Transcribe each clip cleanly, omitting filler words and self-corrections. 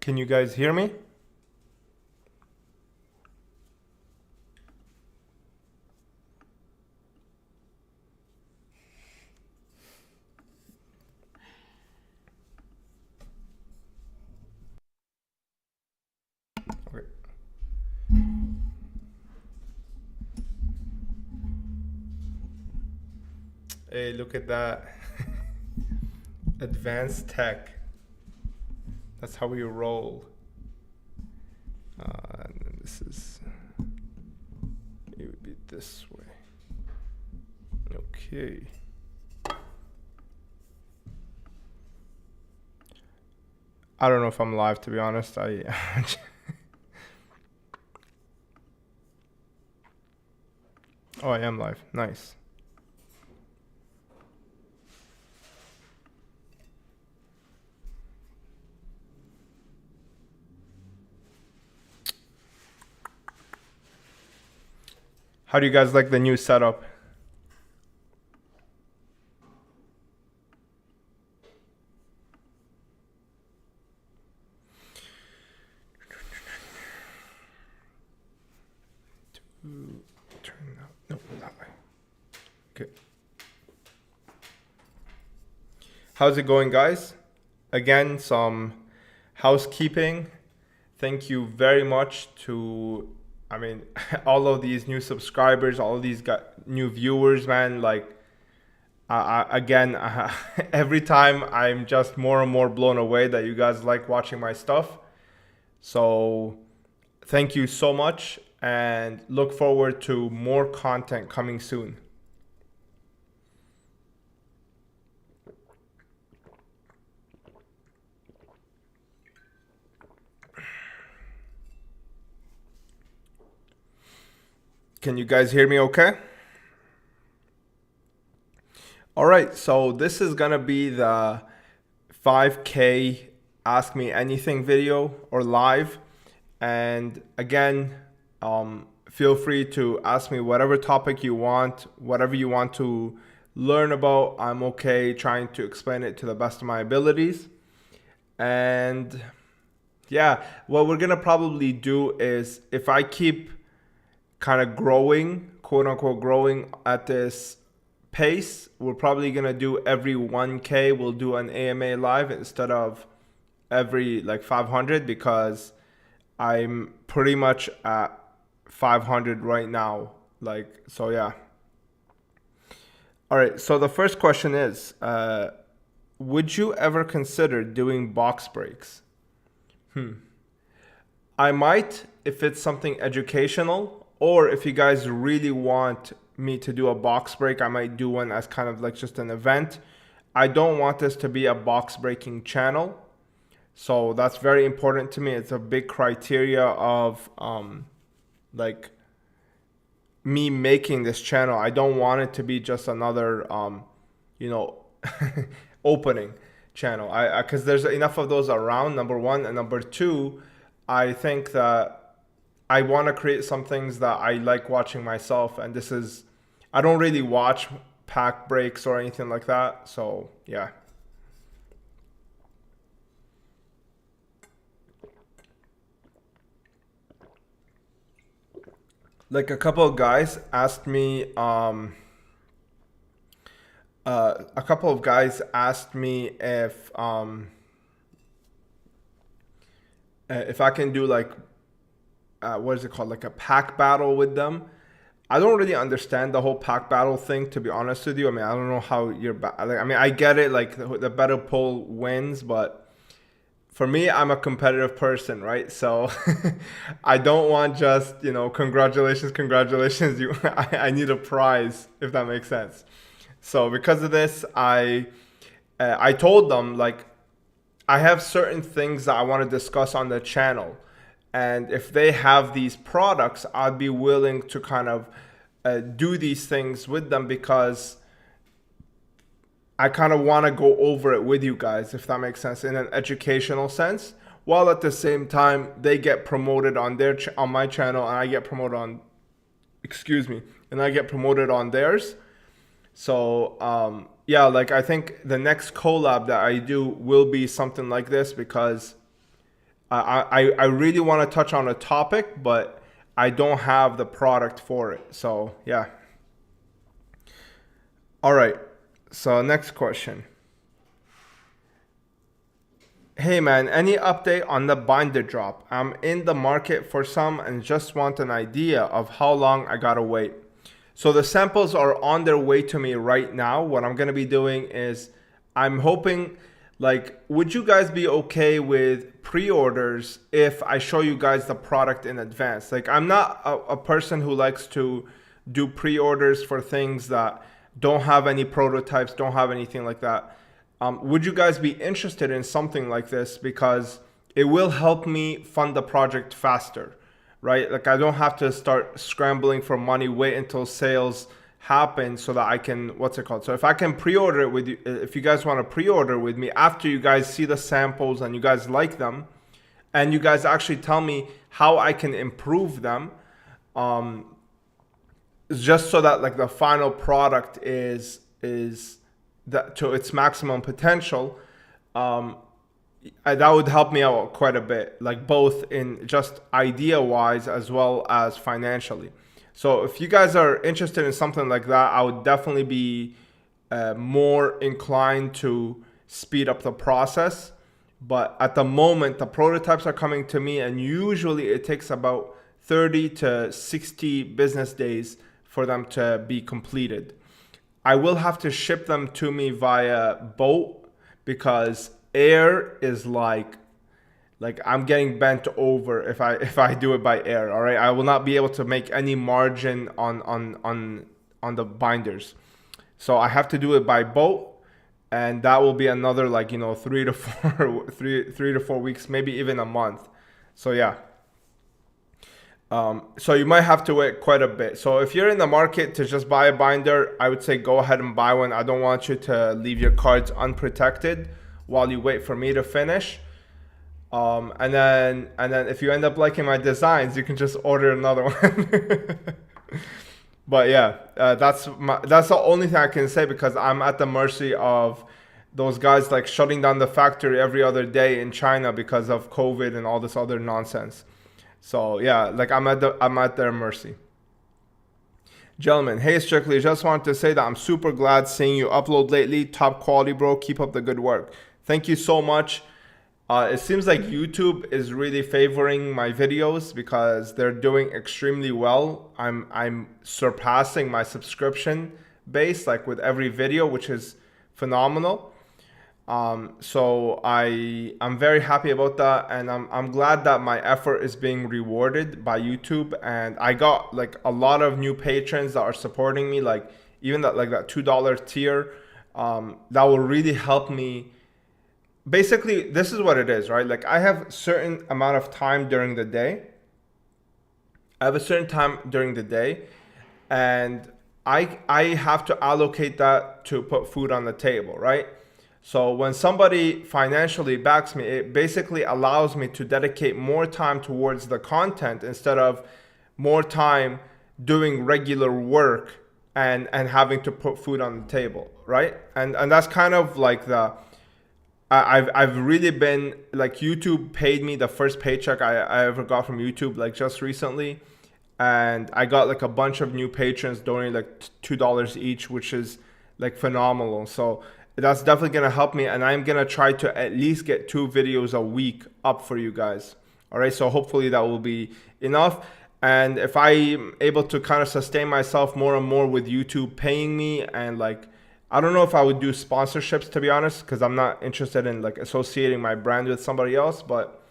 Can you guys hear me? Okay. Hey, look at that. Advanced tech. That's how we roll. And then this is, it would be this way. Okay. I don't know if I'm live, to be honest. Oh, I am live. Nice. How do you guys like the new setup? Turn that, no, that way. Okay. How's it going, guys? Again, some housekeeping. Thank you very much to, I mean, all of these new subscribers, all of these new viewers, man. Like, again, every time I'm just more and more blown away that you guys like watching my stuff. So thank you so much, and look forward to more content coming soon. Can you guys hear me okay? All right, so this is gonna be the 5K Ask Me Anything video or live. And again, feel free to ask me whatever topic you want, whatever you want to learn about. I'm okay trying to explain it to the best of my abilities. And yeah, what we're gonna probably do is, if I keep kind of growing, quote unquote growing at this pace, we're probably gonna do every 1K we'll do an AMA live instead of every like 500, because I'm pretty much at 500 right now. Like, so yeah. All right, so the first question is, would you ever consider doing box breaks? I might, if it's something educational, or if you guys really want me to do a box break, I might do one as kind of like just an event. I don't want this to be a box breaking channel. So that's very important to me. It's a big criteria of like me making this channel. I don't want it to be just another, you know, opening channel. Because there's enough of those around, number one. And number two, I think that I want to create some things that I like watching myself. And this is, I don't really watch pack breaks or anything like that. So yeah. Like a couple of guys asked me, if I can do like, what is it called? Like a pack battle with them. I don't really understand the whole pack battle thing, to be honest with you. I mean, I don't know how I get it. Like the better pull wins, but for me, I'm a competitive person, right? So I don't want just, you know, congratulations. I need a prize, if that makes sense. So because of this, I told them, like, I have certain things that I want to discuss on the channel. And if they have these products, I'd be willing to kind of do these things with them, because I kind of want to go over it with you guys, if that makes sense, in an educational sense, while at the same time they get promoted on their on my channel, and I get promoted on, and I get promoted on theirs. So yeah, like I think the next collab that I do will be something like this, because I really want to touch on a topic, but I don't have the product for it. So yeah. All right. So next question. Hey man, any update on the binder drop? I'm in the market for some and just want an idea of how long I gotta wait. So the samples are on their way to me right now. What I'm gonna be doing is I'm hoping, like, would you guys be okay with pre-orders if I show you guys the product in advance? Like, I'm not a person who likes to do pre-orders for things that don't have any prototypes, don't have anything like that. Would you guys be interested in something like this? Because it will help me fund the project faster, right? Like, I don't have to start scrambling for money, wait until sales happen so that I can, what's it called? So if I can pre-order it with you, if you guys want to pre-order with me after you guys see the samples and you guys like them, and you guys actually tell me how I can improve them, just so that like the final product is that to its maximum potential, that would help me out quite a bit, like both in just idea wise as well as financially. So if you guys are interested in something like that, I would definitely be more inclined to speed up the process. But at the moment, the prototypes are coming to me, and usually it takes about 30 to 60 business days for them to be completed. I will have to ship them to me via boat because air is like I'm getting bent over if I do it by air. All right, I will not be able to make any margin on the binders, so I have to do it by boat, and that will be another 3 to 4 weeks, maybe even a month. So yeah. So you might have to wait quite a bit. So if you're in the market to just buy a binder, I would say go ahead and buy one. I don't want you to leave your cards unprotected while you wait for me to finish. And then if you end up liking my designs, you can just order another one. But yeah, that's the only thing I can say, because I'm at the mercy of those guys like shutting down the factory every other day in China because of COVID and all this other nonsense. So yeah, like I'm at their mercy. Gentlemen, hey Strictly, just wanted to say that I'm super glad seeing you upload lately. Top quality, bro. Keep up the good work. Thank you so much. It seems like YouTube is really favoring my videos because they're doing extremely well. I'm surpassing my subscription base like with every video, which is phenomenal. So I'm very happy about that, and I'm glad that my effort is being rewarded by YouTube, and I got like a lot of new patrons that are supporting me, like even that $2 tier, that will really help me. Basically, this is what it is, right? Like I have a certain amount of time during the day. And I have to allocate that to put food on the table, right? So when somebody financially backs me, it basically allows me to dedicate more time towards the content instead of more time doing regular work and having to put food on the table, right? And that's kind of like I've really been like, YouTube paid me the first paycheck I ever got from YouTube like just recently, and I got like a bunch of new patrons donating like $2 each, which is like phenomenal. So that's definitely gonna help me, and I'm gonna try to at least get 2 videos a week up for you guys. All right, so hopefully that will be enough. And if I'm able to kind of sustain myself more and more with YouTube paying me, and like, I don't know if I would do sponsorships, to be honest, because I'm not interested in like associating my brand with somebody else. But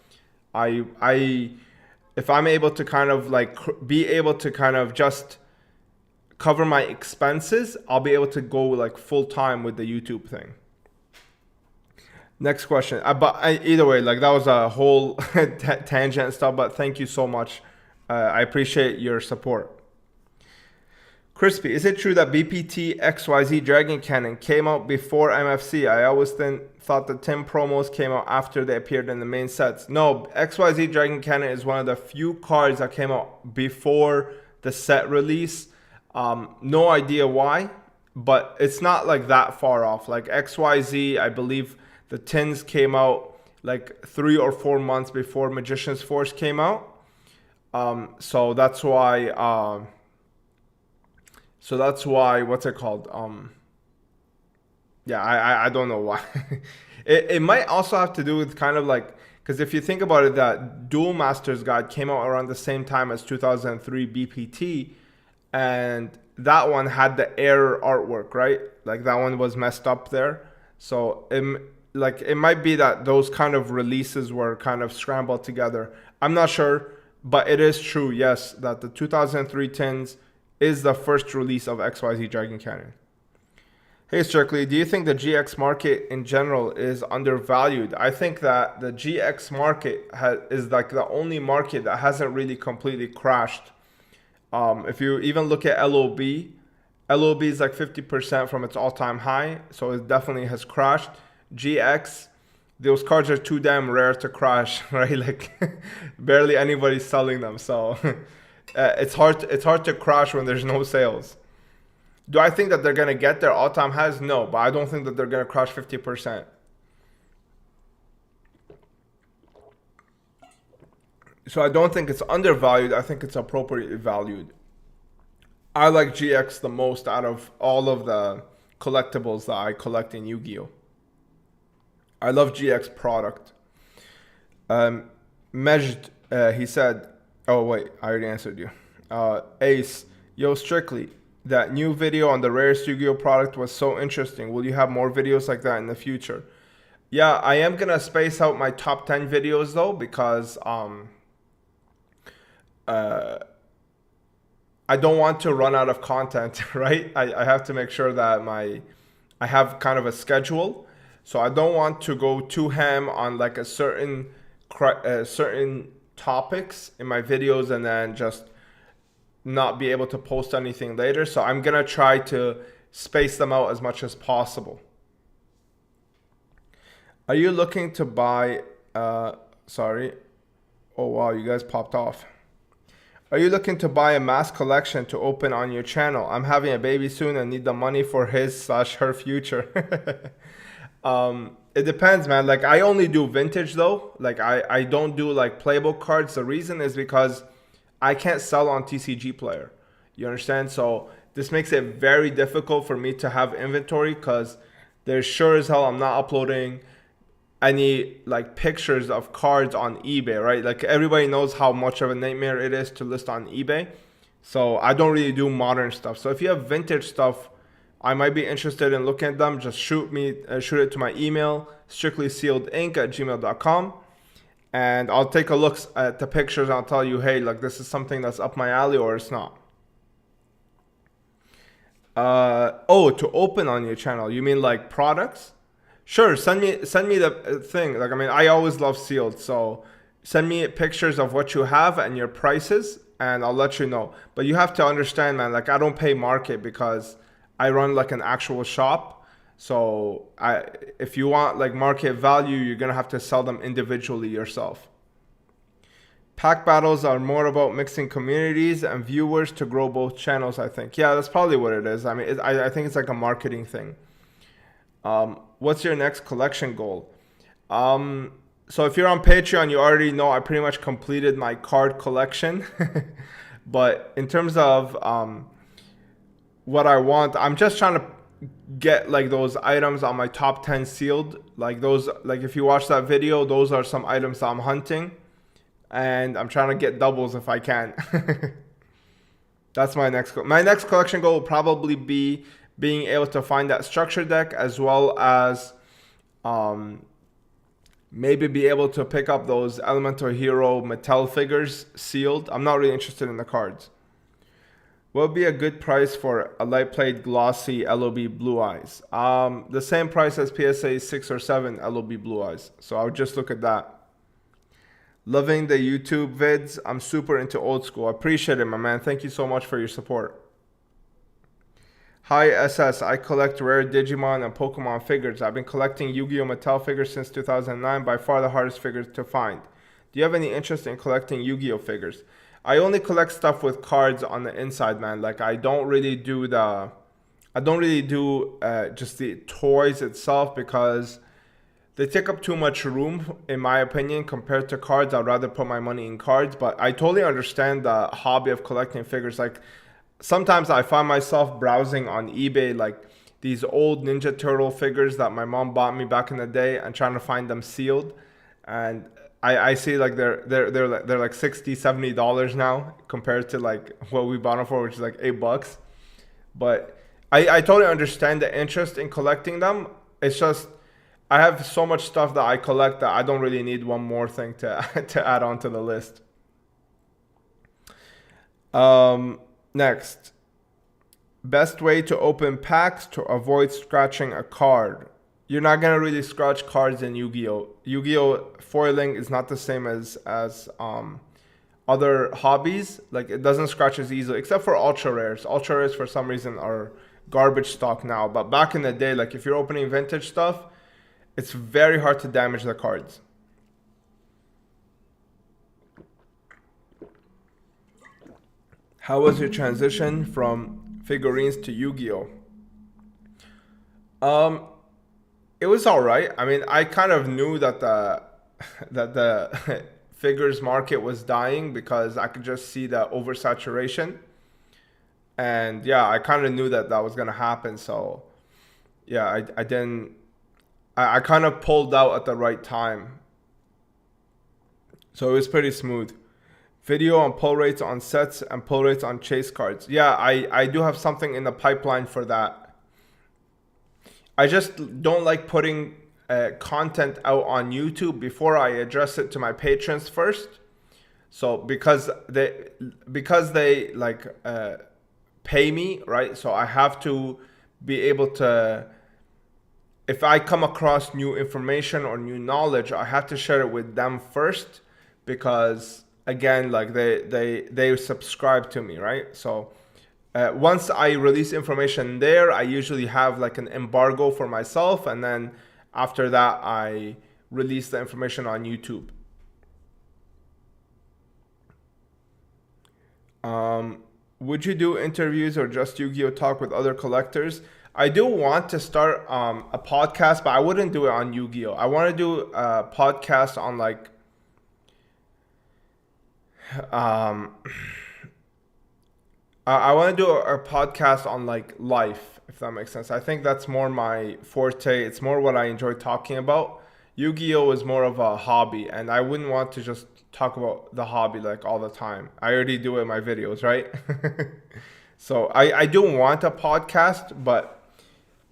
if I'm able to kind of like be able to kind of just cover my expenses, I'll be able to go like full time with the YouTube thing. Next question. Either way, like that was a whole tangent and stuff, but thank you so much. I appreciate your support. Crispy, is it true that BPT XYZ Dragon Cannon came out before MFC? I always thought the Tim promos came out after they appeared in the main sets. No, XYZ Dragon Cannon is one of the few cards that came out before the set release. No idea why, but it's not like that far off. Like XYZ, I believe the tins came out like 3 or 4 months before Magician's Force came out. So that's why what's it called? Yeah, I don't know why. It might also have to do with kind of like, because if you think about it, that Duel Master's Guide came out around the same time as 2003 BPT, and that one had the error artwork, right? Like that one was messed up there. So it might be that those kind of releases were kind of scrambled together. I'm not sure, but it is true, yes, that the 2003 tins is the first release of XYZ Dragon Canyon. Hey Strictly, do you think the GX market in general is undervalued? I think that the GX market is like the only market that hasn't really completely crashed. If you even look at LOB is like 50% from its all-time high, so it definitely has crashed. GX, those cards are too damn rare to crash, right? Like barely anybody's selling them, so it's hard to crash when there's no sales. Do I think that they're going to get their all-time highs? No, but I don't think that they're going to crash 50%. So I don't think it's undervalued. I think it's appropriately valued. I like GX the most out of all of the collectibles that I collect in Yu-Gi-Oh! I love GX product. Measured, he said, oh wait, I already answered you. Ace, yo Strictly, that new video on the Rarest Yu-Gi-Oh! Product was so interesting. Will you have more videos like that in the future? Yeah, I am going to space out my top 10 videos though, because I don't want to run out of content, right? I have to make sure that I have kind of a schedule. So I don't want to go too ham on like a certain topics in my videos and then just not be able to post anything later. So I'm gonna try to space them out as much as possible. Are you looking to buy sorry, oh wow, you guys popped off. Are you looking to buy a mass collection to open on your channel? I'm having a baby soon and need the money for his/her future. It depends, man. Like I only do vintage though. Like I don't do like playable cards. The reason is because I can't sell on TCG Player. You understand? So this makes it very difficult for me to have inventory, because there's sure as hell I'm not uploading any like pictures of cards on eBay, right? Like everybody knows how much of a nightmare it is to list on eBay. So I don't really do modern stuff. So if you have vintage stuff, I might be interested in looking at them. Just shoot it to my email, strictlysealedinc@gmail.com. And I'll take a look at the pictures and I'll tell you, hey, like this is something that's up my alley or it's not. Oh, to open on your channel, you mean like products? Sure, send me the thing. Like, I mean, I always love sealed. So send me pictures of what you have and your prices and I'll let you know. But you have to understand, man, like I don't pay market because I run like an actual shop. So if you want like market value, you're going to have to sell them individually yourself. Pack battles are more about mixing communities and viewers to grow both channels, I think. Yeah, that's probably what it is. I mean, I think it's like a marketing thing. What's your next collection goal? So if you're on Patreon, you already know I pretty much completed my card collection. But in terms of what I want, I'm just trying to get like those items on my top 10 sealed. Like those, like if you watch that video, those are some items that I'm hunting. And I'm trying to get doubles if I can. That's my next goal. My next collection goal will probably be being able to find that structure deck, as well as maybe be able to pick up those Elemental Hero Mattel figures sealed. I'm not really interested in the cards. What would be a good price for a light played glossy LOB Blue Eyes? The same price as PSA 6 or 7 LOB Blue Eyes. So I would just look at that. Loving the YouTube vids. I'm super into old school. I appreciate it, my man. Thank you so much for your support. Hi SS, I collect rare Digimon and Pokemon figures. I've been collecting Yu-Gi-Oh! Mattel figures since 2009, by far the hardest figures to find. Do you have any interest in collecting Yu-Gi-Oh! Figures? I only collect stuff with cards on the inside, man. Like I don't really do just the toys itself, because they take up too much room, in my opinion, compared to cards. I'd rather put my money in cards, but I totally understand the hobby of collecting figures. Like, sometimes I find myself browsing on eBay, like these old Ninja Turtle figures that my mom bought me back in the day, and trying to find them sealed. And I see like they're like $60-$70 now compared to like what we bought them for, which is like $8. But I totally understand the interest in collecting them. It's just I have so much stuff that I collect that I don't really need one more thing to to add on to the list. Next, best way to open packs to avoid scratching a card. You're not gonna really scratch cards in Yu-Gi-Oh. Yu-Gi-Oh foiling is not the same as other hobbies. Like, it doesn't scratch as easily, except for ultra rares. Ultra rares for some reason are garbage stock now. But back in the day, like if you're opening vintage stuff, it's very hard to damage the cards. How was your transition from figurines to Yu-Gi-Oh? It was all right. I mean, I kind of knew that the figures market was dying because I could just see the oversaturation. And yeah, I kind of knew that was going to happen. So yeah, I kind of pulled out at the right time. So it was pretty smooth. Video on pull rates on sets and pull rates on chase cards. Yeah, I do have something in the pipeline for that. I just don't like putting content out on YouTube before I address it to my patrons first. So because they like pay me, right? So I have to be able to, if I come across new information or new knowledge, I have to share it with them first, because again, like they subscribe to me, right? So once I release information there, I usually have like an embargo for myself, and then after that I release the information on YouTube. Would you do interviews or just Yu-Gi-Oh talk with other collectors? I do want to start a podcast, but I wouldn't do it on Yu-Gi-Oh. I want to do a podcast on like I want to do a podcast on like life, if that makes sense. I think that's more my forte. It's more what I enjoy talking about. Yu-Gi-Oh is more of a hobby, and I wouldn't want to just talk about the hobby like all the time. I already do it in my videos, right? So I do want a podcast, but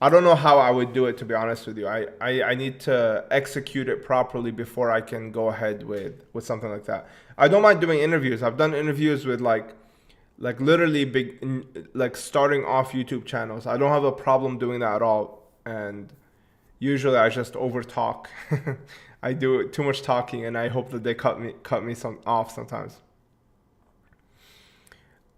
I don't know how I would do it, to be honest with you. I need to execute it properly before I can go ahead with something like that. I don't mind doing interviews. I've done interviews with like literally big, like starting off YouTube channels. I don't have a problem doing that at all. And usually I just over talk. I do too much talking, and I hope that they cut me off sometimes.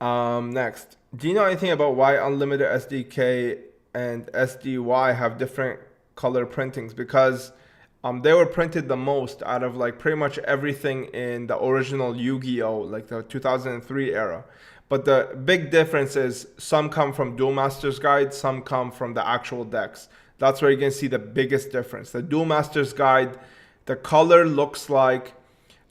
Next, do you know anything about why Unlimited SDK and SDY have different color printings? Because they were printed the most out of like pretty much everything in the original Yu-Gi-Oh, like the 2003 era. But the big difference is some come from Duel Master's Guide, some come from the actual decks. That's where you can see the biggest difference. The Duel Master's Guide, the color looks like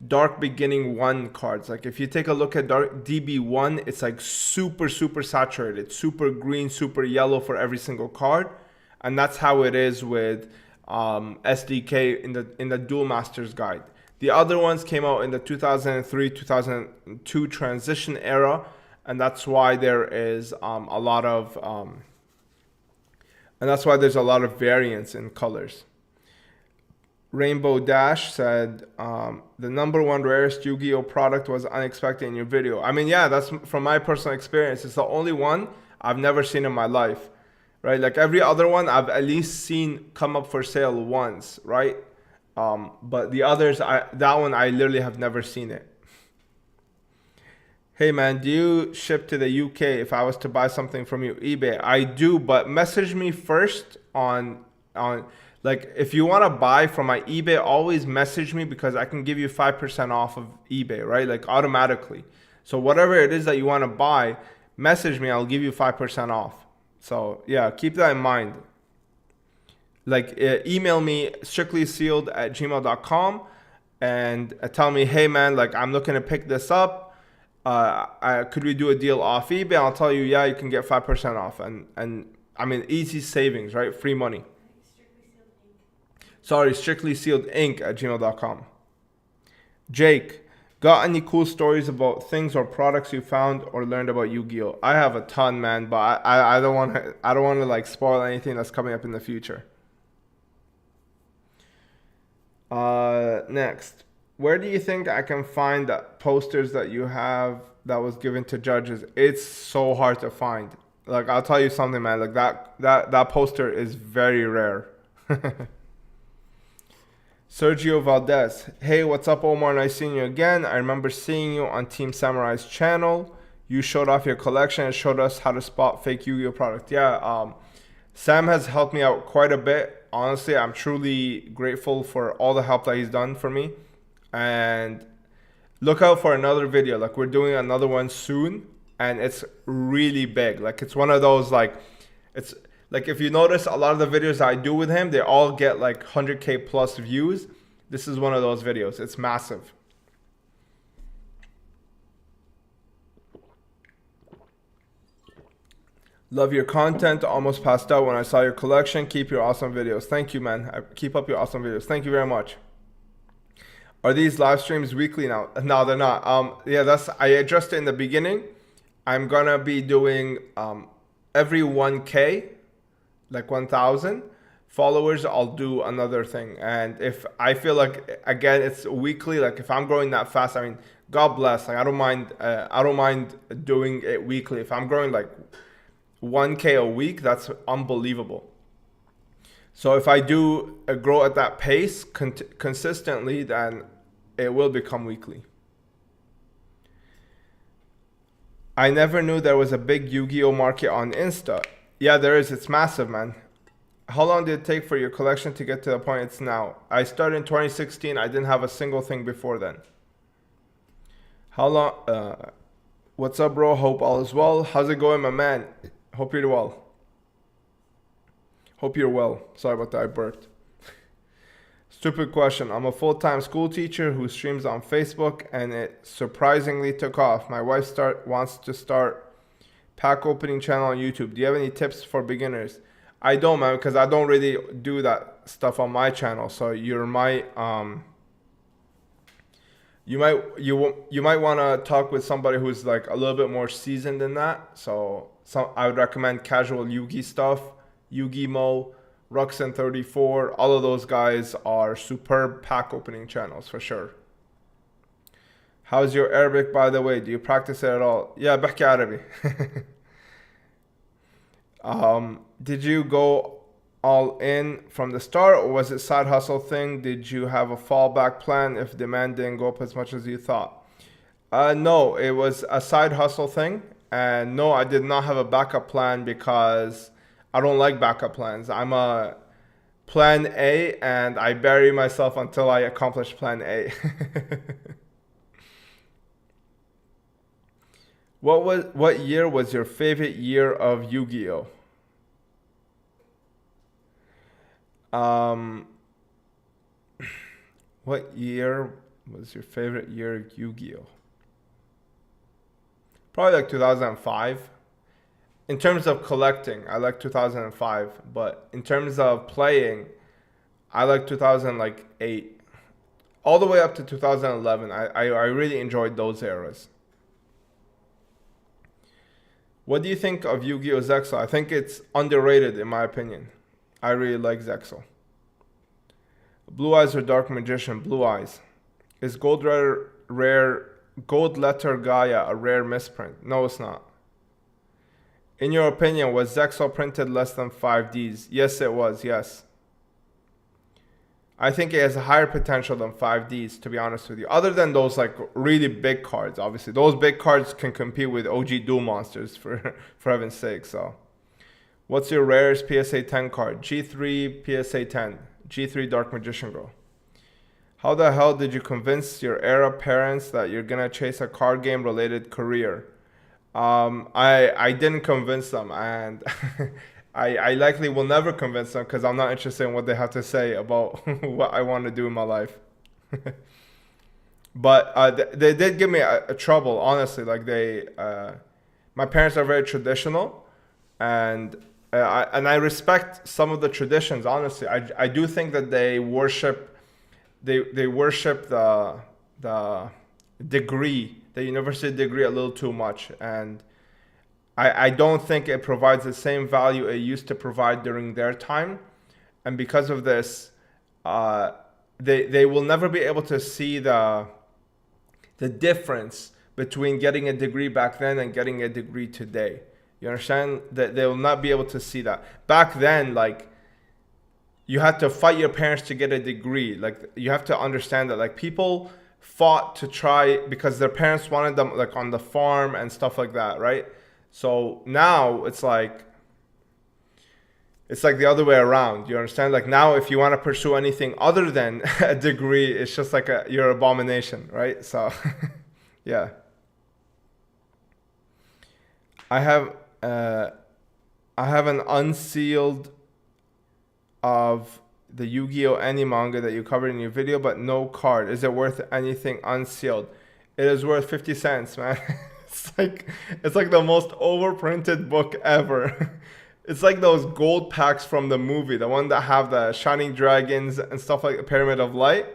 Dark Beginning 1 cards. Like if you take a look at Dark DB1, it's like super saturated, super green, super yellow for every single card. And that's how it is with SDK in the Duel Master's Guide. The other ones came out in the 2003-2002 transition era, and that's why there is a lot of there's a lot of variance in colors. Rainbow Dash said, the #1 rarest Yu-Gi-Oh product was unexpected in your video. I mean, yeah, that's from my personal experience. It's the only one I've never seen in my life, right? Like every other one I've at least seen come up for sale once, right? But the others, that one I literally have never seen it. Hey man, do you ship to the UK? If I was to buy something from you, eBay, I do, but message me first on like if you want to buy from my eBay, always message me, because I can give you 5% off of eBay, right? Like automatically. So whatever it is that you want to buy, message me, I'll give you 5% off. So yeah, keep that in mind. like email me strictlysealed@gmail.com and tell me, hey man, like I'm looking to pick this up. Could we do a deal off eBay? I'll tell you, yeah, you can get 5% off, and I mean easy savings, right? Free money. Sorry, strictlysealedinc@gmail.com. Jake, got any cool stories about things or products you found or learned about Yu-Gi-Oh? I have a ton, man, but I don't want to like spoil anything that's coming up in the future. Next, where do you think I can find the posters that you have that was given to judges? It's so hard to find. Like I'll tell you something, man. Like that poster is very rare. Sergio Valdez. Hey, what's up, Omar? Nice seeing you again. I remember seeing you on Team Samurai's channel. You showed off your collection and showed us how to spot fake Yu-Gi-Oh product. Yeah, Sam has helped me out quite a bit. Honestly, I'm truly grateful for all the help that he's done for me. And look out for another video. Like we're doing another one soon, and it's really big. Like it's one of those like, it's like if you notice a lot of the videos I do with him, they all get like 100K plus views. This is one of those videos. It's massive. Love your content. Almost passed out when I saw your collection. Keep your awesome videos. Thank you, man. Keep up your awesome videos. Thank you very much. Are these live streams weekly now? No, they're not. Yeah, I addressed it in the beginning. I'm gonna be doing every 1K, like 1,000 followers, I'll do another thing. And if I feel like, again, it's weekly, like if I'm growing that fast, I mean, God bless. Like I don't mind doing it weekly. If I'm growing like 1K a week, that's unbelievable. So if I do grow at that pace consistently, then it will become weekly. I never knew there was a big Yu-Gi-Oh market on Insta. Yeah, there is. It's massive, man. How long did it take for your collection to get to the point it's now? I started in 2016. I didn't have a single thing before then. How long? What's up, bro? Hope all is well. How's it going, my man? Hope you're well. Hope you're well. Sorry about that. I burped. Stupid question. I'm a full-time school teacher who streams on Facebook, and it surprisingly took off. My wife wants to start pack opening channel on YouTube. Do you have any tips for beginners? I don't, man, because I don't really do that stuff on my channel. So you might want to talk with somebody who's like a little bit more seasoned than that. So I would recommend Casual Yugi stuff, Yugioh, Ruxin34. All of those guys are superb pack opening channels for sure. How's your Arabic, by the way? Do you practice it at all? Yeah, بحكي عربي. Did you go all in from the start, or was it side hustle thing? Did you have a fallback plan if demand didn't go up as much as you thought? No, it was a side hustle thing. And no, I did not have a backup plan because I don't like backup plans. I'm a plan A, and I bury myself until I accomplish plan A. What year was your favorite year of Yu-Gi-Oh? What year was your favorite year of Yu-Gi-Oh? Probably like 2005. In terms of collecting, I like 2005, but in terms of playing, I like 2008. All the way up to 2011. I really enjoyed those eras. What do you think of Yu-Gi-Oh! Zexal? I think it's underrated in my opinion. I really like Zexal. Blue Eyes or Dark Magician? Blue Eyes. Is Gold Letter Gaia a rare misprint? No, it's not. In your opinion, was Zexal printed less than 5Ds? Yes, it was, yes. I think it has a higher potential than 5Ds, to be honest with you. Other than those like really big cards, obviously. Those big cards can compete with OG Duel Monsters, for heaven's sake. So, what's your rarest PSA 10 card? G3 PSA 10. G3 Dark Magician Girl. How the hell did you convince your era parents that you're gonna chase a card game related career? I didn't convince them, and I likely will never convince them because I'm not interested in what they have to say about what I want to do in my life. But they did give me a trouble, honestly. Like my parents are very traditional, and I respect some of the traditions. Honestly, I do think that they worship the degree, the university degree, a little too much, and I don't think it provides the same value it used to provide during their time, and because of this, they will never be able to see the difference between getting a degree back then and getting a degree today. You understand? That they will not be able to see that. Back then, like, you had to fight your parents to get a degree. Like, you have to understand that, like, people fought to try because their parents wanted them, like, on the farm and stuff like that, right? So now it's like the other way around. You understand? Like, now if you want to pursue anything other than a degree, it's just like your abomination, right? So yeah. I have an unsealed of the Yu-Gi-Oh any manga that you covered in your video, but no card. Is it worth anything unsealed? It is worth 50 cents, man. It's like the most overprinted book ever. It's like those gold packs from the movie, the one that have the shining dragons and stuff like the Pyramid of Light.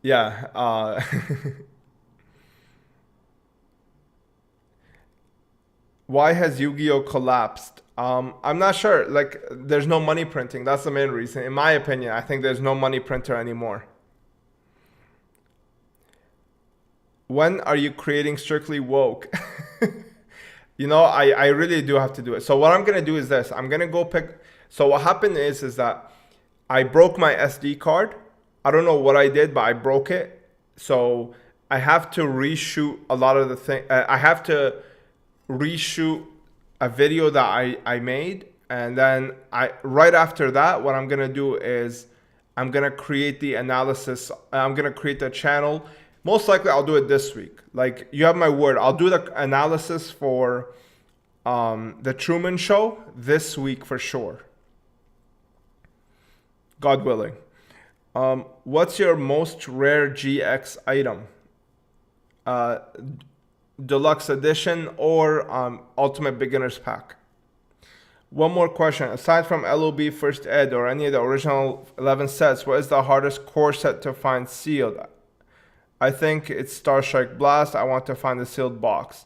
Yeah. Why has Yu-Gi-Oh collapsed? I'm not sure. Like, there's no money printing. That's the main reason. In my opinion, I think there's no money printer anymore. When are you creating Strictly Woke? You know, I really do have to do it. So what I'm going to do is this. I'm going to go pick. So what happened is that I broke my SD card. I don't know what I did, but I broke it. So I have to reshoot a lot of the thing. I have to reshoot a video that I made. And then right after that, what I'm going to do is I'm going to create the analysis. I'm going to create the channel. Most likely I'll do it this week. Like, you have my word. I'll do the analysis for the Truman Show this week for sure. God willing. What's your most rare GX item? Deluxe edition or Ultimate Beginner's Pack? One more question. Aside from LOB First Ed or any of the original 11 sets, what is the hardest core set to find sealed? I think it's Star Strike Blast. I want to find the sealed box.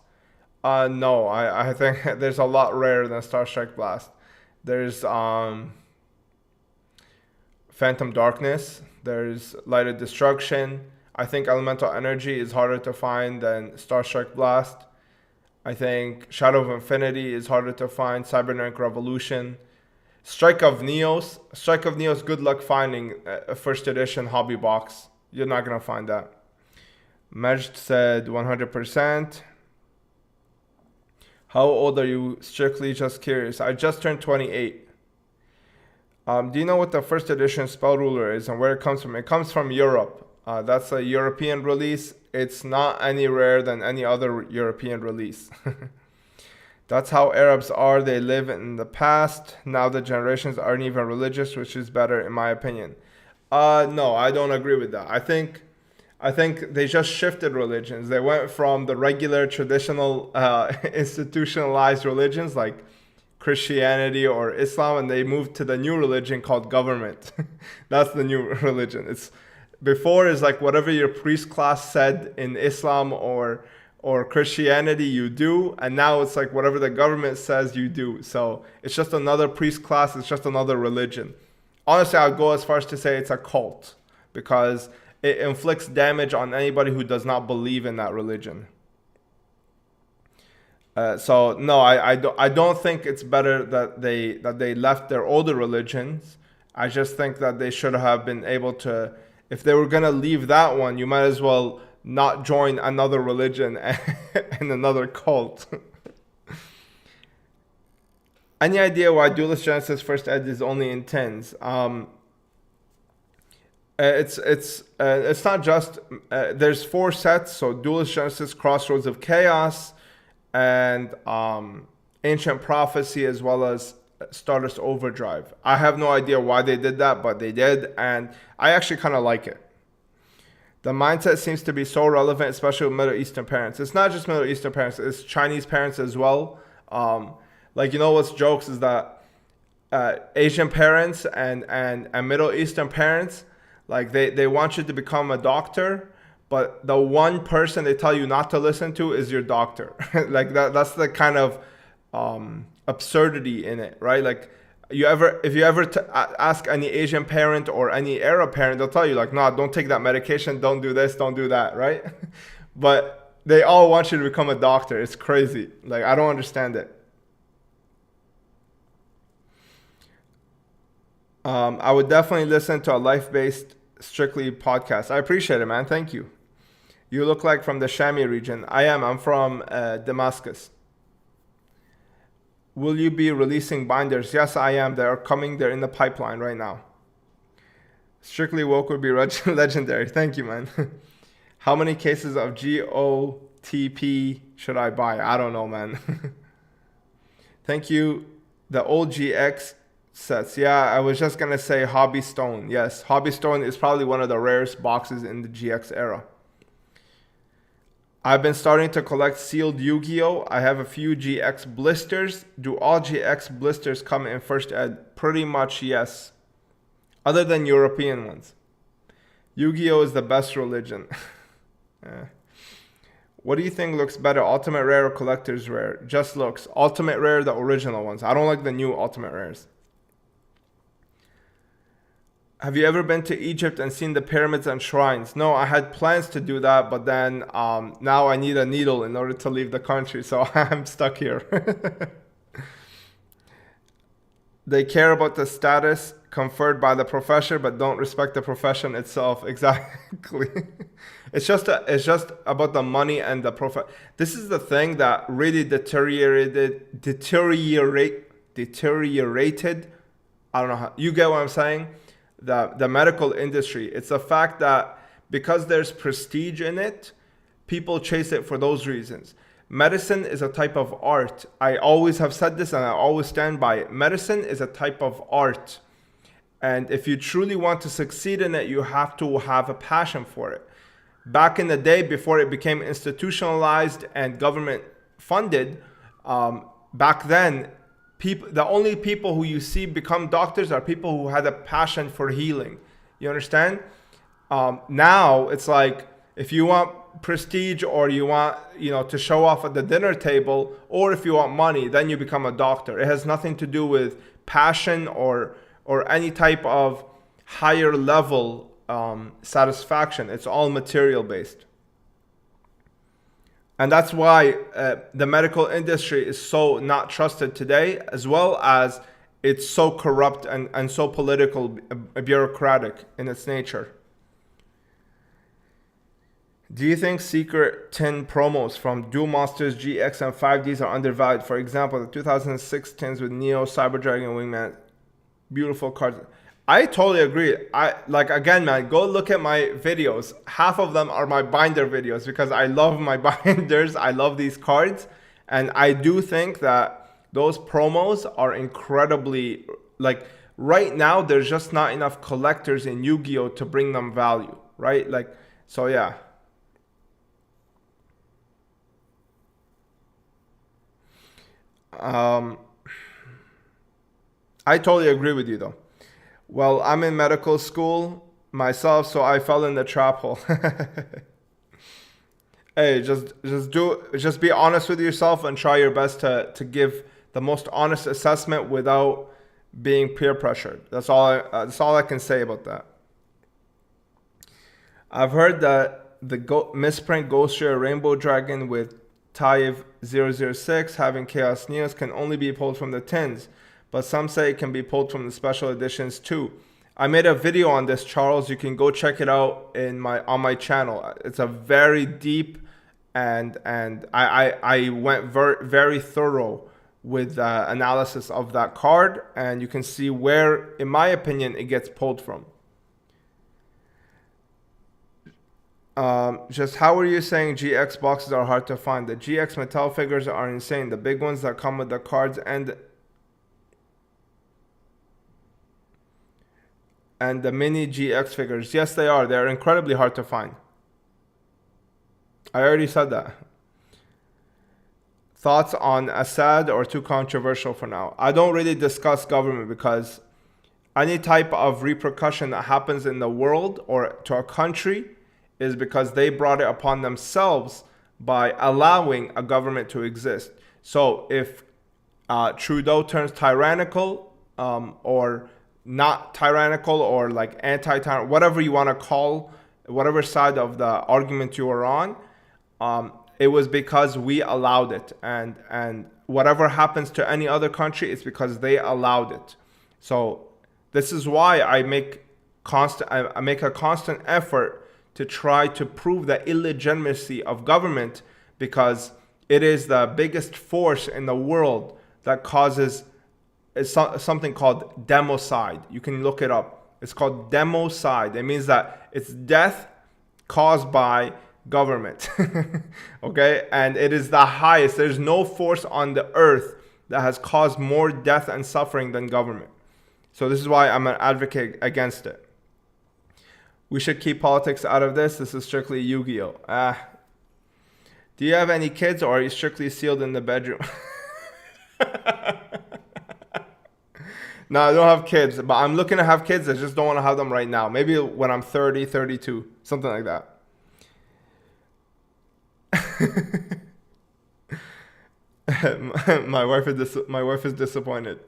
No, I think there's a lot rarer than Star Strike Blast. There's Phantom Darkness. There's Lighted Destruction. I think Elemental Energy is harder to find than Star Strike Blast. I think Shadow of Infinity is harder to find. Cybernetic Revolution. Strike of Neos. Strike of Neos, good luck finding a first edition hobby box. You're not going to find that. Majd said 100%. How old are you? Strictly just curious. I just turned 28. Do you know what the first edition spell ruler is and where it comes from? It comes from Europe. That's a European release. It's not any rarer than any other European release. That's how Arabs are. They live in the past. Now the generations aren't even religious, which is better in my opinion. No, I don't agree with that. I think they just shifted religions. They went from the regular traditional institutionalized religions like Christianity or Islam, and they moved to the new religion called government. That's the new religion. It's before is like whatever your priest class said in Islam or Christianity you do, and now it's like whatever the government says you do. So it's just another priest class. It's just another religion. Honestly, I'd go as far as to say it's a cult because it inflicts damage on anybody who does not believe in that religion. So no, I don't think it's better that they left their older religions. I just think that they should have been able to, if they were gonna leave that one, you might as well not join another religion and another cult. Any idea why Duelist Genesis First Ed is only in 10s? It's not just there's 4 sets. So Duelist Genesis Crossroads of Chaos, and Ancient Prophecy, as well as Stardust Overdrive. I have no idea why they did that, but they did, and I actually kind of like it. The mindset seems to be so relevant, especially with Middle Eastern parents. It's not just Middle Eastern parents, it's Chinese parents as well. Like, you know what's jokes is that Asian parents and Middle Eastern parents, like they want you to become a doctor, but the one person they tell you not to listen to is your doctor. Like that's the kind of absurdity in it, right? Like if you ever ask any Asian parent or any Arab parent, they'll tell you like, no, don't take that medication, don't do this, don't do that, right? But they all want you to become a doctor. It's crazy. Like, I don't understand it. I would definitely listen to a life-based Strictly podcast. I appreciate it, man. Thank you. You look like from the Shami region. I am. I'm from Damascus. Will you be releasing binders? Yes, I am. They are coming. They're in the pipeline right now. Strictly Woke would be legendary. Thank you, man. How many cases of GOTP should I buy? I don't know, man. Thank you. The old GX sets. Yeah, I was just going to say Hobby Stone. Yes, Hobby Stone is probably one of the rarest boxes in the GX era. I've been starting to collect sealed Yu-Gi-Oh! I have a few GX blisters. Do all GX blisters come in first ed? Pretty much yes. Other than European ones. Yu-Gi-Oh! Is the best religion. What do you think looks better, Ultimate Rare or Collector's Rare? Just looks. Ultimate Rare, the original ones. I don't like the new Ultimate Rares. Have you ever been to Egypt and seen the pyramids and shrines? No, I had plans to do that, but then now I need a needle in order to leave the country, so I'm stuck here. They care about the status conferred by the profession, but don't respect the profession itself. Exactly. It's just about the money and the profit. This is the thing that really deteriorated. I don't know how you get what I'm saying. The medical industry. It's the fact that because there's prestige in it, people chase it for those reasons. Medicine is a type of art. I always have said this and I always stand by it. Medicine is a type of art. And if you truly want to succeed in it, you have to have a passion for it. Back in the day, before it became institutionalized and government funded, back then, the only people who you see become doctors are people who had a passion for healing. You understand? Now it's like if you want prestige or you want to show off at the dinner table, or if you want money, then you become a doctor. It has nothing to do with passion or any type of higher level satisfaction. It's all material based. And that's why the medical industry is so not trusted today, as well as it's so corrupt and so political, bureaucratic in its nature. Do you think secret tin promos from Duel Monsters GX and 5Ds are undervalued? For example, the 2006 tins with Neo, Cyber Dragon, Wingman, beautiful cards. I totally agree. Again, man, go look at my videos. Half of them are my binder videos because I love my binders. I love these cards. And I do think that those promos are incredibly, right now, there's just not enough collectors in Yu-Gi-Oh! To bring them value, right? So yeah. I totally agree with you though. Well, I'm in medical school myself, so I fell in the trap hole. Hey, just be honest with yourself and try your best to give the most honest assessment without being peer pressured. That's all I can say about that. I've heard that the misprint Ghost Rare Rainbow Dragon with Taiv 006 having Chaos Neos can only be pulled from the tins, but some say it can be pulled from the special editions too. I made a video on this, Charles. You can go check it out on my channel. It's a very deep and I went very thorough with analysis of that card, and you can see where, in my opinion, it gets pulled from. Just how are you saying GX boxes are hard to find? The GX Mattel figures are insane. The big ones that come with the cards and the mini GX figures. Yes, they are. They're incredibly hard to find. I already said that. Thoughts on Assad or too controversial for now? I don't really discuss government because any type of repercussion that happens in the world or to a country is because they brought it upon themselves by allowing a government to exist. So if Trudeau turns tyrannical or not tyrannical or like anti-tyrant, whatever you want to call, whatever side of the argument you are on, it was because we allowed it. And whatever happens to any other country, it's because they allowed it. So this is why I make a constant effort to try to prove the illegitimacy of government, because it is the biggest force in the world that causes something called democide. You can look it up. It's called democide. It means that it's death caused by government. Okay? And it is the highest. There's no force on the earth that has caused more death and suffering than government. So this is why I'm an advocate against it. We should keep politics out of this. This is strictly Yu-Gi-Oh. Do you have any kids, or are you strictly sealed in the bedroom? No, I don't have kids, but I'm looking to have kids. I just don't want to have them right now. Maybe when I'm 30, 32, something like that. My wife is disappointed.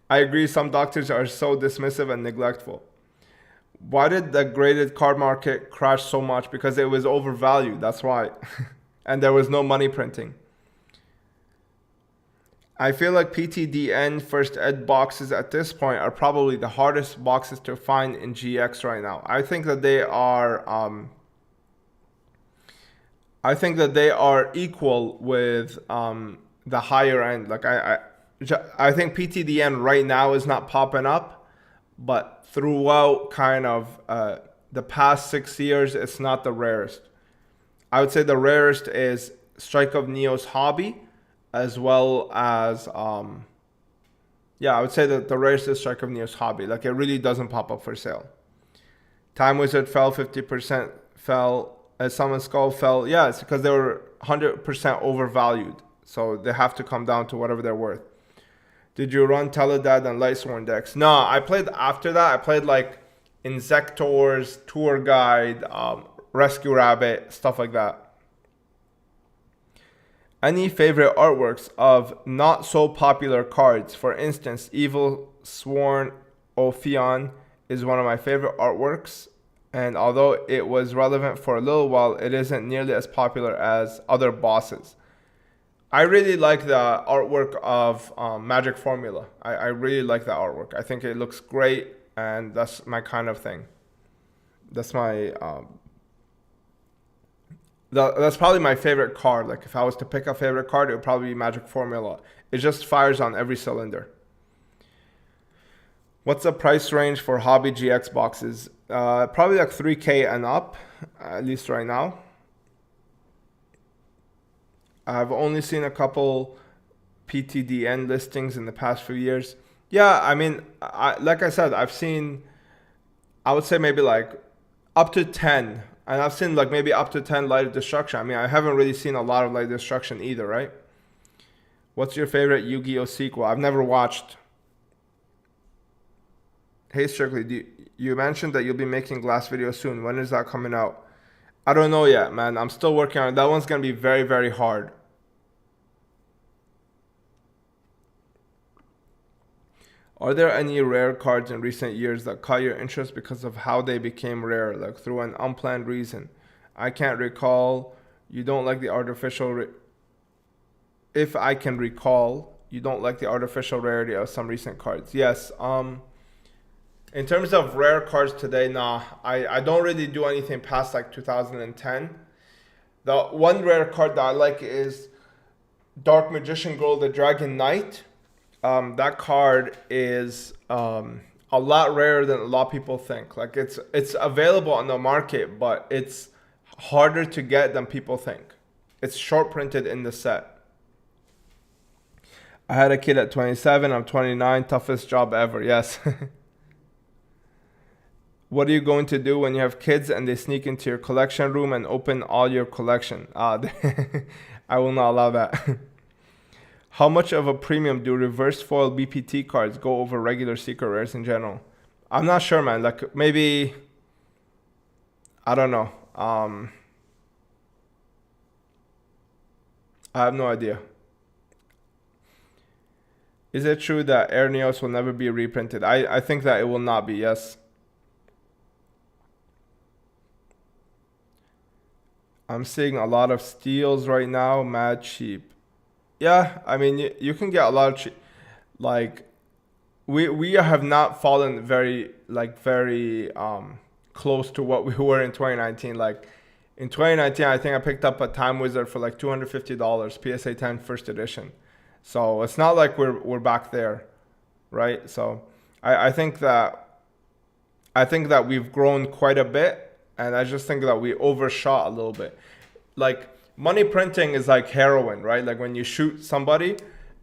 I agree, some doctors are so dismissive and neglectful. Why did the graded card market crash so much? Because it was overvalued, that's why. And there was no money printing. I feel like PTDN first ed boxes at this point are probably the hardest boxes to find in GX right now. I think that they are equal with the higher end. Like I think PTDN right now is not popping up, but throughout kind of the past 6 years, it's not the rarest. I would say the rarest is Strike of Neo's Hobby, as well as I would say that the rarest is Strike of Neo's Hobby. Like, it really doesn't pop up for sale. Time Wizard fell 50%, fell. Summon Skull fell. Yeah, it's because they were 100% overvalued, so they have to come down to whatever they're worth. Did you run Teledad and Lightsworn decks? No, I played after that. I played like Insectors, Tour Guide, Rescue Rabbit, stuff like that. Any favorite artworks of not so popular cards? For instance, Evil Sworn Ophion is one of my favorite artworks, and although it was relevant for a little while, it isn't nearly as popular as other bosses. I really like the artwork of Magic Formula. I really like the artwork. I think it looks great, and that's my kind of thing. That's my that's probably my favorite card. Like, if I was to pick a favorite card, it would probably be Magic Formula. It just fires on every cylinder. What's the price range for Hobby GX boxes? Probably like 3K and up, at least right now. I've only seen a couple PTDN listings in the past few years. Yeah, I mean, like I said, I've seen, I would say maybe like up to 10. And I've seen like maybe up to 10 Light of Destruction. I mean, I haven't really seen a lot of Light of Destruction either, right? What's your favorite Yu-Gi-Oh sequel? I've never watched. Hey, Strictly, you mentioned that you'll be making glass videos soon. When is that coming out? I don't know yet, man. I'm still working on it. That one's going to be very, very hard. Are there any rare cards in recent years that caught your interest because of how they became rare, like through an unplanned reason? I can't recall. You don't like the artificial... If I can recall, you don't like the artificial rarity of some recent cards. Yes. In terms of rare cards today, nah. I don't really do anything past like 2010. The one rare card that I like is Dark Magician Girl, the Dragon Knight. That card is a lot rarer than a lot of people think. Like, it's available on the market, but it's harder to get than people think. It's short printed in the set. I had a kid at 27. I'm 29. Toughest job ever. Yes. What are you going to do when you have kids and they sneak into your collection room and open all your collection? I will not allow that. How much of a premium do reverse foil BPT cards go over regular secret rares in general? I'm not sure, man. Like maybe, I don't know. I have no idea. Is it true that Air Neos will never be reprinted? I think that it will not be, yes. I'm seeing a lot of steals right now, mad cheap. Yeah, I mean, you can get a lot of cheap. Like, we have not fallen very close to what we were in 2019. Like, in 2019, I think I picked up a Time Wizard for like $250, PSA 10 first edition. So it's not like we're back there, right? So I think that we've grown quite a bit. And I just think that we overshot a little bit. Like money printing is like heroin, right? Like when you shoot somebody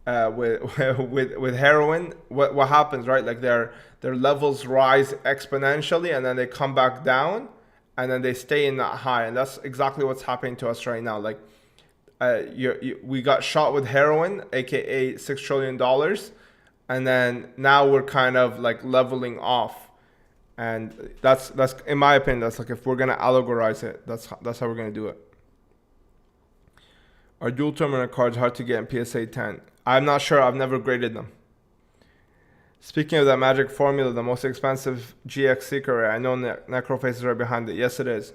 with heroin, what happens, right? Like their levels rise exponentially, and then they come back down, and then they stay in that high. And that's exactly what's happening to us right now. Like we got shot with heroin, aka $6 trillion, and then now we're kind of like leveling off. And that's in my opinion, that's like if we're gonna allegorize it, that's how we're gonna do it. Are dual terminal cards hard to get in PSA 10? I'm not sure. I've never graded them. Speaking of that magic formula, the most expensive GX secret rare, I know Necroface is right behind it. Yes, it is.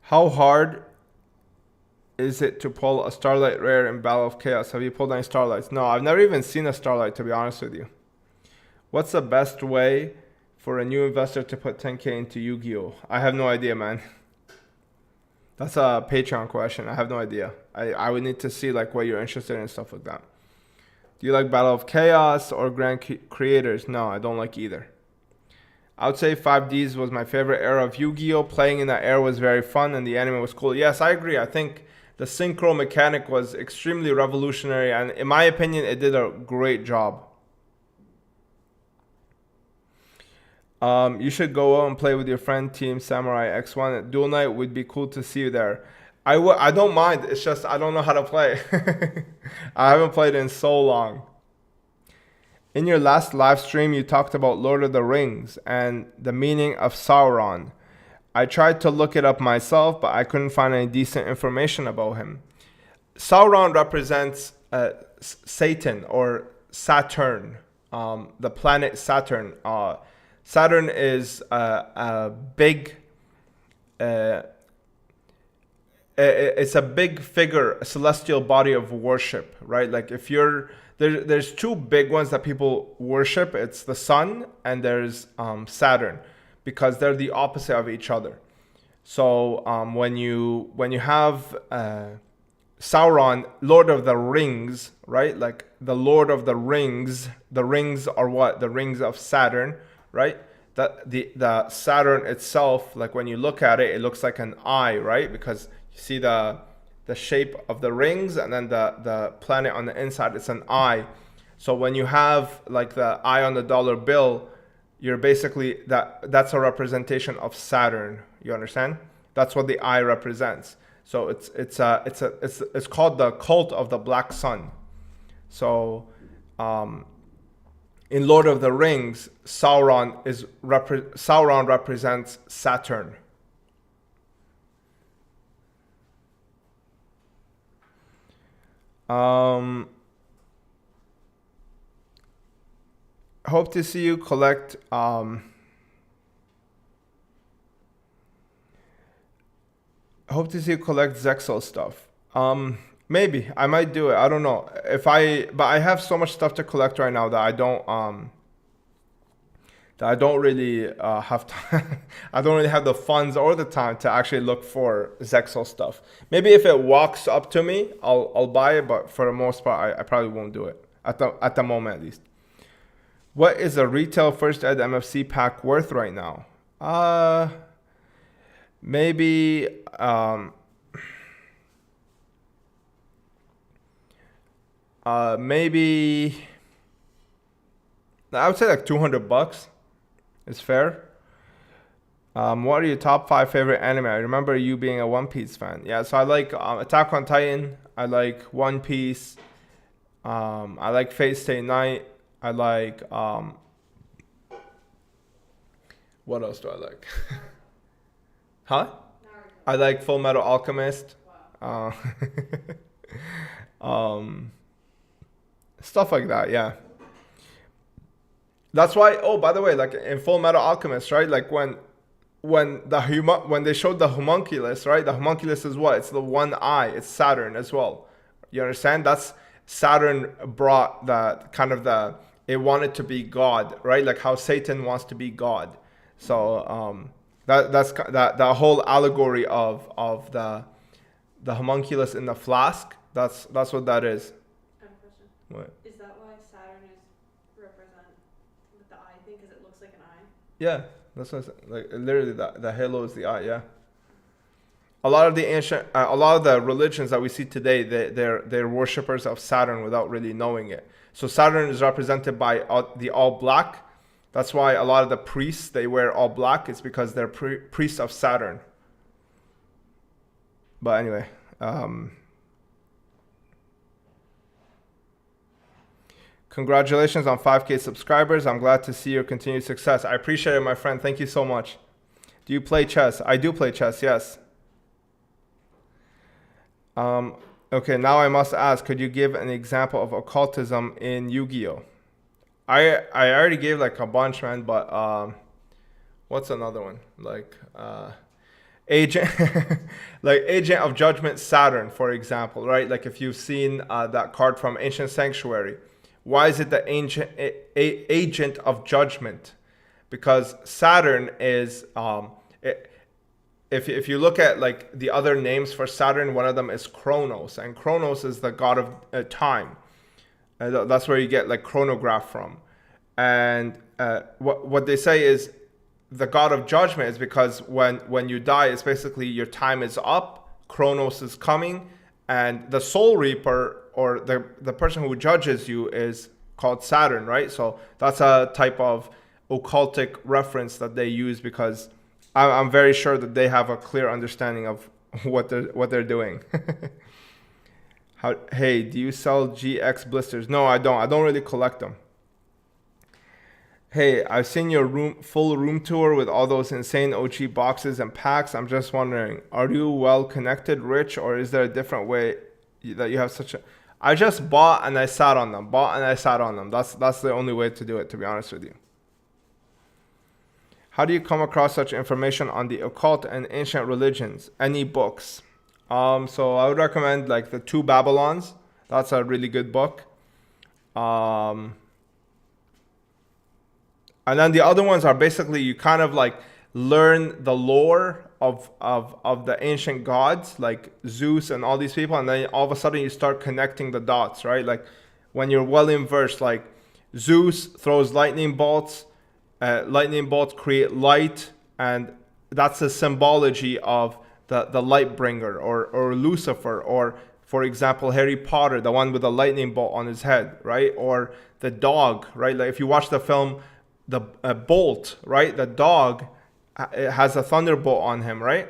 How hard is it to pull a Starlight rare in Battle of Chaos? Have you pulled any Starlights? No, I've never even seen a Starlight, to be honest with you. What's the best way for a new investor to put 10K into Yu-Gi-Oh? I have no idea, man. That's a Patreon question. I have no idea. I would need to see like what you're interested in and stuff like that. Do you like Battle of Chaos or Grand Creators? No, I don't like either. I would say 5Ds was my favorite era of Yu-Gi-Oh. Playing in that era was very fun and the anime was cool. Yes, I agree. I think the synchro mechanic was extremely revolutionary, and in my opinion, it did a great job. You should go out and play with your friend Team Samurai X1 at Duel Night. Would be cool to see you there. I don't mind. It's just I don't know how to play. I haven't played in so long. In your last live stream, you talked about Lord of the Rings and the meaning of Sauron. I tried to look it up myself, but I couldn't find any decent information about him. Sauron represents Satan or Saturn, the planet Saturn. Saturn is a big, it's a big figure, a celestial body of worship, right? Like if you're, there's two big ones that people worship. It's the sun and there's Saturn, because they're the opposite of each other. So when you have Sauron, Lord of the Rings, right? Like the Lord of the rings are what? The rings of Saturn, right? That the Saturn itself, like when you look at it, it looks like an eye, right? Because you see the shape of the rings, and then the planet on the inside, it's an eye. So when you have like the eye on the dollar bill, you're basically that's a representation of Saturn. You understand? That's what the eye represents. So it's called the cult of the Black Sun. So in Lord of the Rings, Sauron represents Saturn. Hope to see you collect Zexal stuff. Maybe I might do it. I don't know but I have so much stuff to collect right now that I don't really have time. I don't really have the funds or the time to actually look for Zexal stuff. Maybe if it walks up to me, I'll buy it. But for the most part, I probably won't do it at the moment, at least. What is a retail first ed MFC pack worth right now? maybe maybe I would say like $200 is fair. What are your top 5 favorite anime? I remember you being a One Piece fan. Yeah, so I like Attack on Titan. I like One Piece. I like Fate Stay Night. I like what else do I like? Huh? I like Full Metal Alchemist. Stuff like that, yeah. That's why. Oh, by the way, like in Full Metal Alchemist, right? Like when they showed the homunculus, right? The homunculus is what? It's the one eye. It's Saturn as well. You understand? That's Saturn brought it wanted to be God, right? Like how Satan wants to be God. So that whole allegory of the homunculus in the flask. That's what that is. I have a question. What? Is that why Saturn is represent with the eye thing? Because it looks like an eye? Yeah, that's what like literally the halo is the eye. Yeah. A lot of the religions that we see today, they're worshippers of Saturn without really knowing it. So Saturn is represented by the all black. That's why a lot of the priests, they wear all black. It's because they're priests of Saturn. But anyway, congratulations on 5K subscribers. I'm glad to see your continued success. I appreciate it, my friend. Thank you so much. Do you play chess? I do play chess, yes. Okay, now I must ask, could you give an example of occultism in Yu-Gi-Oh? I already gave like a bunch, man, but what's another one? Like Agent like Agent of Judgment Saturn, for example, right? Like if you've seen that card from Ancient Sanctuary, why is it the Agent of Judgment? Because Saturn is if you look at like the other names for Saturn, one of them is Kronos, and Kronos is the god of time. That's where you get like chronograph from. And what they say is the god of judgment is because when you die, it's basically your time is up, Kronos is coming, and the soul reaper or the person who judges you is called Saturn, right? So that's a type of occultic reference that they use because I'm very sure that they have a clear understanding of what they're doing. Hey, do you sell GX blisters? No, I don't. I don't really collect them. Hey, I've seen your full room tour with all those insane OG boxes and packs. I'm just wondering, are you well connected, rich, or is there a different way that you have such a... I just bought and I sat on them. That's the only way to do it, to be honest with you. How do you come across such information on the occult and ancient religions? Any books? So I would recommend like the Two Babylons. That's a really good book. And then the other ones are basically you kind of like learn the lore of the ancient gods like Zeus and all these people, and then all of a sudden you start connecting the dots, right? Like when you're well versed, like Zeus throws lightning bolts create light, and that's a symbology of the light bringer or Lucifer, or for example Harry Potter, the one with the lightning bolt on his head, right? Or the dog, right? Like if you watch the film the Bolt, right? The dog it has a thunderbolt on him, right?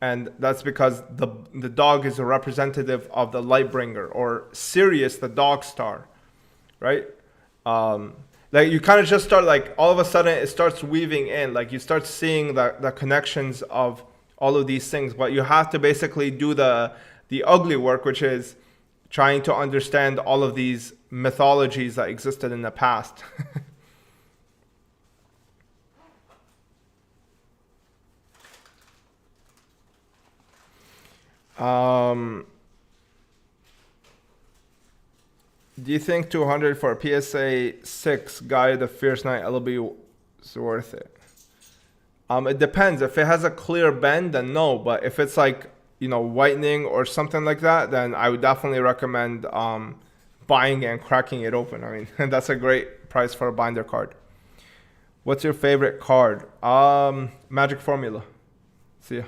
And that's because the dog is a representative of the light bringer, or Sirius the dog star, right? Like you kind of just start like all of a sudden it starts weaving in, like you start seeing the connections of all of these things, but you have to basically do the ugly work, which is trying to understand all of these mythologies that existed in the past. Do you think 200 for a PSA 6 guide the Fierce Knight LB is worth it? It depends. If it has a clear bend, then no. But if it's like, whitening or something like that, then I would definitely recommend buying and cracking it open. I mean, that's a great price for a binder card. What's your favorite card? Magic Formula. See ya.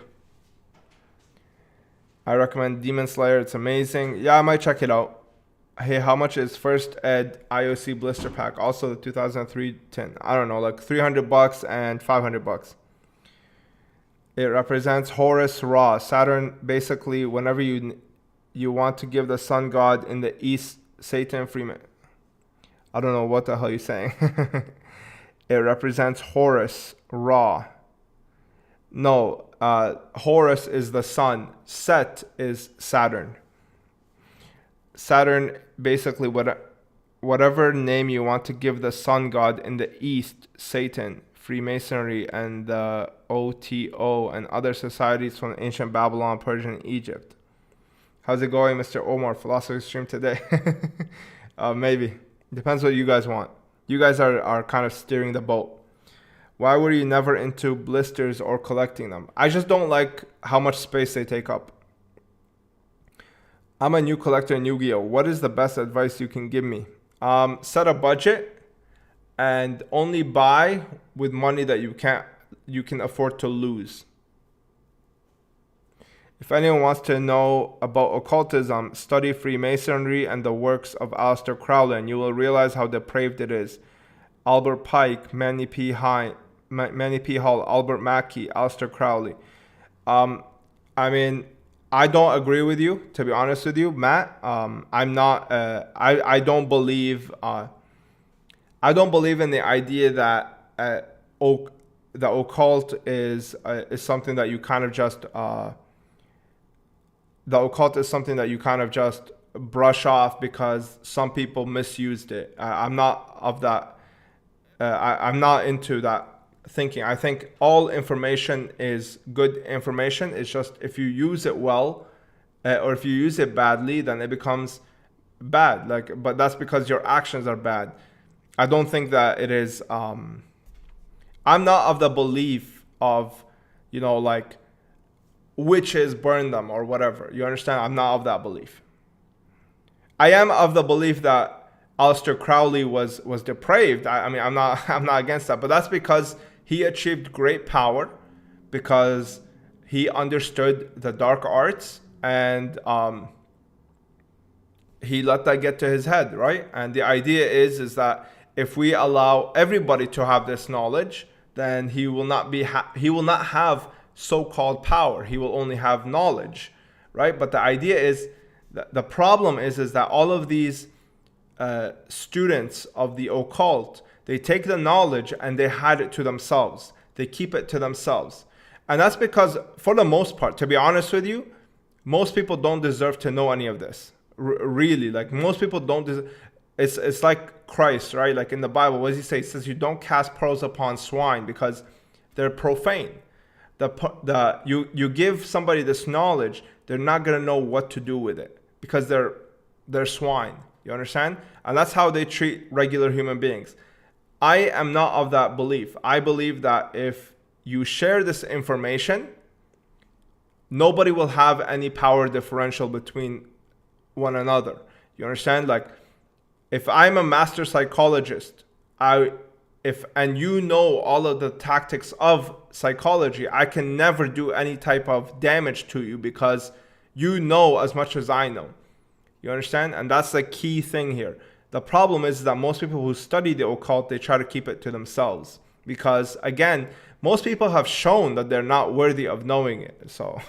I recommend Demon Slayer. It's amazing. Yeah, I might check it out. Hey, how much is First Ed IOC blister pack? Also the 2003 tin. I don't know, like $300 and $500. It represents Horus Ra, Saturn. Basically, whenever you want to give the sun god in the east, Satan Freeman. I don't know what the hell you're saying. It represents Horus Ra. No, Horus is the sun. Set is Saturn. Saturn, basically, whatever name you want to give the sun god in the east, Satan, Freemasonry, and the OTO, and other societies from ancient Babylon, Persia, and Egypt. How's it going, Mr. Omar? Philosophy stream today? Maybe. Depends what you guys want. You guys are kind of steering the boat. Why were you never into blisters or collecting them? I just don't like how much space they take up. I'm a new collector in Yu-Gi-Oh! What is the best advice you can give me? Set a budget and only buy with money that you can afford to lose. If anyone wants to know about occultism, study Freemasonry and the works of Aleister Crowley, and you will realize how depraved it is. Albert Pike, Manny P. Hall, Albert Mackey, Aleister Crowley. I mean, I don't agree with you, to be honest with you, Matt. I'm not. I don't believe. I don't believe in the idea that the occult is something that you kind of just. The occult is something that you kind of just brush off because some people misused it. I'm not of that. I'm not into that thinking. I think all information is good information. It's just if you use it well, or if you use it badly, then it becomes bad. But that's because your actions are bad. I don't think that it is. I'm not of the belief of, like, witches burn them or whatever. You understand? I'm not of that belief. I am of the belief that Aleister Crowley was depraved. I mean, I'm not against that, but that's because he achieved great power, because he understood the dark arts, and he let that get to his head, right? And the idea is that if we allow everybody to have this knowledge, then he will not have so-called power. He will only have knowledge, right? But the idea is that the problem is that all of these students of the occult, they take the knowledge and they hide it to themselves. They keep it to themselves. And that's because, for the most part, to be honest with you, most people don't deserve to know any of this. Really, like, most people don't. It's like Christ, right? Like in the Bible, what does he say? He says, you don't cast pearls upon swine because they're profane. You give somebody this knowledge, they're not going to know what to do with it because they're swine. You understand? And that's how they treat regular human beings. I am not of that belief. I believe that if you share this information, nobody will have any power differential between one another. You understand? Like, if I'm a master psychologist, and you know all of the tactics of psychology, I can never do any type of damage to you because you know as much as I know. You understand? And that's the key thing here. The problem is that most people who study the occult, they try to keep it to themselves. Because, again, most people have shown that they're not worthy of knowing it. So,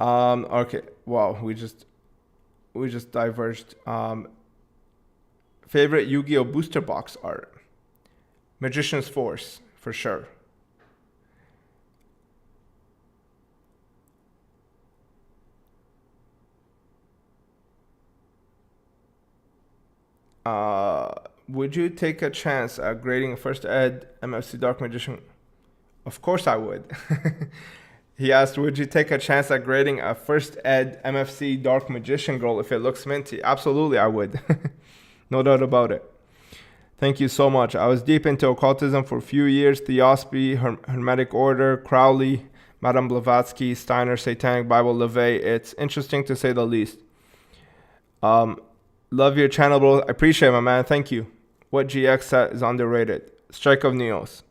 okay. Wow, we just diverged. Favorite Yu-Gi-Oh! Booster box art? Magician's Force, for sure. Would you take a chance at grading a First Ed MFC Dark Magician? Of course I would. He asked, would you take a chance at grading a First Ed MFC Dark Magician girl if it looks minty? Absolutely, I would. No doubt about it. Thank you so much. I was deep into occultism for a few years. Theosophy, Hermetic Order, Crowley, Madame Blavatsky, Steiner, Satanic Bible, LaVey. It's interesting to say the least. Love your channel, bro. I appreciate it, my man. Thank you. What GX set is underrated? Strike of Neos.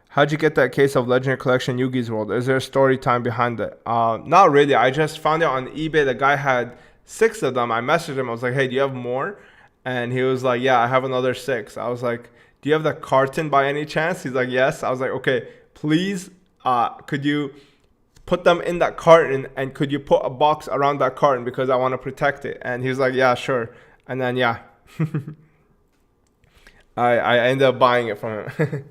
How'd you get that case of Legendary Collection Yugi's World? Is there a story time behind it? Not really. I just found it on eBay. The guy had 6 of them. I messaged him. I was like, hey, do you have more? And he was like, yeah, I have another 6. I was like, do you have the carton by any chance? He's like, yes. I was like, okay, please, could you put them in that carton, and could you put a box around that carton because I want to protect it? And he was like, yeah, sure. And then, yeah, I ended up buying it from him.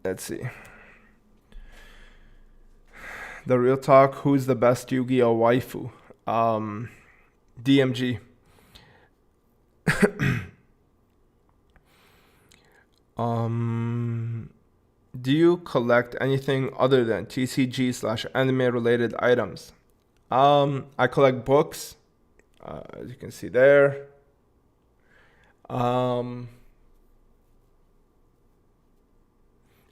Let's see. The real talk, who's the best Yu-Gi-Oh waifu? DMG. Do you collect anything other than TCG/anime related items? I collect books, as you can see there.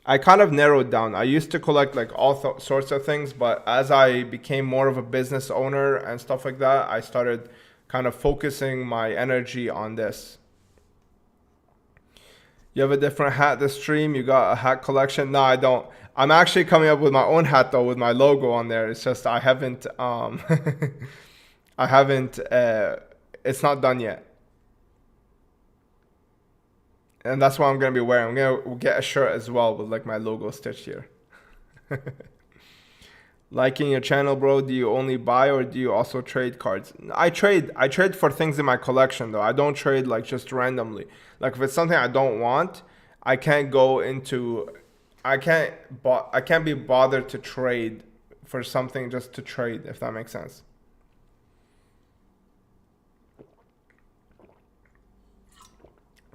I kind of narrowed down. I used to collect like all sorts of things, but as I became more of a business owner and stuff like that, I started kind of focusing my energy on this. You have a different hat this stream? You got a hat collection? No, I don't. I'm actually coming up with my own hat though, with my logo on there. It's just I haven't I haven't it's not done yet. And that's what I'm going to be wearing. I'm going to get a shirt as well with like my logo stitched here. Liking your channel, bro. Do you only buy or do you also trade cards? I trade for things in my collection though. I don't trade like just randomly. Like if it's something I don't want, I can't be bothered to trade for something just to trade, if that makes sense.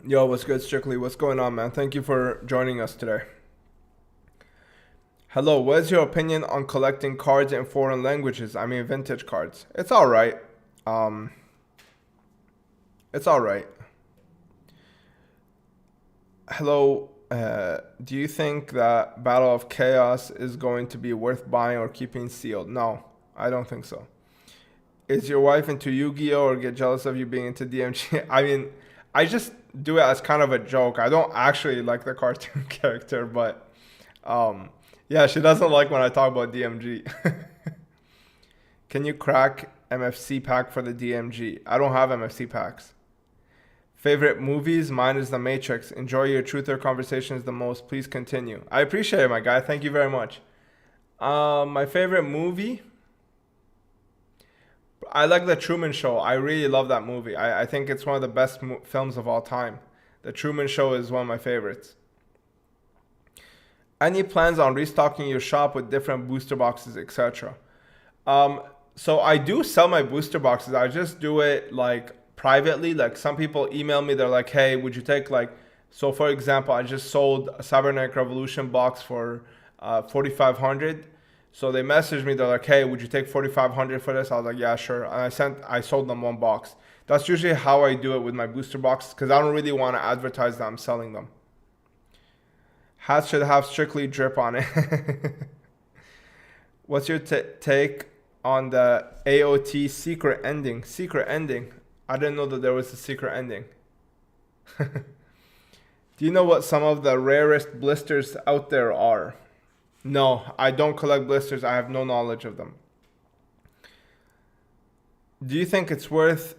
Yo, what's good, Strictly? What's going on, man? Thank you for joining us today. Hello, what is your opinion on collecting cards in foreign languages? I mean, vintage cards. It's all right. It's all right. Hello, do you think that Battle of Chaos is going to be worth buying or keeping sealed? No, I don't think so. Is your wife into Yu-Gi-Oh or get jealous of you being into DMG? I mean, I just do it as kind of a joke. I don't actually like the cartoon character, but yeah, she doesn't like when I talk about DMG. Can you crack MFC pack for the DMG? I don't have MFC packs. Favorite movies? Mine is The Matrix. Enjoy your truther conversations the most. Please continue. I appreciate it, my guy. Thank you very much. My favorite movie? I like The Truman Show. I really love that movie. I think it's one of the best films of all time. The Truman Show is one of my favorites. Any plans on restocking your shop with different booster boxes, etc.? So I do sell my booster boxes. I just do it like privately. Like some people email me. They're like, hey, would you take like... So for example, I just sold a Cybernetic Revolution box for 4,500. So they messaged me, they're like, hey, would you take 4,500 for this? I was like, yeah, sure. And I sold them one box. That's usually how I do it with my booster boxes because I don't really want to advertise that I'm selling them. Hats should have strictly drip on it. What's your take on the AOT secret ending? Secret ending? I didn't know that there was a secret ending. Do you know what some of the rarest blisters out there are? No, I don't collect blisters. I have no knowledge of them. Do you think it's worth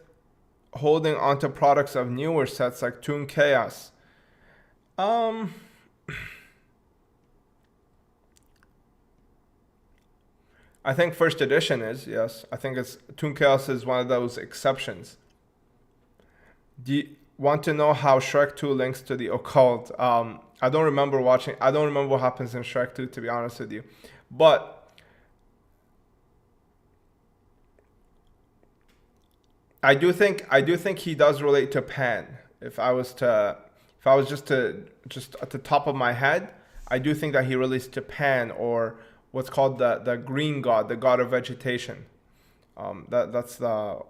holding onto products of newer sets like Toon Chaos? I think first edition is, yes. I think it's Toon Chaos is one of those exceptions. Do you want to know how Shrek 2 links to the Occult? I don't remember what happens in Shrek 2, to be honest with you. But I do think he does relate to Pan. If I was just at the top of my head, I do think that he relates to Pan, or what's called the green god, the god of vegetation. That's the...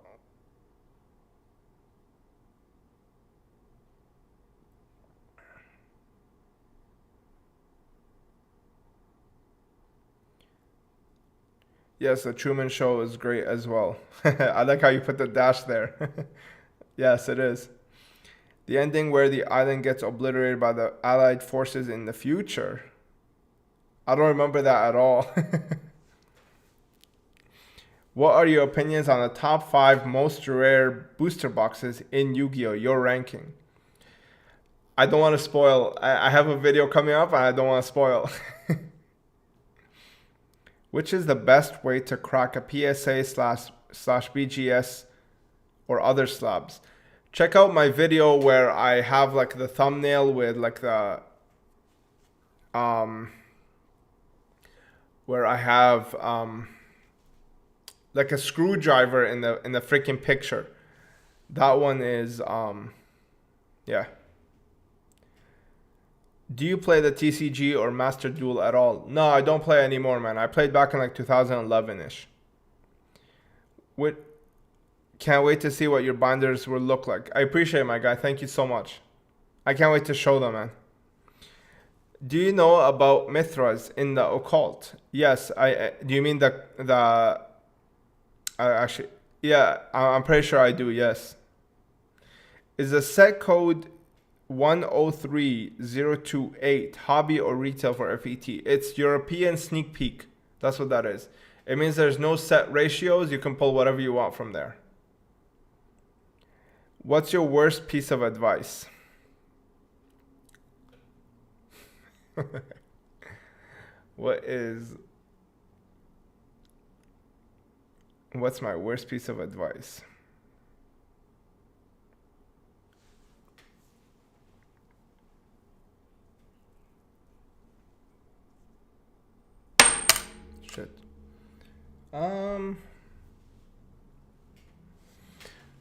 Yes, the Truman Show is great as well. I like how you put the dash there. Yes, it is. The ending where the island gets obliterated by the Allied forces in the future. I don't remember that at all. What are your opinions on the top 5 most rare booster boxes in Yu-Gi-Oh? Your ranking. I don't want to spoil. I have a video coming up and I don't want to spoil. Which is the best way to crack a PSA slash BGS or other slabs? Check out my video where I have like the thumbnail with like the where I have like a screwdriver in the freaking picture. That one is yeah. Do you play the TCG or Master Duel at all? No, I don't play anymore, man. I played back in like 2011-ish. Can't wait to see what your binders will look like. I appreciate it, my guy. Thank you so much. I can't wait to show them, man. Do you know about Mithras in the Occult? Yes. Do you mean actually, yeah, I'm pretty sure I do, yes. Is the set code 103028 hobby or retail for FET? It's European sneak peek. That's what that is. It means there's no set ratios. You can pull whatever you want from there. What's your worst piece of advice? What's my worst piece of advice? Shit.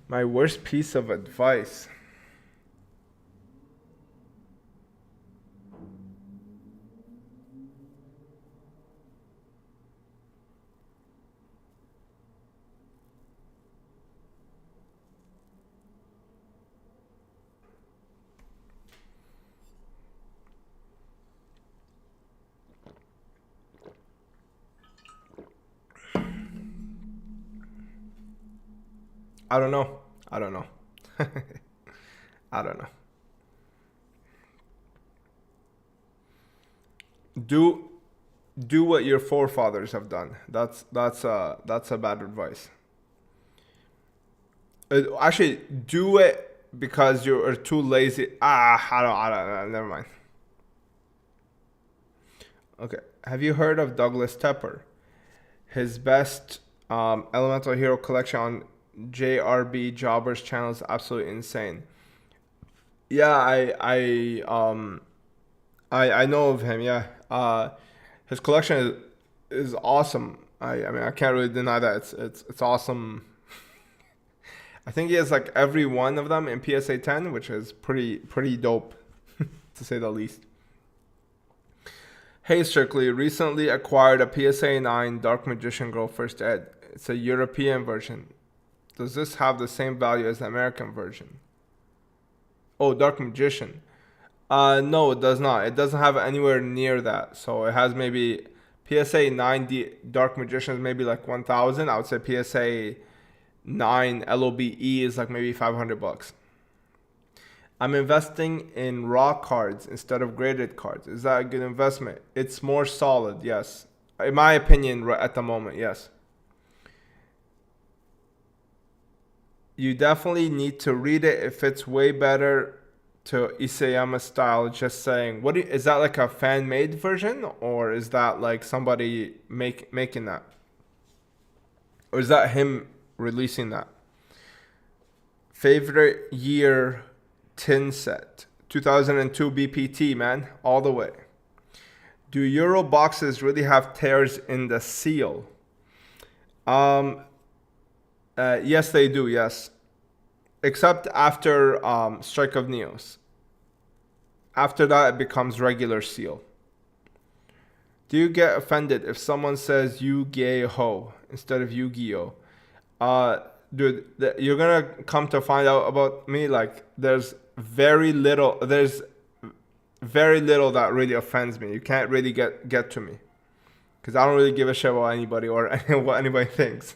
My worst piece of advice. I don't know. I don't know. Do what your forefathers have done. That's a bad advice. Actually, do it because you're too lazy. I don't. Never mind. Okay. Have you heard of Douglas Tepper? His best Elemental Hero collection on JRB Jobber's channel is absolutely insane. Yeah, I know of him. Yeah, his collection is awesome. I mean, I can't really deny that it's awesome. I think he has like every one of them in PSA 10, which is pretty dope, to say the least. Hey, Strictly, recently acquired a PSA 9 Dark Magician Girl First Ed. It's a European version. Does this have the same value as the American version? Oh, Dark Magician. No, it does not. It doesn't have anywhere near that. So it has maybe PSA 9 Dark Magician is maybe like 1,000. I would say PSA 9 LOBE is like maybe $500. I'm investing in raw cards instead of graded cards. Is that a good investment? It's more solid, yes. In my opinion, at the moment, yes. You definitely need to read it. It fits way better to Isayama style. Just saying, is that like a fan made version, or is that like somebody making that, or is that him releasing that? Favorite year tin set 2002 BPT, man, all the way. Do Euro boxes really have tears in the seal? Yes, they do, yes. Except after Strike of Neos. After that, it becomes regular seal. Do you get offended if someone says Yugioh instead of Yugioh? Dude, you're gonna come to find out about me, like, there's very little that really offends me. You can't really get to me. because I don't really give a shit about anybody or what anybody thinks.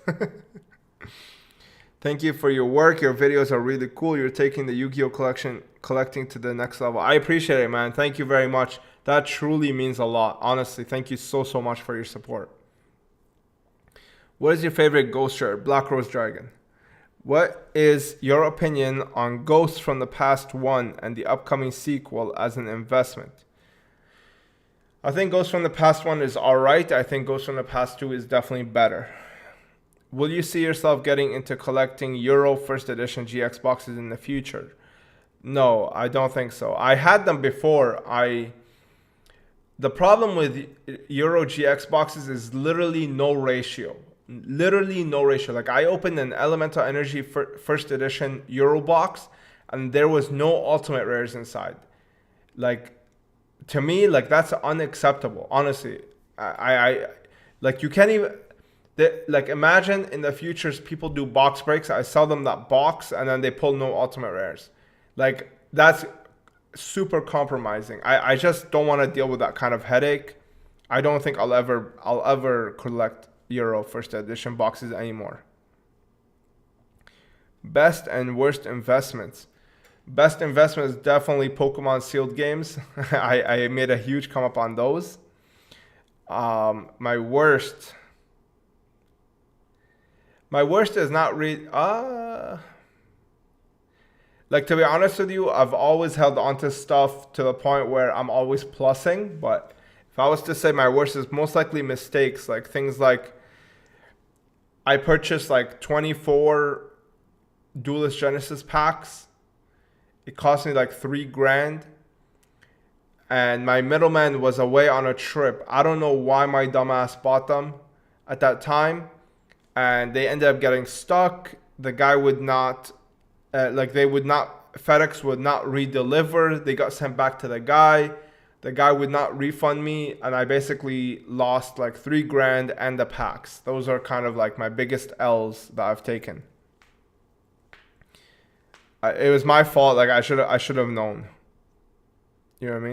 Thank you for your work. Your videos are really cool. You're taking the Yu-Gi-Oh collecting to the next level. I appreciate it, man. Thank you very much. That truly means a lot. Honestly, thank you so much for your support. What is your favorite ghost shirt? Black Rose Dragon. What is your opinion on Ghosts from the Past 1 and the upcoming sequel as an investment? I think Ghosts from the Past 1 is alright. I think Ghosts from the Past 2 is definitely better. Will you see yourself getting into collecting Euro first edition GX boxes in the future? No, I don't think so. I had them before. The problem with Euro GX boxes is literally no ratio. Literally no ratio. Like, I opened an Elemental Energy first edition Euro box and there was no ultimate rares inside. Like, to me, like, that's unacceptable. Honestly, I like, you can't even, like, imagine in the futures people do box breaks. I sell them that box and then they pull no ultimate rares. Like, that's super compromising. I just don't want to deal with that kind of headache. I don't think I'll ever collect Euro first edition boxes anymore. Best and worst investments. Best investment is definitely Pokemon sealed games. I made a huge come up on those. My worst is not really like, to be honest with you, I've always held on to stuff to the point where I'm always plussing. But if I was to say my worst is most likely mistakes, like things like I purchased like 24 Duelist Genesis packs. It cost me like $3,000. And my middleman was away on a trip. I don't know why my dumbass bought them at that time. And they ended up getting stuck. The guy would not, FedEx would not re-deliver. They got sent back to the guy. The guy would not refund me, and I basically lost like $3,000 and the packs. Those are kind of like my biggest L's that I've taken. It was my fault. Like, I should have known. You know what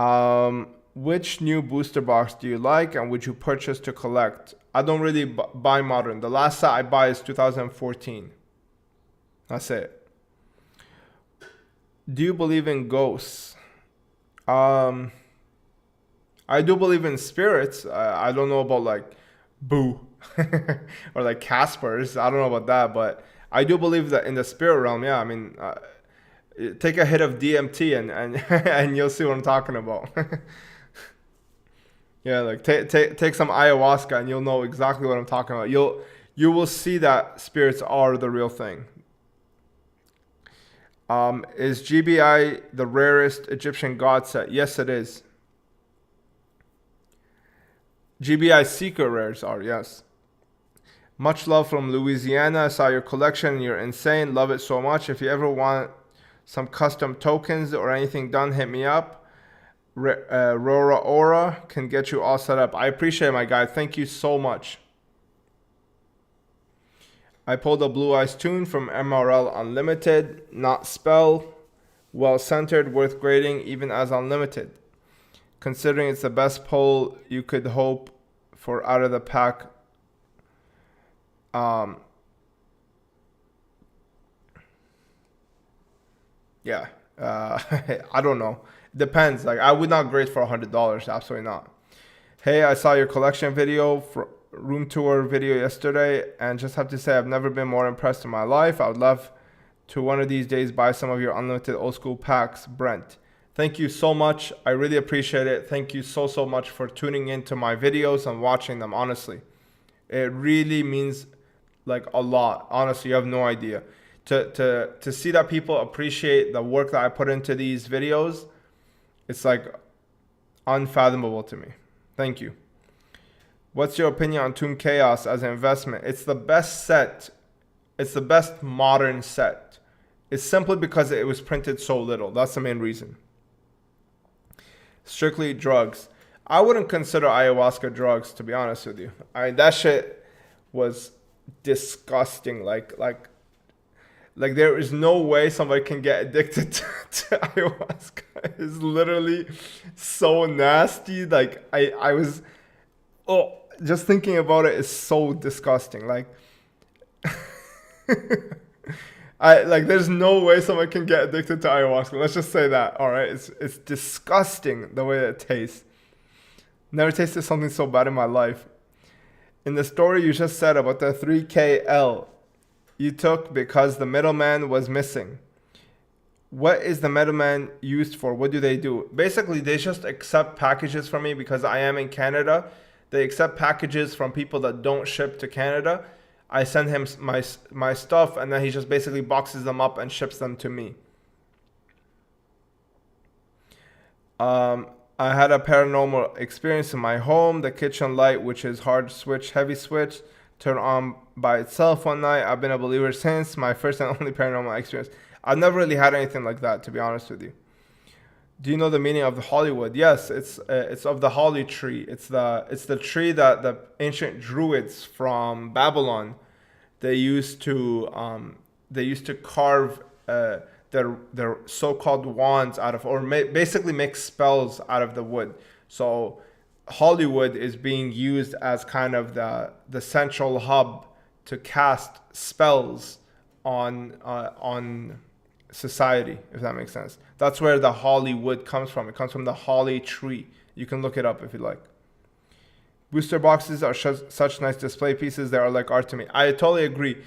I mean? Which new booster box do you like, and would you purchase to collect? I don't really buy modern. The last set I buy is 2014. That's it. Do you believe in ghosts? I do believe in spirits. I don't know about like Boo or like Caspers. I don't know about that, but I do believe that in the spirit realm. Yeah, I mean, take a hit of DMT and and you'll see what I'm talking about. Yeah, like take some ayahuasca and you'll know exactly what I'm talking about. You will see that spirits are the real thing. Is GBI the rarest Egyptian God set? Yes, it is. GBI secret rares are, yes. Much love from Louisiana. I saw your collection. You're insane. Love it so much. If you ever want some custom tokens or anything done, hit me up. Rora Aura can get you all set up. I appreciate it, my guy. Thank you so much. I pulled a Blue Eyes Tune from MRL Unlimited. Not spell. Well centered, worth grading, even as unlimited. Considering it's the best pull you could hope for out of the pack. Yeah. I don't know. Depends. Like, I would not grade for $100. Absolutely not. Hey, I saw your collection video for room tour video yesterday, and just have to say I've never been more impressed in my life. I would love to one of these days buy some of your unlimited old school packs. Brent, thank you so much. I really appreciate it. Thank you so much for tuning into my videos and watching them. Honestly, it really means like a lot. Honestly, you have no idea. To see that people appreciate the work that I put into these videos, it's like unfathomable to me. Thank you. What's your opinion on Toon Chaos as an investment? It's the best set. It's the best modern set. It's simply because it was printed so little. That's the main reason. Strictly drugs. I wouldn't consider ayahuasca drugs, to be honest with you. I mean, that shit was disgusting. Like Like there is no way somebody can get addicted to ayahuasca. It's literally so nasty. Like I was, oh, just thinking about it is so disgusting. Like there's no way someone can get addicted to ayahuasca. Let's just say that. All right, it's disgusting the way it tastes. Never tasted something so bad in my life. In the story you just said about the 3KL you took because the middleman was missing. What is the middleman used for? What do they do? Basically, they just accept packages from me because I am in Canada. They accept packages from people that don't ship to Canada. I send him my stuff, and then he just basically boxes them up and ships them to me. I had a paranormal experience in my home. The kitchen light, which is hard switch, heavy switch, turned on by itself one night. I've been a believer since. My first and only paranormal experience. I've never really had anything like that, to be honest with you. Do you know the meaning of the Hollywood? Yes, it's of the holly tree. It's the tree that the ancient druids from Babylon they used to carve their so-called wands out of, or basically make spells out of the wood. So Hollywood is being used as kind of the central hub to cast spells on society, if that makes sense. That's where the Hollywood comes from. It comes from the holly tree. You can look it up if you like. Booster boxes are such nice display pieces. They are like art to me. I totally agree.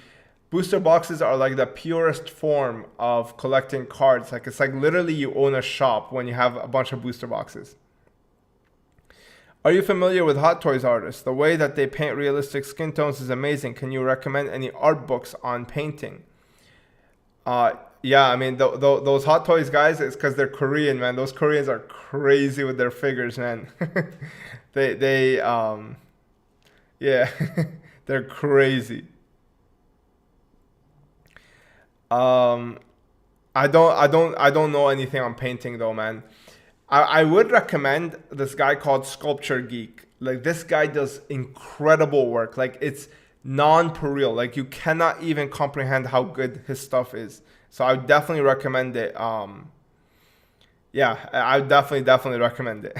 Booster boxes are like the purest form of collecting cards. Like it's like literally you own a shop when you have a bunch of booster boxes. Are you familiar with Hot Toys artists? The way that they paint realistic skin tones is amazing. Can you recommend any art books on painting? Yeah, I mean, those Hot Toys guys, it's because they're Korean, man. Those Koreans are crazy with their figures, man. Yeah, they're crazy. I don't know anything on painting though, man. I would recommend this guy called Sculpture Geek. Like this guy does incredible work. Like it's non-surreal. Like you cannot even comprehend how good his stuff is. So I would definitely recommend it. Yeah, I would definitely recommend it.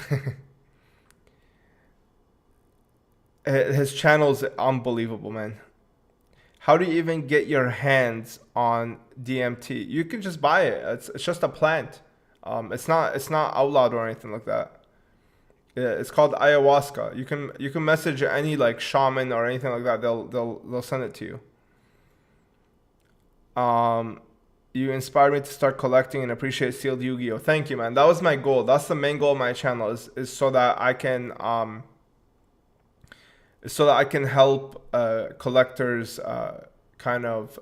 His channel is unbelievable, man. How do you even get your hands on DMT? You can just buy it. It's just a plant. It's not outlawed or anything like that. Yeah, it's called ayahuasca. You can message any like shaman or anything like that. They'll send it to you. You inspired me to start collecting and appreciate sealed Yu-Gi-Oh. Thank you, man. That was my goal. That's the main goal of my channel is so that I can help collectors kind of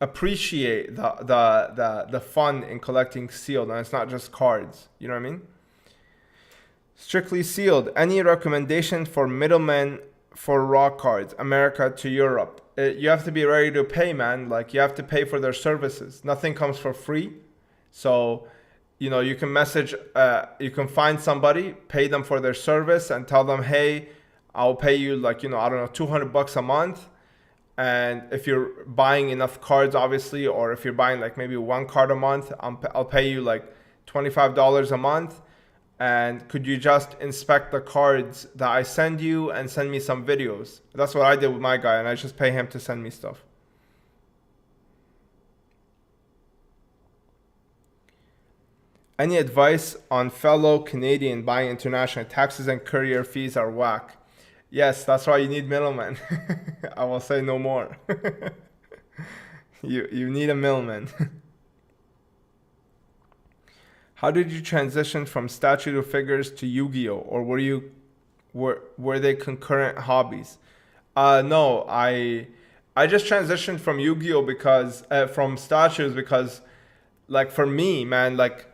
appreciate the fun in collecting sealed, and it's not just cards. You know what I mean? Strictly sealed. Any recommendation for middlemen for raw cards, America to Europe? You have to be ready to pay, man. Like you have to pay for their services. Nothing comes for free. So, you know, you can message, you can find somebody, pay them for their service and tell them, hey, I'll pay you like, you know, I don't know, $200 a month. And if you're buying enough cards, obviously, or if you're buying like maybe one card a month, I'll pay you like $25 a month. And could you just inspect the cards that I send you and send me some videos? That's what I did with my guy, and I just pay him to send me stuff. Any advice on fellow Canadian buying international? Taxes and courier fees are whack. Yes, that's why you need middlemen. I will say no more. You need a middleman. How did you transition from Statute of figures to Yu-Gi-Oh? Or were they concurrent hobbies? No, I just transitioned from Yu-Gi-Oh because from statues because like for me, man, like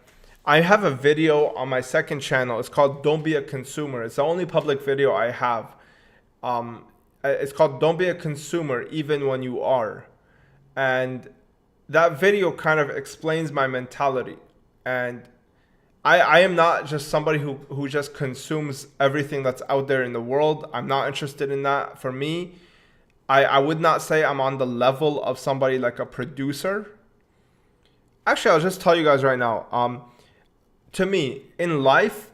I have a video on my second channel. It's called Don't Be a Consumer. It's the only public video I have. It's called Don't Be a Consumer Even When You Are. And that video kind of explains my mentality. And I am not just somebody who just consumes everything that's out there in the world. I'm not interested in that. For me, I would not say I'm on the level of somebody like a producer. Actually, I'll just tell you guys right now. To me, in life,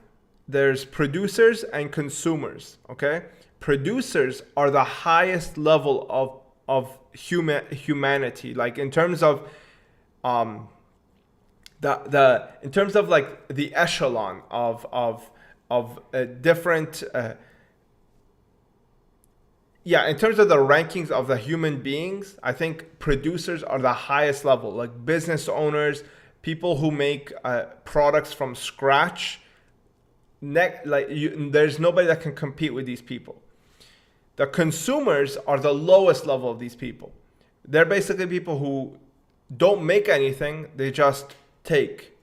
there's producers and consumers. Okay, producers are the highest level of humanity. Like in terms of in terms of like the echelon of different. Yeah, in terms of the rankings of the human beings, I think producers are the highest level. Like business owners, people who make products from scratch. There's nobody that can compete with these people. The consumers are the lowest level of these people. They're basically people who don't make anything; they just take,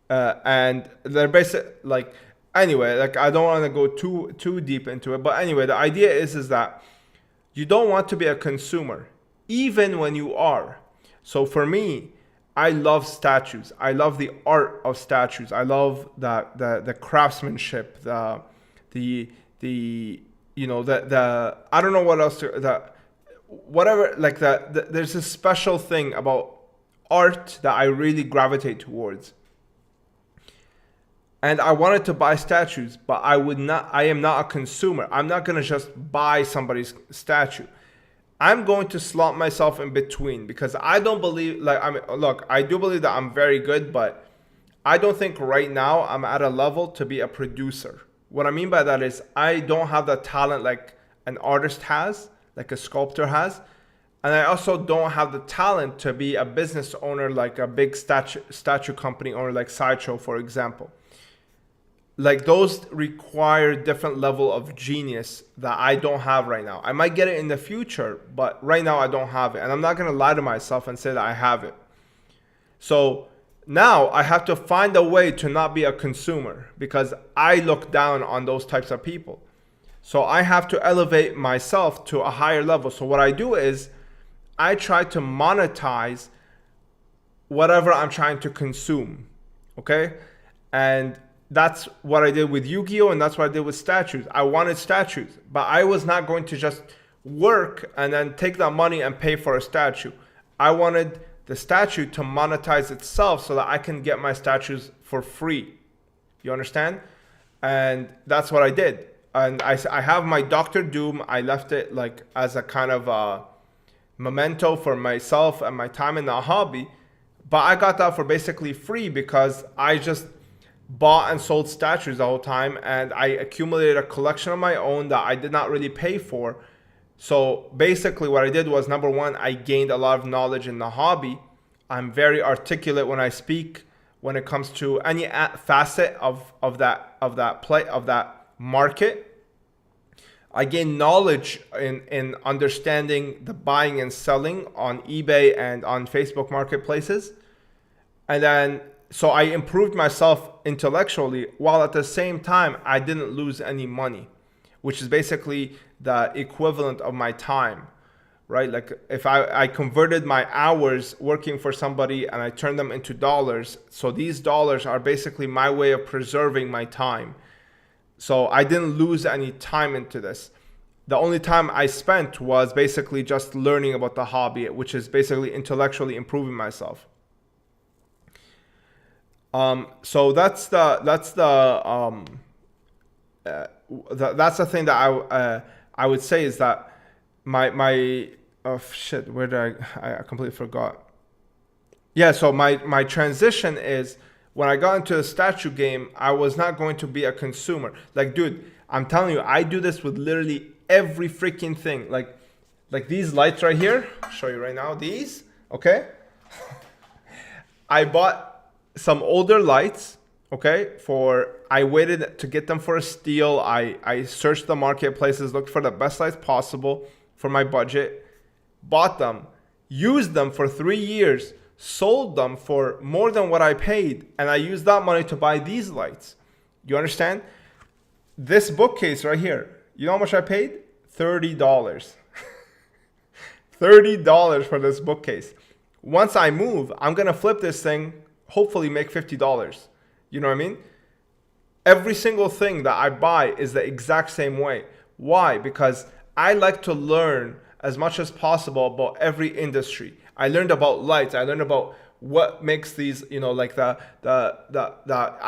and they're basically like. Anyway, like I don't want to go too deep into it, but anyway, the idea is that you don't want to be a consumer, even when you are. So for me, I love statues. I love the art of statues. I love the craftsmanship, the you know the I don't know what else whatever, like there's a special thing about art that I really gravitate towards. And I wanted to buy statues, but I am not a consumer. I'm not going to just buy somebody's statue. I'm going to slot myself in between because I don't believe, look, I do believe that I'm very good, but I don't think right now I'm at a level to be a producer. What I mean by that is I don't have the talent like an artist has, like a sculptor has. And I also don't have the talent to be a business owner like a big statue company owner like Sideshow, for example. Like those require different level of genius that I don't have right now. I might get it in the future, but right now I don't have it. And I'm not going to lie to myself and say that I have it. So now I have to find a way to not be a consumer because I look down on those types of people. So I have to elevate myself to a higher level. So what I do is I try to monetize whatever I'm trying to consume. Okay? And that's what I did with Yu-Gi-Oh! And that's what I did with statues. I wanted statues, but I was not going to just work and then take that money and pay for a statue. I wanted the statue to monetize itself so that I can get my statues for free. You understand? And that's what I did. And I have my Dr. Doom. I left it like as a kind of a memento for myself and my time in the hobby. But I got that for basically free because I just bought and sold statues the whole time, and I accumulated a collection of my own that I did not really pay for. So basically what I did was, number one, I gained a lot of knowledge in the hobby. I'm very articulate when I speak when it comes to any facet of that market. I gained knowledge in understanding the buying and selling on eBay and on Facebook marketplaces. And then so I improved myself intellectually while at the same time I didn't lose any money, which is basically the equivalent of my time, right? Like if I converted my hours working for somebody and I turned them into dollars. So these dollars are basically my way of preserving my time. So I didn't lose any time into this. The only time I spent was basically just learning about the hobby, which is basically intellectually improving myself. So that's the thing that I would say is that my oh shit, where did I completely forgot. Yeah, so my transition is when I got into the statue game, I was not going to be a consumer. Like, dude, I'm telling you, I do this with literally every freaking thing. Like these lights right here, I'll show you right now, these, okay? I bought some older lights, okay, I waited to get them for a steal. I searched the marketplaces, looked for the best lights possible for my budget, bought them, used them for 3 years, sold them for more than what I paid, and I used that money to buy these lights. You understand? This bookcase right here, you know how much I paid? $30. $30 for this bookcase. Once I move, I'm gonna flip this thing, hopefully make $50. You know what I mean? Every single thing that I buy is the exact same way. Why? Because I like to learn as much as possible about every industry. I learned about lights. I learned about what makes these, you know, like I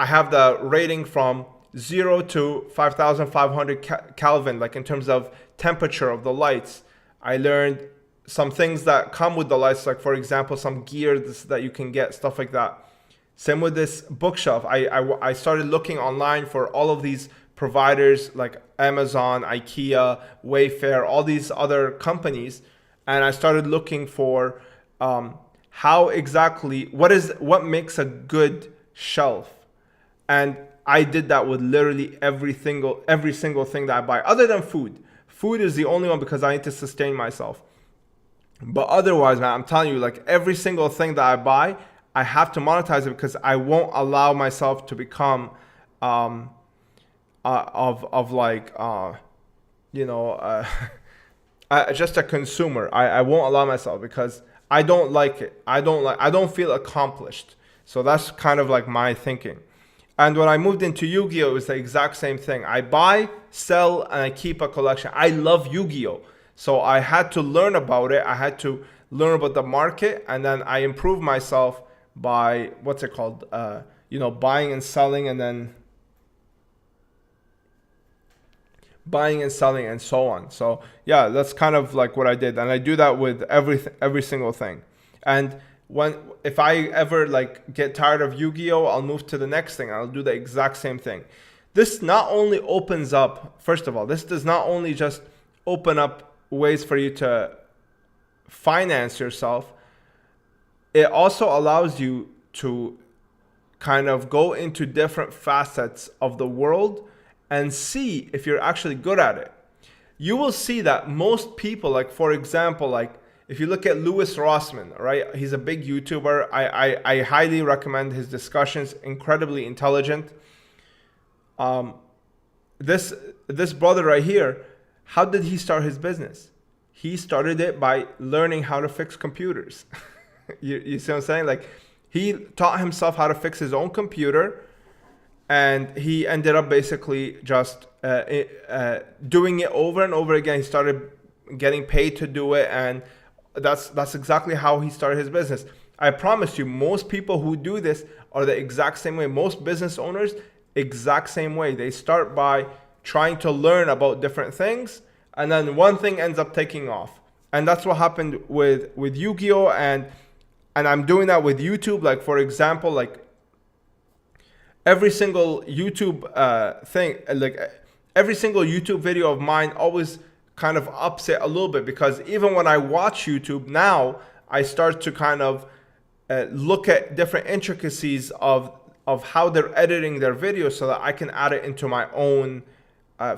have the rating from 0 to 5,500 Kelvin, like in terms of temperature of the lights. I learned some things that come with the lights, like for example, some gear that you can get, stuff like that. Same with this bookshelf. I started looking online for all of these providers like Amazon, IKEA, Wayfair, all these other companies, and I started looking for how exactly, what makes a good shelf. And I did that with literally every single thing that I buy, other than food. Food is the only one because I need to sustain myself. But otherwise, man, I'm telling you, like every single thing that I buy, I have to monetize it because I won't allow myself to become just a consumer. I won't allow myself because I don't like it. I don't feel accomplished. So that's kind of like my thinking. And when I moved into Yu-Gi-Oh, it was the exact same thing. I buy, sell, and I keep a collection. I love Yu-Gi-Oh. So I had to learn about it. I had to learn about the market, and then I improved myself by buying and selling, and then buying and selling, and so on. So yeah, that's kind of like what I did, and I do that with every single thing. And if I ever like get tired of Yu-Gi-Oh, I'll move to the next thing. I'll do the exact same thing. This not only opens up, first of all, this does not only just open up ways for you to finance yourself, it also allows you to kind of go into different facets of the world and see if you're actually good at it. You will see that most people, like for example, like if you look at Louis Rossmann, right? He's a big YouTuber. I highly recommend his discussions, incredibly intelligent. This brother right here, how did he start his business? He started it by learning how to fix computers. You see what I'm saying? Like he taught himself how to fix his own computer, and he ended up basically just doing it over and over again. He started getting paid to do it, and that's exactly how he started his business. I promise you, most people who do this are the exact same way. Most business owners, exact same way. They start by trying to learn about different things, and then one thing ends up taking off. And that's what happened with Yu-Gi-Oh, and I'm doing that with YouTube. Like for example, like every single YouTube every single YouTube video of mine always kind of ups it a little bit, because even when I watch YouTube now, I start to kind of look at different intricacies of how they're editing their videos so that I can add it into my own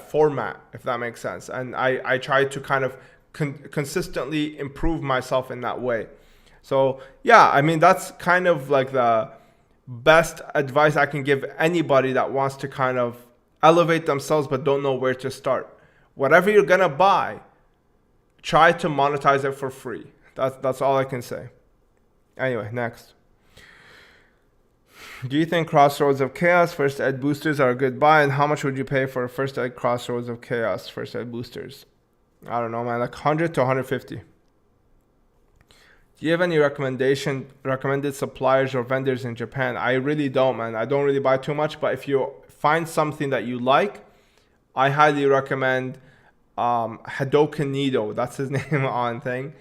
format, if that makes sense. And I try to kind of consistently improve myself in that way. So yeah, I mean, that's kind of like the best advice I can give anybody that wants to kind of elevate themselves but don't know where to start. Whatever you're gonna buy, try to monetize it for free. That's all I can say. Anyway, next. Do you think Crossroads of Chaos First Ed boosters are a good buy, and how much would you pay for First Ed Crossroads of Chaos First Ed boosters? I don't know, man, like 100 to 150. Do you have any recommended suppliers or vendors in Japan? I really don't, man. I don't really buy too much, but if you find something that you like, I highly recommend Hadoken Nido. That's his name on thing.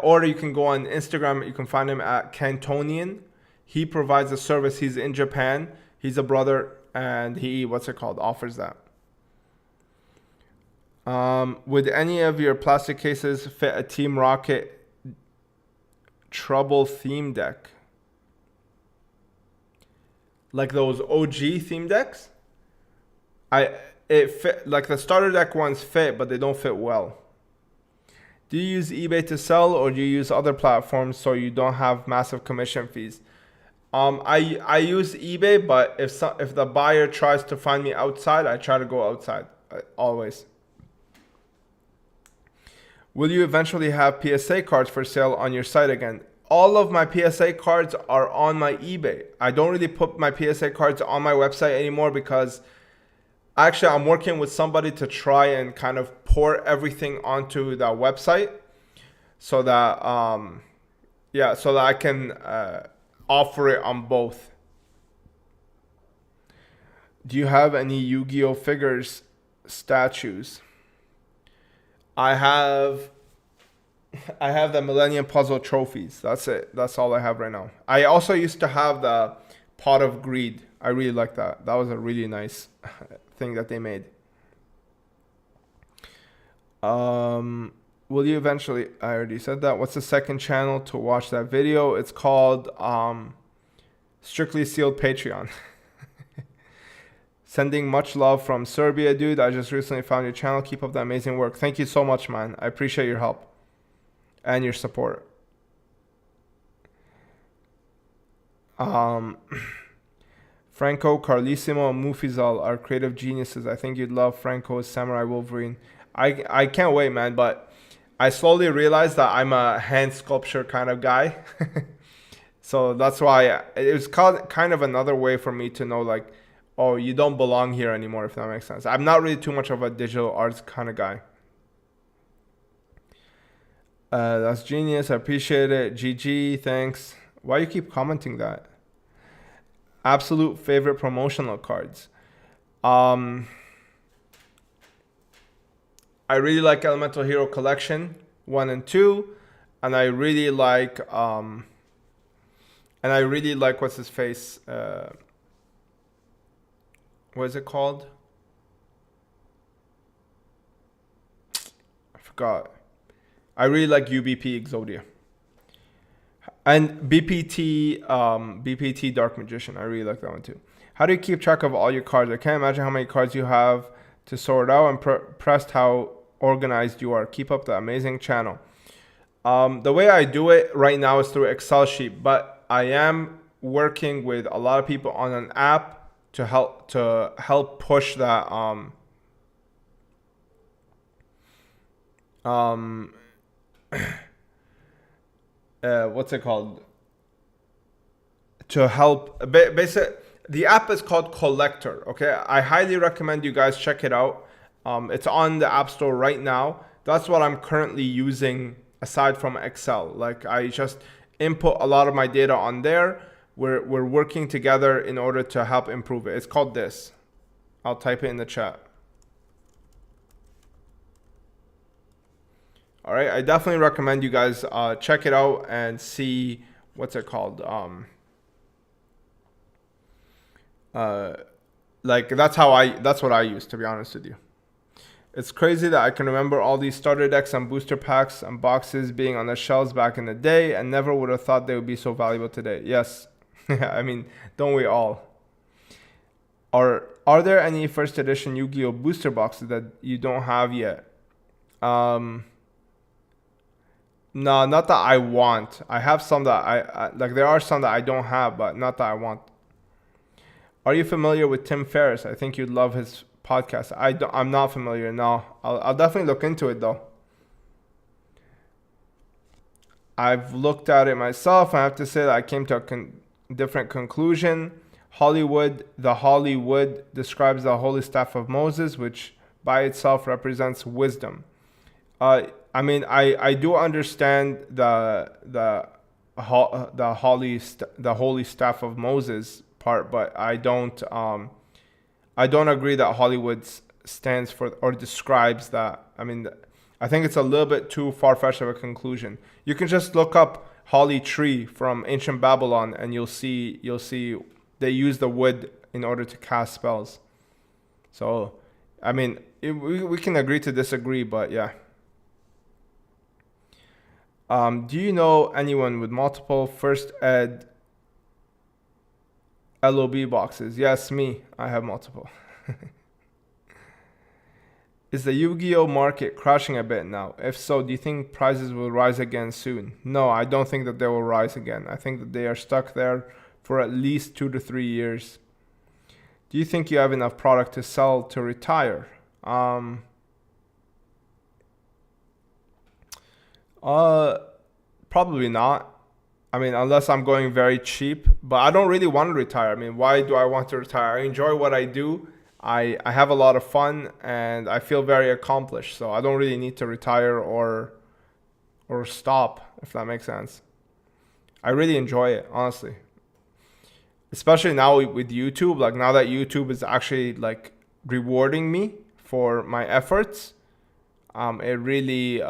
Or you can go on Instagram. You can find him at Cantonian. He provides a service. He's in Japan. He's a brother, and he offers that. Would any of your plastic cases fit a Team Rocket Trouble theme deck? Like those OG theme decks? It fit, like the starter deck ones fit, but they don't fit well. Do you use eBay to sell, or do you use other platforms so you don't have massive commission fees? I use eBay, but if the buyer tries to find me outside, I try to go outside, always. Will you eventually have PSA cards for sale on your site again? All of my PSA cards are on my eBay. I don't really put my PSA cards on my website anymore because actually I'm working with somebody to try and kind of pour everything onto the website. so that yeah, so that I can offer it on both. Do you have any Yu-Gi-Oh figures, statues? I have the Millennium Puzzle trophies. That's it. That's all I have right now. I also used to have the Pot of Greed. I really like that. That was a really nice thing that they made. Will you eventually? I already said that. What's the second channel to watch that video? It's called Strictly Sealed Patreon. Sending much love from Serbia, dude. I just recently found your channel. Keep up the amazing work. Thank you so much, man. I appreciate your help and your support. Franco, Carlissimo, and Mufizal are creative geniuses. I think you'd love Franco's Samurai Wolverine. I can't wait, man. But I slowly realized that I'm a hand sculpture kind of guy. So that's why it was kind of another way for me to know, like, oh, you don't belong here anymore, if that makes sense. I'm not really too much of a digital arts kind of guy. That's genius. I appreciate it. GG, thanks. Why you keep commenting that? Absolute favorite promotional cards. I really like Elemental Hero Collection 1 and 2, and I really like what's his face? What is it called? I forgot. I really like UBP Exodia. And BPT Dark Magician. I really like that one too. How do you keep track of all your cards? I can't imagine how many cards you have to sort out. I'm impressed how organized you are. Keep up the amazing channel. The way I do it right now is through Excel sheet, but I am working with a lot of people on an app to help push that what's it called, to help basically. The app is called Collector. Okay, I highly recommend you guys check it out. It's on the App Store right now. That's what I'm currently using aside from Excel. Like, I just input a lot of my data on there. We're working together in order to help improve it. It's called this. I'll type it in the chat. All right, I definitely recommend you guys check it out and see what's it called. Like that's what I use, to be honest with you. It's crazy that I can remember all these starter decks and booster packs and boxes being on the shelves back in the day, and never would have thought they would be so valuable today. Yes. I mean, don't we all? Are there any first edition Yu-Gi-Oh booster boxes that you don't have yet? No, not that I want. I have some that I like. There are some that I don't have, but not that I want. Are you familiar with Tim Ferriss? I think you'd love his podcast. I'm not familiar. No, I'll definitely look into it though. I've looked at it myself. I have to say that I came to a different conclusion. The Hollywood describes the holy staff of Moses, which by itself represents wisdom. I mean, I do understand the holy staff of Moses part, but I don't agree that Hollywood stands for or describes that. I mean, I think it's a little bit too far-fetched of a conclusion. You can just look up Holly Tree from ancient Babylon, and you'll see they use the wood in order to cast spells. So, I mean, we can agree to disagree, but yeah. Do you know anyone with multiple first ed LOB boxes? Yes, me. I have multiple. Is the Yu-Gi-Oh market crashing a bit now? If so, do you think prices will rise again soon? No, I don't think that they will rise again. I think that they are stuck there for at least 2 to 3 years. Do you think you have enough product to sell to retire? Probably not. I mean, unless I'm going very cheap, but I don't really want to retire. I mean, why do I want to retire? I enjoy what I do. I have a lot of fun and I feel very accomplished. So I don't really need to retire or or stop, if that makes sense. I really enjoy it, honestly. Especially now with YouTube, like now that YouTube is actually like rewarding me for my efforts, it really,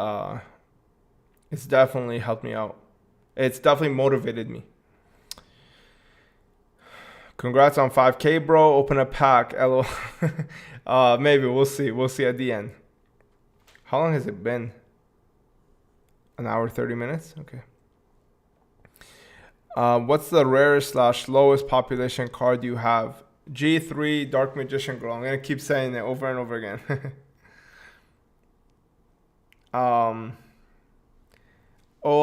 it's definitely helped me out. It's definitely motivated me. Congrats on 5K, bro. Open a pack. LO. Maybe we'll see. We'll see at the end. How long has it been? An hour, 30 minutes? Okay. What's the rarest / lowest population card you have? G3 Dark Magician Girl. I'm going to keep saying it over and over again. Oh,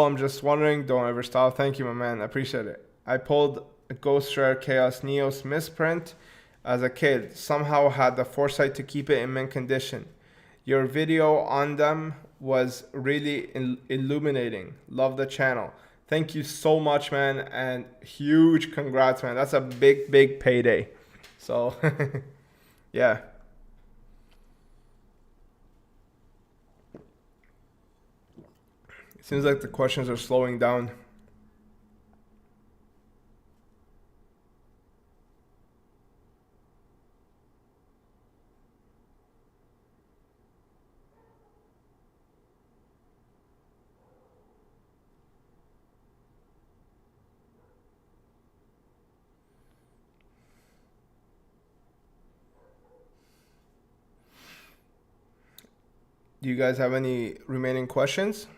I'm just wondering. Don't ever stop. Thank you, my man. I appreciate it. I pulled a Ghost Rare Chaos Neos misprint as a kid. Somehow had the foresight to keep it in mint condition. Your video on them was really illuminating. Love the channel. Thank you so much, man. And huge congrats, man. That's a big, big payday. So, yeah. It seems like the questions are slowing down. Do you guys have any remaining questions?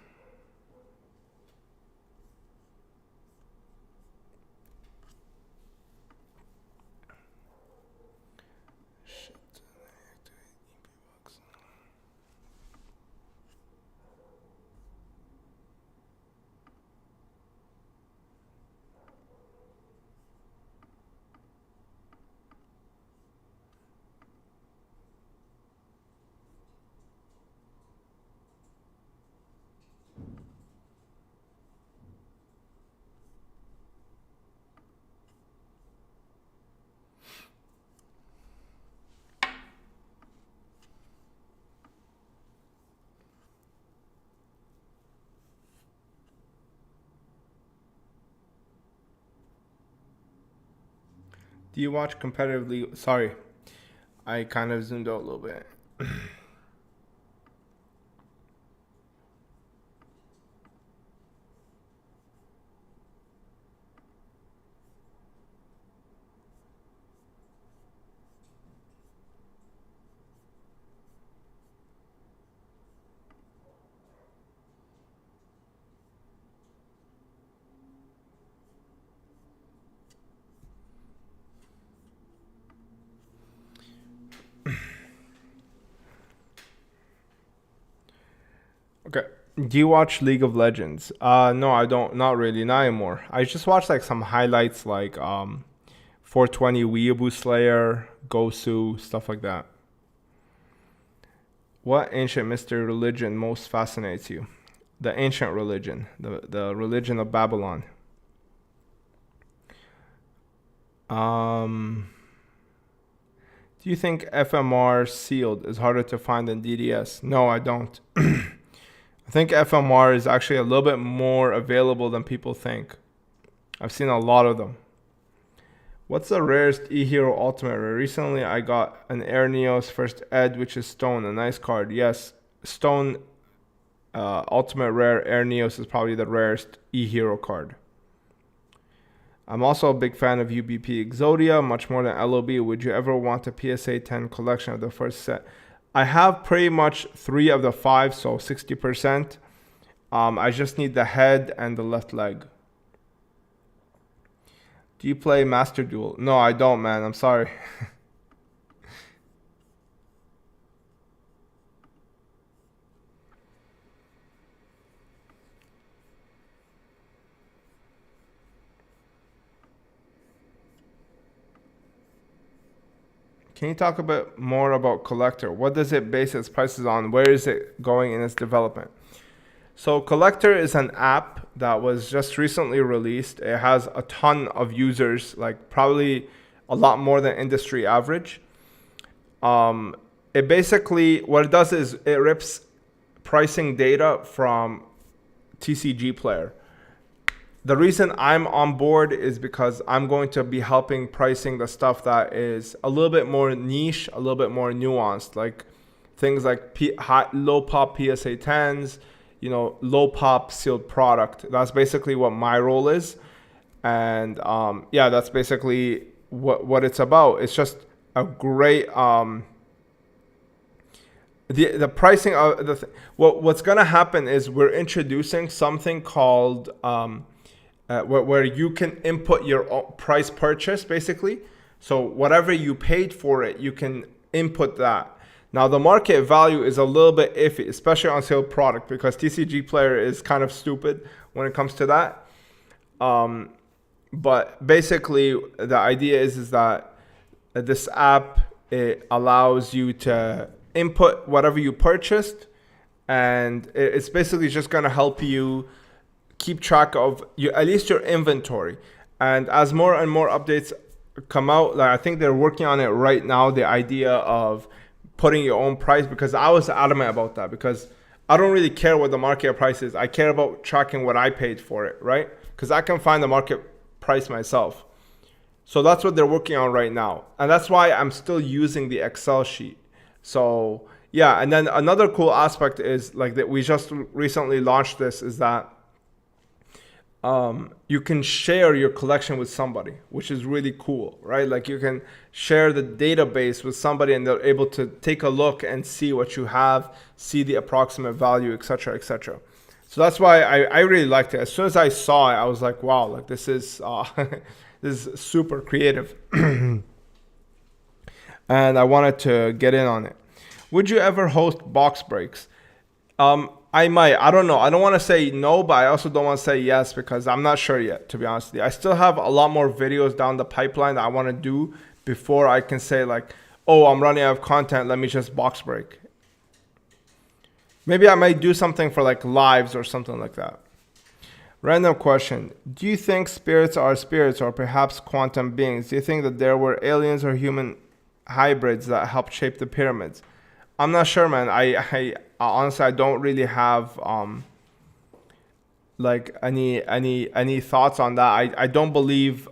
Do you watch competitively? Sorry, I kind of zoomed out a little bit. Okay. Do you watch League of Legends? No, I don't. Not really. Not anymore. I just watch like some highlights, like 420 Weeaboo Slayer, Gosu, stuff like that. What ancient mystery religion most fascinates you? The ancient religion, the religion of Babylon. Do you think FMR sealed is harder to find than DDS? No, I don't. I think FMR is actually a little bit more available than people think. I've seen a lot of them. What's the rarest E-Hero Ultimate Rare? Recently I got an Air Neos First Ed, which is Stone, a nice card. Yes, Stone Ultimate Rare Air Neos is probably the rarest E-Hero card. I'm also a big fan of UBP Exodia, much more than LOB. Would you ever want a PSA 10 collection of the first set? I have pretty much 3 of the 5, so 60%. I just need the head and the left leg. Do you play Master Duel? No, I don't, man. I'm sorry. Can you talk a bit more about Collector? What does it base its prices on? Where is it going in its development? So Collector is an app that was just recently released. It has a ton of users, like probably a lot more than industry average. It basically, what it does is it rips pricing data from TCG Player. The reason I'm on board is because I'm going to be helping pricing the stuff that is a little bit more niche, a little bit more nuanced, like things like low pop PSA 10s, low pop sealed product. That's basically what my role is. And yeah, that's basically what it's about. It's just a great the pricing of what's gonna happen is we're introducing something called where you can input your own price purchase, basically. So whatever you paid for it, you can input that. Now the market value is a little bit iffy, especially on sale product, because TCG Player is kind of stupid when it comes to that. But basically the idea is that this app, it allows you to input whatever you purchased, and it's basically just going to help you keep track of at least your inventory. And as more and more updates come out, like I think they're working on it right now, the idea of putting your own price, because I was adamant about that, because I don't really care what the market price is. I care about tracking what I paid for it, right? Because I can find the market price myself. So that's what they're working on right now. And that's why I'm still using the Excel sheet. So yeah, and then another cool aspect is like that we just recently launched this, is that you can share your collection with somebody, which is really cool, right? Like you can share the database with somebody and they're able to take a look and see what you have, see the approximate value, etc., etc. So that's why I really liked it. As soon as I saw it, I was like, wow, like this is this is super creative. And I wanted to get in on it. Would you ever host box breaks? I might. I don't know. I don't want to say no, but I also don't want to say yes, because I'm not sure yet, to be honest with you. I still have a lot more videos down the pipeline that I want to do before I can say like, oh, I'm running out of content, let me just box break. Maybe I might do something for like lives or something like that. Random question. Do you think spirits are spirits, or perhaps quantum beings? Do you think that there were aliens or human hybrids that helped shape the pyramids? I'm not sure, man. I honestly, I don't really have like any thoughts on that. I don't believe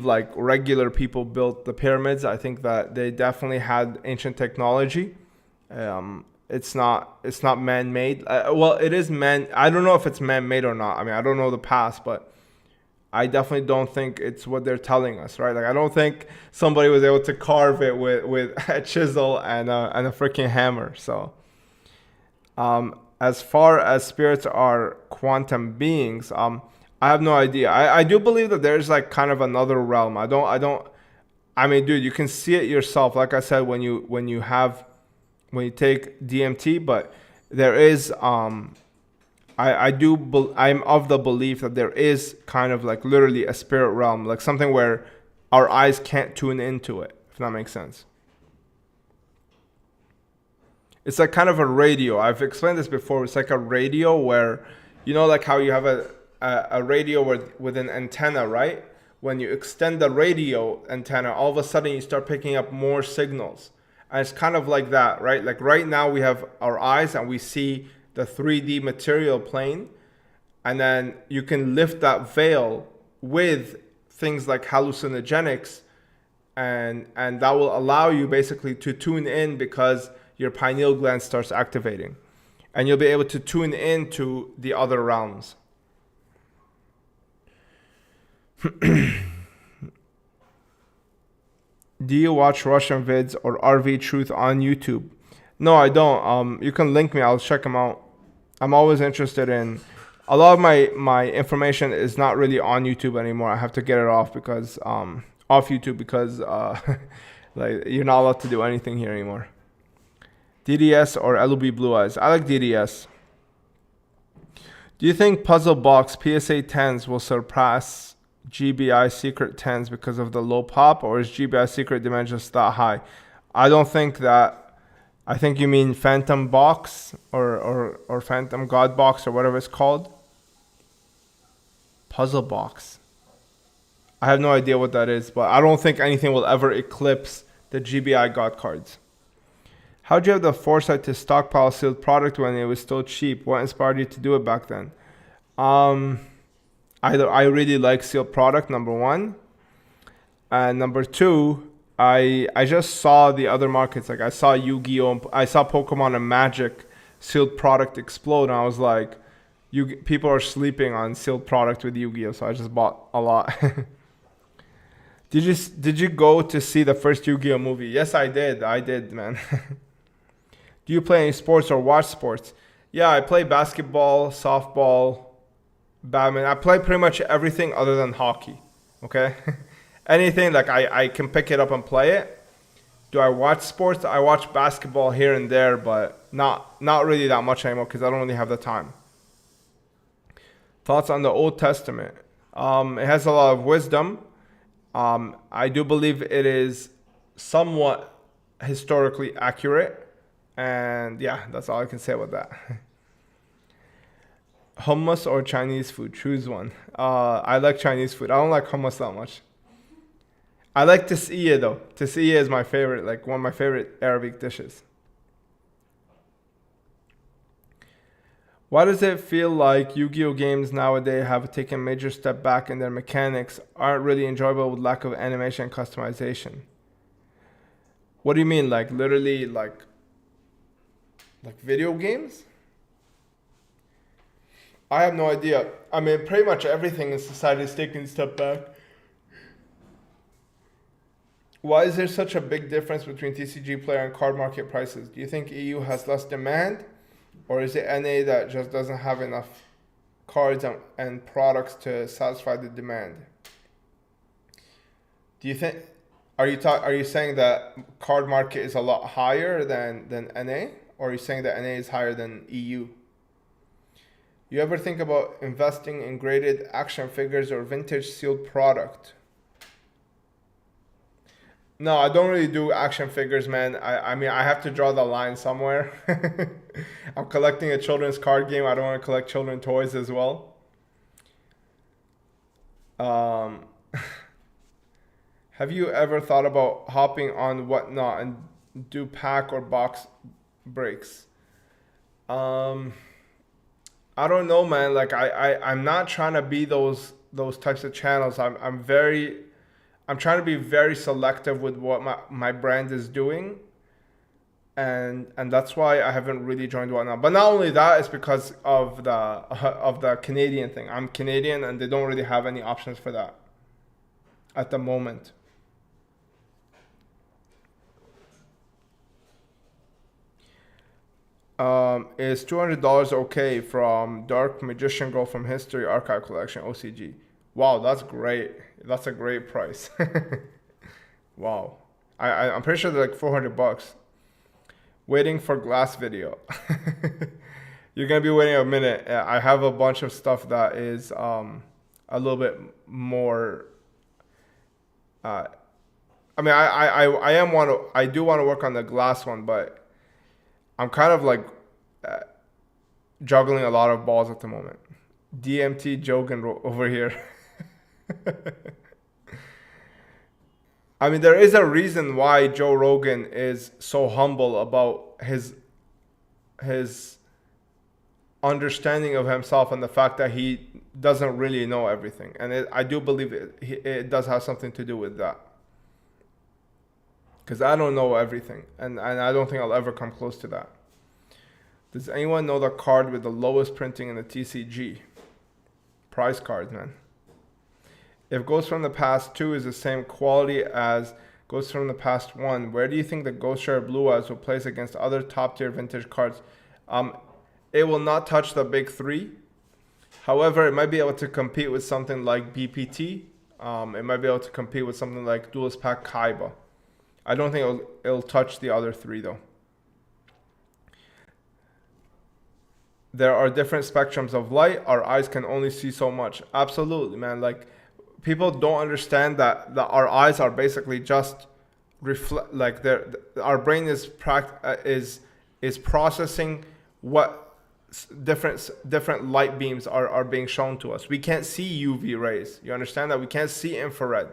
like regular people built the pyramids. I think that they definitely had ancient technology. It's not man-made. Well, it is man. I don't know if it's man-made or not. I mean, I don't know the past, but I definitely don't think it's what they're telling us, right? Like, I don't think somebody was able to carve it with a chisel and a freaking hammer. So, as far as spirits are quantum beings, I have no idea. I do believe that there's like kind of another realm. I mean, dude, you can see it yourself. Like I said, when you take DMT, but there is I'm of the belief that there is kind of like literally a spirit realm, like something where our eyes can't tune into it, if that makes sense. It's like kind of a radio. I've explained this before. It's like a radio where, like how you have a radio with an antenna, right? When you extend the radio antenna, all of a sudden you start picking up more signals. And it's kind of like that, right? Like right now we have our eyes and we see the 3D material plane, and then you can lift that veil with things like hallucinogenics, and that will allow you basically to tune in, because your pineal gland starts activating, and you'll be able to tune into the other realms. Do you watch Russian vids or RV Truth on YouTube? No, I don't. You can link me. I'll check them out. I'm always interested in... A lot of my information is not really on YouTube anymore. I have to get it off because... off YouTube because like you're not allowed to do anything here anymore. DDS or LUB Blue Eyes? I like DDS. Do you think Puzzle Box PSA 10s will surpass GBI Secret 10s because of the low pop, or is GBI Secret demand just that high? I don't think that. I think you mean Phantom Box or Phantom God Box or whatever it's called. Puzzle Box. I have no idea what that is, but I don't think anything will ever eclipse the GBI God cards. How'd you have the foresight to stockpile sealed product when it was still cheap? What inspired you to do it back then? I really like sealed product, number one. And number two, I just saw the other markets. Like I saw Yu-Gi-Oh! I saw Pokemon and Magic sealed product explode. And I was like, people are sleeping on sealed product with Yu-Gi-Oh! So I just bought a lot. Did you go to see the first Yu-Gi-Oh! Movie? Yes, I did. I did, man. Do you play any sports or watch sports? Yeah, I play basketball, softball, badminton. I play pretty much everything other than hockey. Okay? Anything like I can pick it up and play it. Do I watch sports? I watch basketball here and there, but not really that much anymore because I don't really have the time. Thoughts on the Old Testament? It has a lot of wisdom. I do believe it is somewhat historically accurate. And yeah, that's all I can say about that. Hummus or Chinese food? Choose one. I like Chinese food. I don't like hummus that much. I like tis'iyah though. Tis'iyah is my favorite, like one of my favorite Arabic dishes. Why does it feel like Yu-Gi-Oh games nowadays have taken a major step back in their mechanics, aren't really enjoyable with lack of animation and customization? What do you mean? Like literally like video games? I have no idea. I mean, pretty much everything in society is taking a step back. Why is there such a big difference between TCG player and card market prices? Do you think EU has less demand? Or is it NA that just doesn't have enough cards and products to satisfy the demand? Do you think, are you saying that card market is a lot higher than NA? Or are you saying that NA is higher than EU? You ever think about investing in graded action figures or vintage sealed product? No, I don't really do action figures, man. I mean, I have to draw the line somewhere. I'm collecting a children's card game. I don't want to collect children's toys as well. Have you ever thought about hopping on Whatnot and do pack or box breaks? I don't know, man. Like I'm not trying to be those types of channels. I'm trying to be very selective with what my brand is doing. And that's why I haven't really joined Whatnot. But not only that, it's because of the Canadian thing. I'm Canadian and they don't really have any options for that at the moment. Is $200 okay from Dark Magician Girl from History Archive Collection, OCG? Wow, that's great. That's a great price. Wow. I'm pretty sure they're like $400. Waiting for glass video. You're going to be waiting a minute. I have a bunch of stuff that is a little bit more... I mean, I do want to work on the glass one, but I'm kind of like juggling a lot of balls at the moment. DMT Jogan over here. I mean, there is a reason why Joe Rogan is so humble about his understanding of himself and the fact that he doesn't really know everything. And I do believe it does have something to do with that. Because I don't know everything. And I don't think I'll ever come close to that. Does anyone know the card with the lowest printing in the TCG? Prize cards, man. If Ghost from the Past 2 is the same quality as Ghost from the Past 1, where do you think the Ghost Share Blue Eyes will place against other top tier vintage cards? It will not touch the big three. However, it might be able to compete with something like BPT. It might be able to compete with something like Duelist Pack Kaiba. I don't think it'll touch the other three though. There are different spectrums of light. Our eyes can only see so much. Absolutely, man. Like, people don't understand that our eyes are basically just like our brain is processing what different light beams are being shown to us. We can't see UV rays. You understand that? We can't see infrared,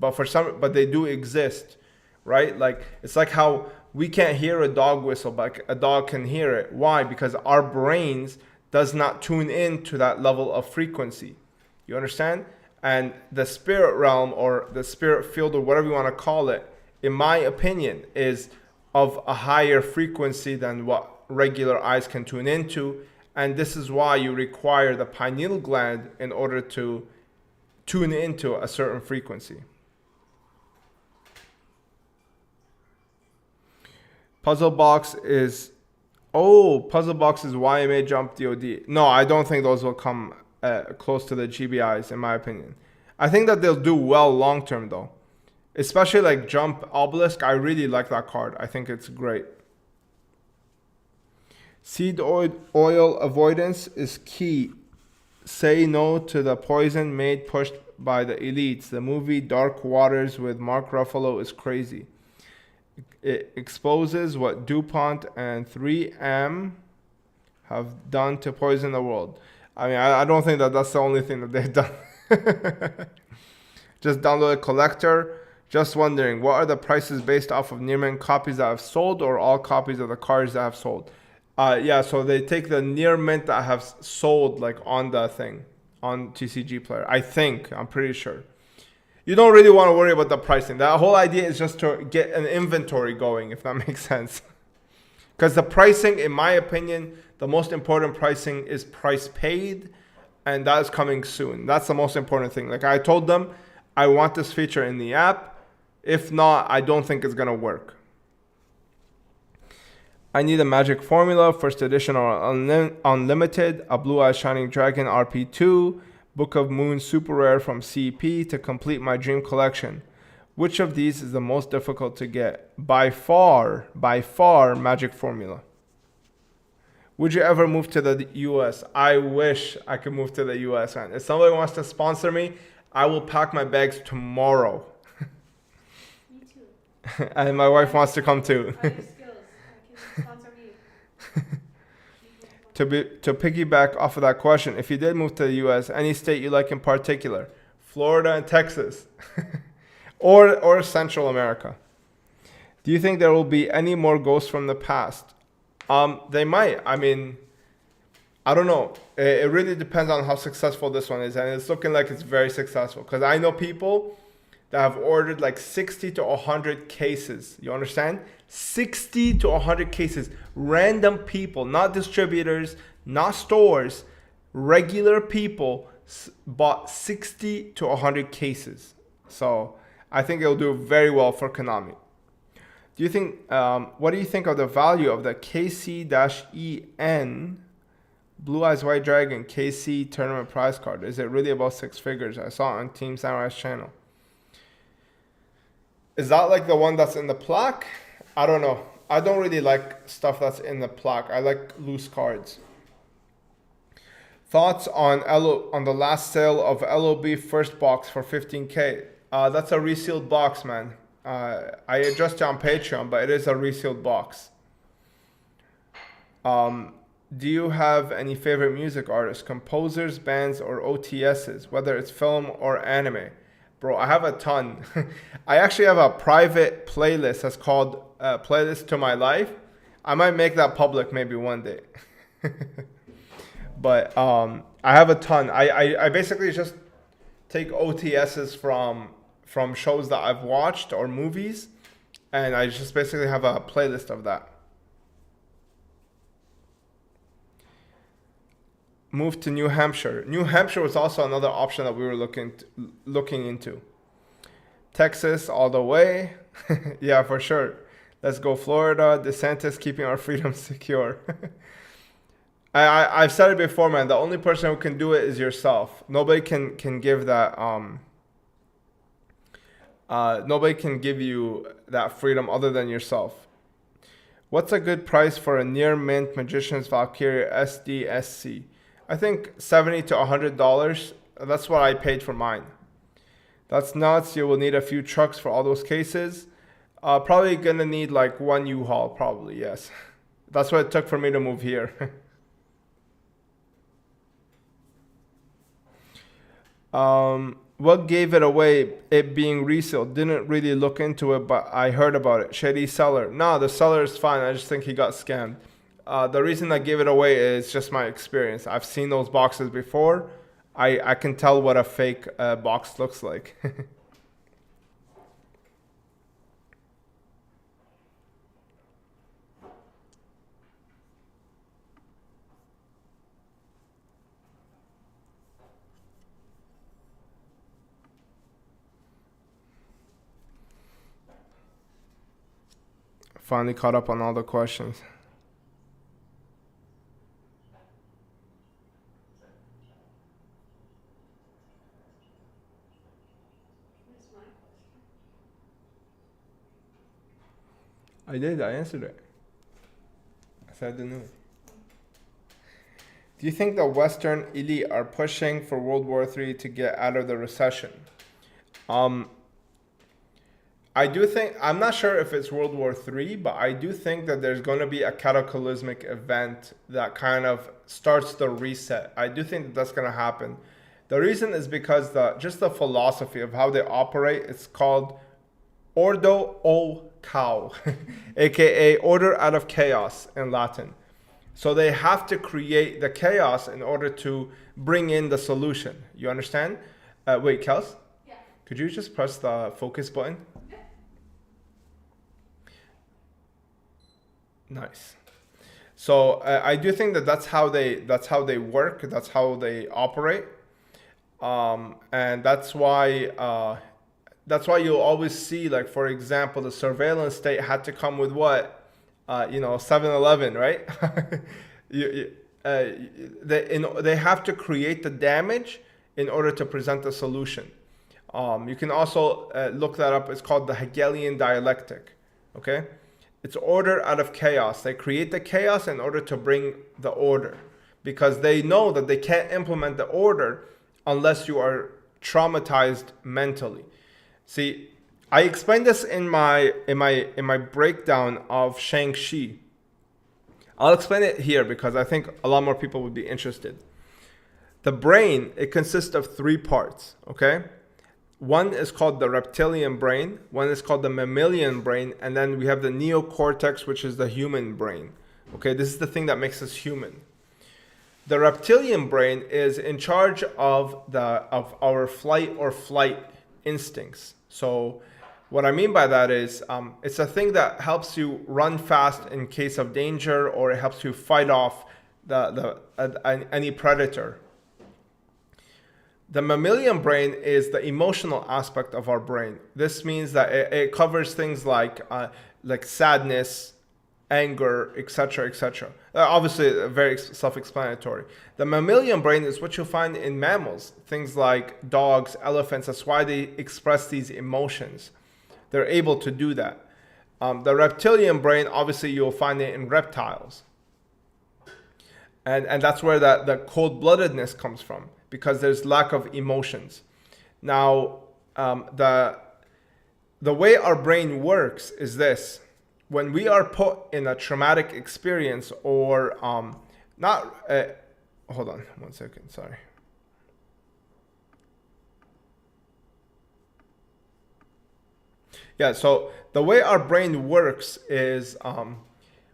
but they do exist, right? Like, it's like how we can't hear a dog whistle, but a dog can hear it. Why? Because our brains does not tune in to that level of frequency. You understand? And the spirit realm, or the spirit field, or whatever you want to call it, in my opinion, is of a higher frequency than what regular eyes can tune into. And this is why you require the pineal gland in order to tune into a certain frequency. Puzzle box is YMA Jump DOD. No, I don't think those will come close to the GBIs, in my opinion. I think that they'll do well long term though. Especially like Jump Obelisk. I really like that card. I think it's great. Seed oil avoidance is key. Say no to the poison made pushed by the elites. The movie Dark Waters with Mark Ruffalo is crazy. It exposes what DuPont and 3M have done to poison the world. I mean, I don't think that that's the only thing that they've done. Just download a collector. Just wondering, what are the prices based off of near mint copies that have sold, or all copies of the cards that have sold? Yeah, so they take the near mint that have sold, like on the thing, on TCG Player. I'm pretty sure. You don't really want to worry about the pricing. That whole idea is just to get an inventory going, if that makes sense. Because the pricing, in my opinion, the most important pricing is price paid, and that is coming soon. That's the most important thing. Like I told them, I want this feature in the app. If not, I don't think it's going to work. I need a magic formula, first edition or unlimited, a Blue Eyes Shining Dragon RP2, Book of Moon Super Rare from CP to complete my dream collection. Which of these is the most difficult to get? By far, Magic Formula. Would you ever move to the US? I wish I could move to the US, man. If somebody wants to sponsor me, I will pack my bags tomorrow. Me too. And my wife wants to come too. I have skills. I can sponsor me. To piggyback off of that question, if you did move to the US, any state you like in particular? Florida and Texas. or Central America. Do you think there will be any more ghosts from the past? They might. I mean, I don't know. It really depends on how successful this one is. And it's looking like it's very successful. Because I know people that have ordered like 60 to 100 cases. You understand? 60 to 100 cases. Random people, not distributors, not stores. Regular people bought 60 to 100 cases. So I think it'll do very well for Konami. Do you think? What do you think of the value of the KC-EN Blue Eyes White Dragon KC tournament prize card? Is it really about 6 figures? I saw it on Team Samurai's channel. Is that like the one that's in the plaque? I don't know. I don't really like stuff that's in the plaque. I like loose cards. Thoughts on the last sale of LOB first box for 15K? That's a resealed box, man. I addressed it on Patreon, but it is a resealed box. Do you have any favorite music artists, composers, bands, or OTSs, whether it's film or anime? Bro, I have a ton. I actually have a private playlist that's called Playlist to My Life. I might make that public maybe one day. But I have a ton. I basically just take OTSs from shows that I've watched or movies, and I just basically have a playlist of that. Move to New Hampshire. New Hampshire was also another option that we were looking into. Texas all the way. Yeah, for sure. Let's go Florida. DeSantis keeping our freedom secure. I've said it before, man. The only person who can do it is yourself. Nobody can give that. Nobody can give you that freedom other than yourself. What's a good price for a near mint Magician's Valkyrie Sdsc? I think $70 to $100. That's what I paid for mine. That's nuts. You will need a few trucks for all those cases. Probably gonna need like one U-Haul, probably, yes. That's what it took for me to move here. What gave it away? It being resealed. Didn't really look into it, but I heard about it. Shady seller. No, the seller is fine. I just think he got scammed. The reason I gave it away is just my experience. I've seen those boxes before. I can tell what a fake box looks like. Finally caught up on all the questions. Where's my question? I did. I answered it. I said the news. Do you think the Western elite are pushing for World War III to get out of the recession? I do think, I'm not sure if it's World War III, but I do think that there's going to be a cataclysmic event that kind of starts the reset. I do think that that's going to happen. The reason is because just the philosophy of how they operate, it's called Ordo o Caos, aka order out of chaos in Latin. So they have to create the chaos in order to bring in the solution. You understand? Wait, Kels? Yeah. Could you just press the focus button? Nice. So I do think that that's how they work. That's how they operate, and that's why you'll always see, like, for example, the surveillance state had to come with what, 7-Eleven, right? They have to create the damage in order to present the solution. You can also look that up. It's called the Hegelian dialectic. Okay. It's order out of chaos. They create the chaos in order to bring the order, because they know that they can't implement the order unless you are traumatized mentally. See, I explained this in my breakdown of Shang-Chi. I'll explain it here because I think a lot more people would be interested. The brain, it consists of 3 parts, okay? One is called the reptilian brain, one is called the mammalian brain, and then we have the neocortex, which is the human brain. Okay, this is the thing that makes us human. The reptilian brain is in charge of our flight or flight instincts. So what I mean by that is it's a thing that helps you run fast in case of danger, or it helps you fight off any predator. The mammalian brain is the emotional aspect of our brain. This means that it covers things like sadness, anger, etc., etc. Obviously, very self-explanatory. The mammalian brain is what you'll find in mammals, things like dogs, elephants. That's why they express these emotions. They're able to do that. The reptilian brain, obviously, you'll find it in reptiles. And that's where the cold-bloodedness comes from, because there's lack of emotions. Now, the way our brain works is this. When we are put in a traumatic experience, or hold on 1 second, sorry. Yeah, so the way our brain works is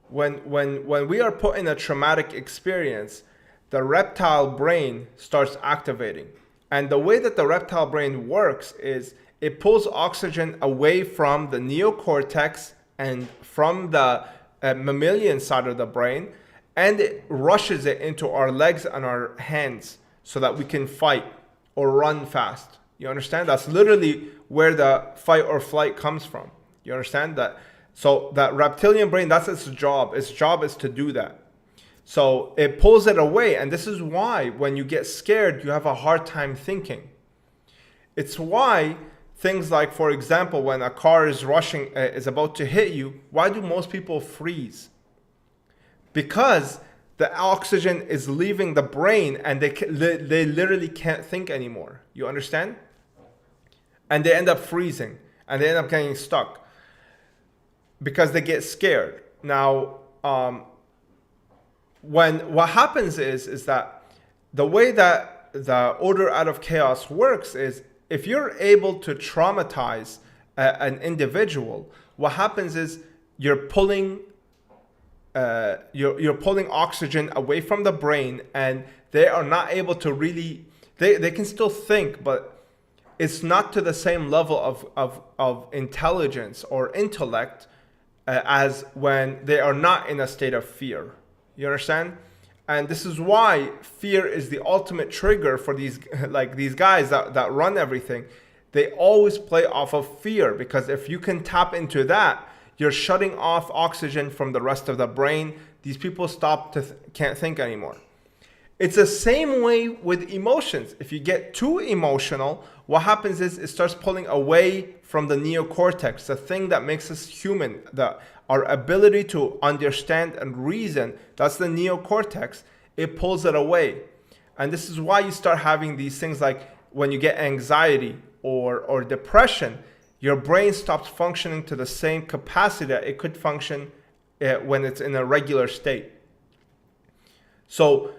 when we are put in a traumatic experience, the reptile brain starts activating. And the way that the reptile brain works is it pulls oxygen away from the neocortex and from the mammalian side of the brain, and it rushes it into our legs and our hands so that we can fight or run fast. You understand? That's literally where the fight or flight comes from. You understand that? So that reptilian brain, that's its job. Its job is to do that. So it pulls it away, and this is why when you get scared, you have a hard time thinking. It's why things like, for example, when a car is rushing, is about to hit you, why do most people freeze? Because the oxygen is leaving the brain, and they literally can't think anymore. You understand? And they end up freezing, and they end up getting stuck because they get scared. Now, what happens is that the way that the order out of chaos works is if you're able to traumatize an individual, what happens is you're pulling you're pulling oxygen away from the brain, and they are not able to really, they can still think, but it's not to the same level of intelligence or intellect as when they are not in a state of fear. You understand? And this is why fear is the ultimate trigger for these like these guys that run everything. They always play off of fear, because if you can tap into that, you're shutting off oxygen from the rest of the brain. These people can't think anymore. It's the same way with emotions. If you get too emotional, what happens is it starts pulling away from the neocortex, the thing that makes us human, our ability to understand and reason. That's the neocortex. It pulls it away. And this is why you start having these things like when you get anxiety or depression, your brain stops functioning to the same capacity that it could function when it's in a regular state. So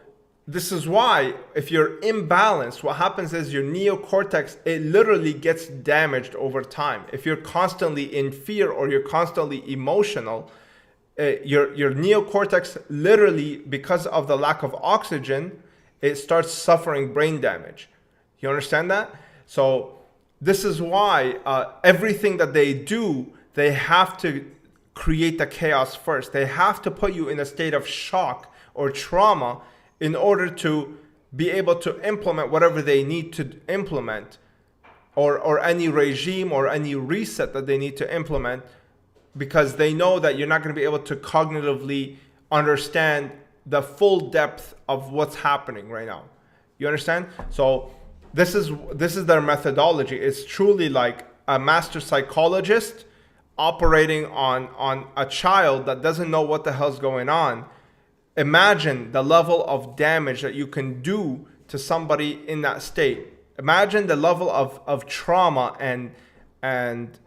this is why if you're imbalanced, what happens is your neocortex, it literally gets damaged over time. If you're constantly in fear or you're constantly emotional, your neocortex literally, because of the lack of oxygen, it starts suffering brain damage. You understand that? So this is why everything that they do, they have to create the chaos first. They have to put you in a state of shock or trauma in order to be able to implement whatever they need to implement, or any regime or any reset that they need to implement, because they know that you're not going to be able to cognitively understand the full depth of what's happening right now. You understand? So this is their methodology. It's truly like a master psychologist operating on a child that doesn't know what the hell's going on. Imagine the level of damage that you can do to somebody in that state. Imagine the level of trauma and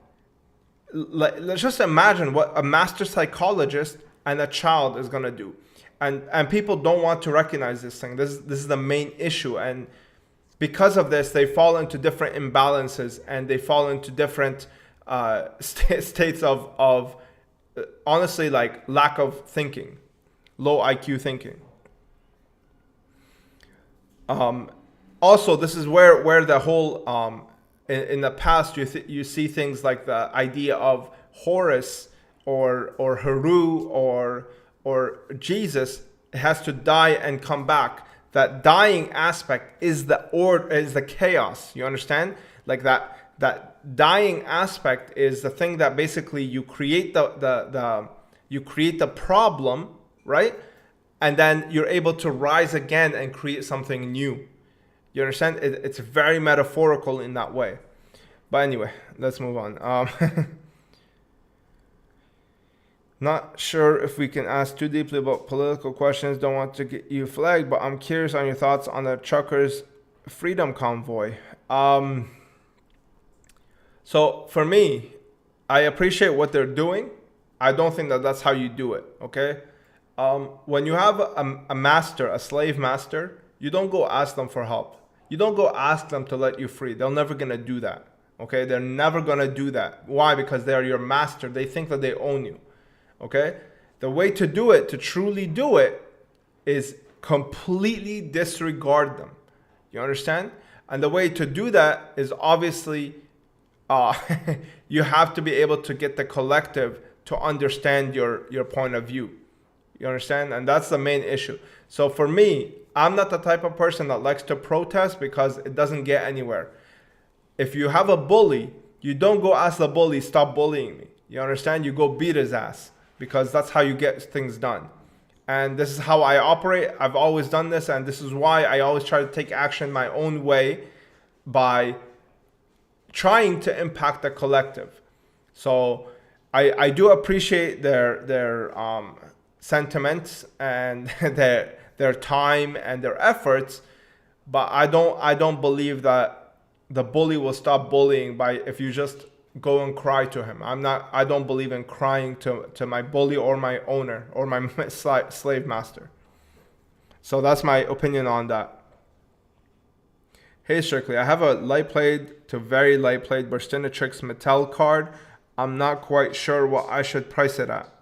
let's just imagine what a master psychologist and a child is going to do. And people don't want to recognize this thing. This is the main issue. And because of this, they fall into different imbalances, and they fall into different states of honestly, like lack of thinking. Low IQ thinking. Also, this is where the whole in the past you see things like the idea of Horus or Heru or Jesus has to die and come back. That dying aspect is the chaos. You understand? Like that dying aspect is the thing that basically you create you create the problem, right? And then you're able to rise again and create something new. You understand? It's very metaphorical in that way. But anyway, let's move on. Not sure if we can ask too deeply about political questions. Don't want to get you flagged, but I'm curious on your thoughts on the truckers' freedom convoy. So for me, I appreciate what they're doing. I don't think that that's how you do it, okay? When you have a master, a slave master, you don't go ask them for help. You don't go ask them to let you free. They're never going to do that, okay? They're never going to do that. Why? Because they're your master. They think that they own you, okay? The way to do it, to truly do it, is completely disregard them. You understand? And the way to do that is obviously you have to be able to get the collective to understand your point of view. You understand? And that's the main issue. So for me, I'm not the type of person that likes to protest because it doesn't get anywhere. If you have a bully, you don't go ask the bully, stop bullying me. You understand? You go beat his ass, because that's how you get things done. And this is how I operate. I've always done this, and this is why I always try to take action my own way by trying to impact the collective. So I do appreciate their sentiments and their time and their efforts, but I don't believe that the bully will stop bullying if you just go and cry to him. I don't believe in crying to my bully or my owner or my slave master. So that's my opinion on that. Hey Strictly, I have a light played to very light played Burstinatrix Mattel card. I'm not quite sure what I should price it at.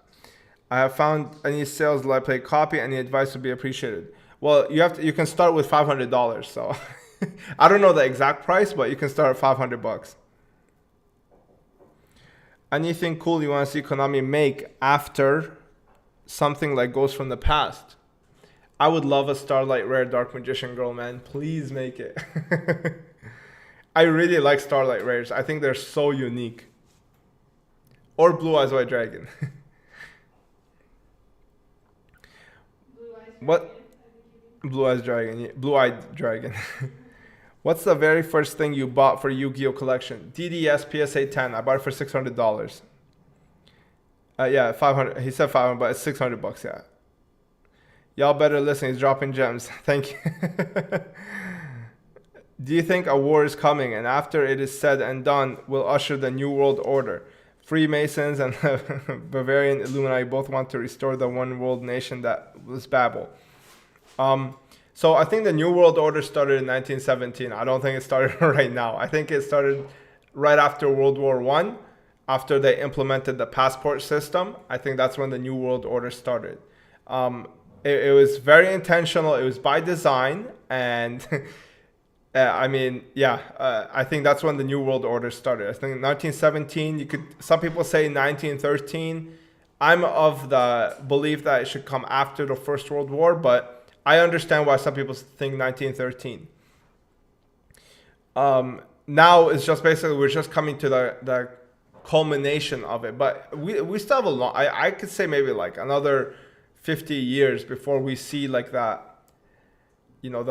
I have found any sales light played copy. Any advice would be appreciated. Well, you can start with $500. So I don't know the exact price, but you can start at $500. Anything cool you want to see Konami make after something like Ghost from the Past? I would love a Starlight Rare Dark Magician Girl, man. Please make it. I really like Starlight Rares. I think they're so unique. Or Blue Eyes White Dragon. What? Blue Eyes Dragon. Blue Eyed Dragon. What's the very first thing you bought for Yu-Gi-Oh collection? DDS PSA 10. I bought it for $600. Yeah, 500. He said 500, but it's $600. Yeah. Y'all better listen. He's dropping gems. Thank you. Do you think a war is coming, and after it is said and done, will usher the New World Order? Freemasons and Bavarian Illuminati both want to restore the one world nation that was Babel. So I think the New World Order started in 1917. I don't think it started right now. I think it started right after World War I, after they implemented the passport system. I think that's when the New World Order started. It was very intentional. It was by design. And I mean, yeah, I think that's when the New World Order started. I think 1917, some people say 1913. I'm of the belief that it should come after the First World War, but I understand why some people think 1913. Now it's just basically, we're just coming to the culmination of it. But we still have a long, I could say maybe like another 50 years before we see like that, you know,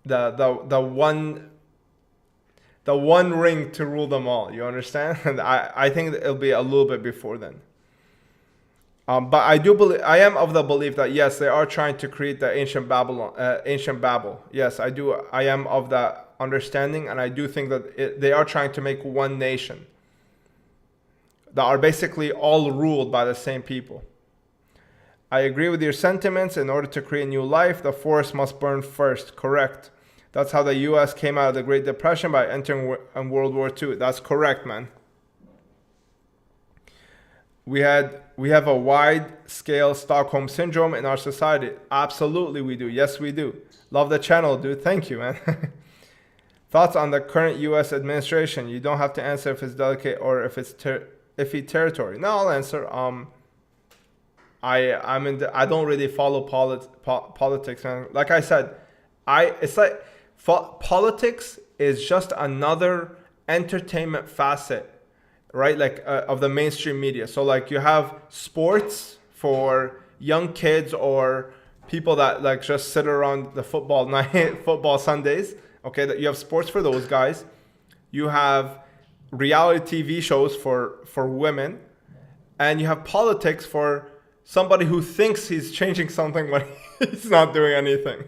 the one ring to rule them all. You understand? And I think it'll be a little bit before then. But I am of the belief that yes, they are trying to create the ancient Babel. Yes, I do. I am of that understanding, and I do think that they are trying to make one nation that are basically all ruled by the same people. I agree with your sentiments. In order to create new life, the forest must burn first. Correct. That's how the U.S. came out of the Great Depression, by entering World War II. That's correct, man. We have a wide-scale Stockholm syndrome in our society. Absolutely, we do. Yes, we do. Love the channel, dude. Thank you, man. Thoughts on the current U.S. administration? You don't have to answer if it's delicate or if it's iffy territory. No, I'll answer. I don't really follow politics, man. Like I said, it's like politics is just another entertainment facet, right? Like of the mainstream media. So like you have sports for young kids or people that like just sit around the football night, football Sundays. Okay, that you have sports for those guys. You have reality TV shows for women, and you have politics for somebody who thinks he's changing something when he's not doing anything.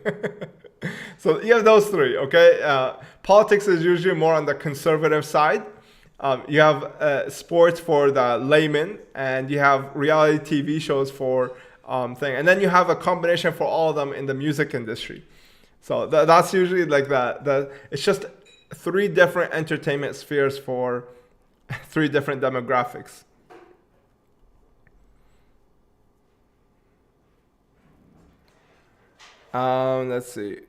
So you have those three, okay? Politics is usually more on the conservative side. You have sports for the layman, and you have reality TV shows for thing. And then you have a combination for all of them in the music industry. So that's usually like that. It's just three different entertainment spheres for three different demographics. Let's see.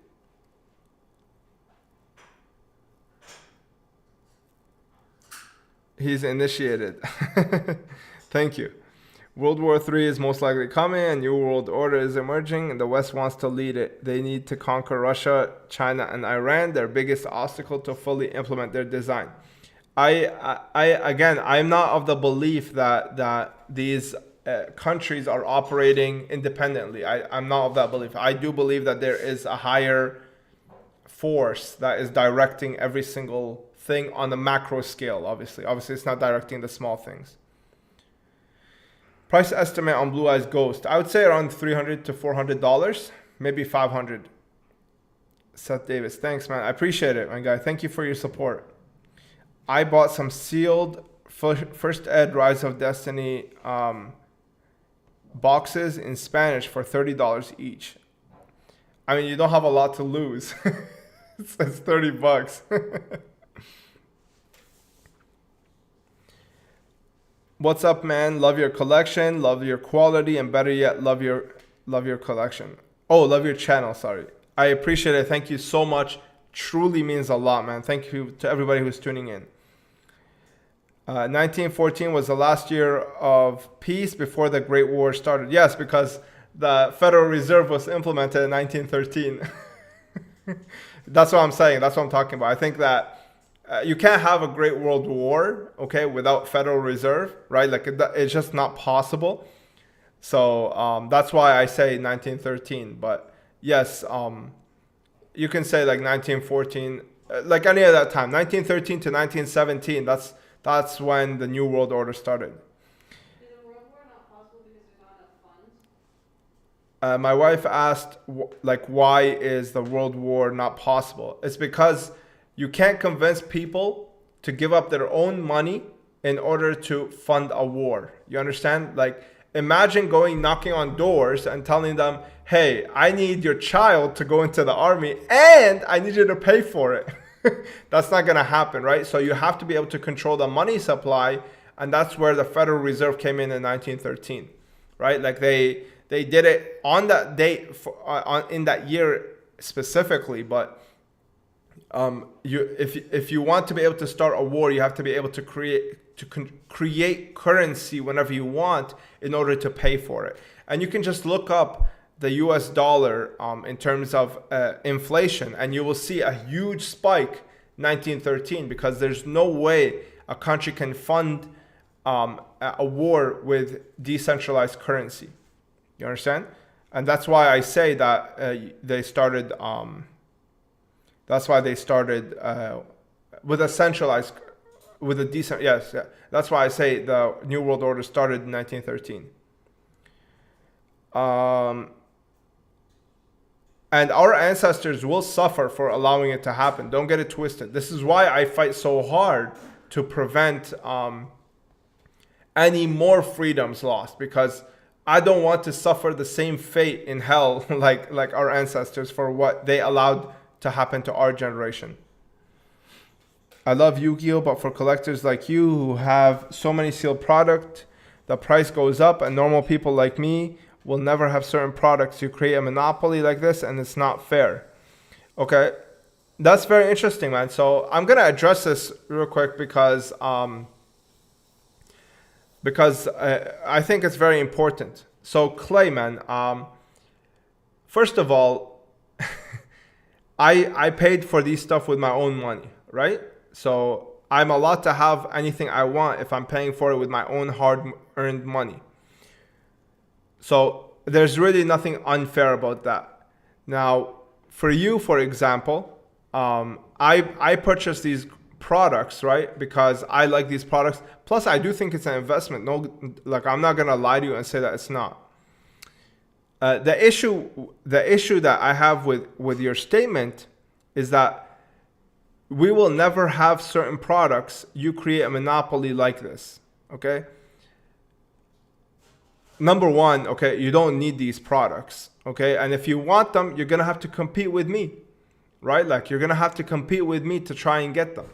He's initiated. Thank you. World War III is most likely coming, and New World Order is emerging, and the West wants to lead it. They need to conquer Russia, China, and Iran, their biggest obstacle to fully implement their design. I'm not of the belief that these countries are operating independently. I'm not of that belief. I do believe that there is a higher force that is directing every single thing on the macro scale. Obviously it's not directing the small things. Price estimate on Blue Eyes Ghost, I would say around $300 to $400, maybe $500. Seth Davis, thanks, man. I appreciate it, my guy. Thank you for your support. I bought some sealed First Ed Rise of Destiny boxes in Spanish for $30 each. I mean, you don't have a lot to lose. It's 30 bucks. What's up, man? Love your collection, love your quality, and better yet, love your collection. Oh, love your channel, sorry. I appreciate it. Thank you so much. Truly means a lot, man. Thank you to everybody who's tuning in. 1914 was the last year of peace before the Great War started. Yes, because the Federal Reserve was implemented in 1913. That's what I'm saying. That's what I'm talking about. I think that you can't have a Great World War, okay, without Federal Reserve, right? Like it's just not possible. So that's why I say 1913. But yes, you can say like 1914, like any of that time, 1913 to 1917. That's when the New World Order started. Is a world war not possible because there's not enough funds? My wife asked, like, why is the World War not possible? It's because you can't convince people to give up their own money in order to fund a war. You understand? Like, imagine going knocking on doors and telling them, hey, I need your child to go into the army and I need you to pay for it. That's not going to happen, right? So you have to be able to control the money supply, and that's where the Federal Reserve came in 1913, right? Like they did it on that date in that year specifically, but if you want to be able to start a war, you have to be able to create currency whenever you want in order to pay for it. And you can just look up the US dollar in terms of inflation, and you will see a huge spike 1913, because there's no way a country can fund a war with decentralized currency. You understand? And that's why I say that they started. That's why they started with a centralized, with a decent. Yes, yeah. That's why I say the New World Order started in 1913. And our ancestors will suffer for allowing it to happen. Don't get it twisted. This is why I fight so hard to prevent any more freedoms lost, because I don't want to suffer the same fate in hell like our ancestors for what they allowed to happen to our generation. I love Yu-Gi-Oh, but for collectors like you who have so many sealed product, the price goes up, and normal people like me will never have certain products. You create a monopoly like this, and it's not fair. Okay, that's very interesting, man. So I'm gonna address this real quick because I think it's very important. So Clay, man, first of all, I paid for these stuff with my own money, right? So I'm allowed to have anything I want if I'm paying for it with my own hard-earned money. So there's really nothing unfair about that. Now, for you, for example, I purchased these products, right? Because I like these products. Plus, I do think it's an investment. No, like, I'm not gonna lie to you and say that it's not. The issue that I have with your statement is that we will never have certain products. You create a monopoly like this, okay? Number one, okay, you don't need these products, okay? And if you want them, you're gonna have to compete with me, right? Like, you're gonna have to compete with me to try and get them.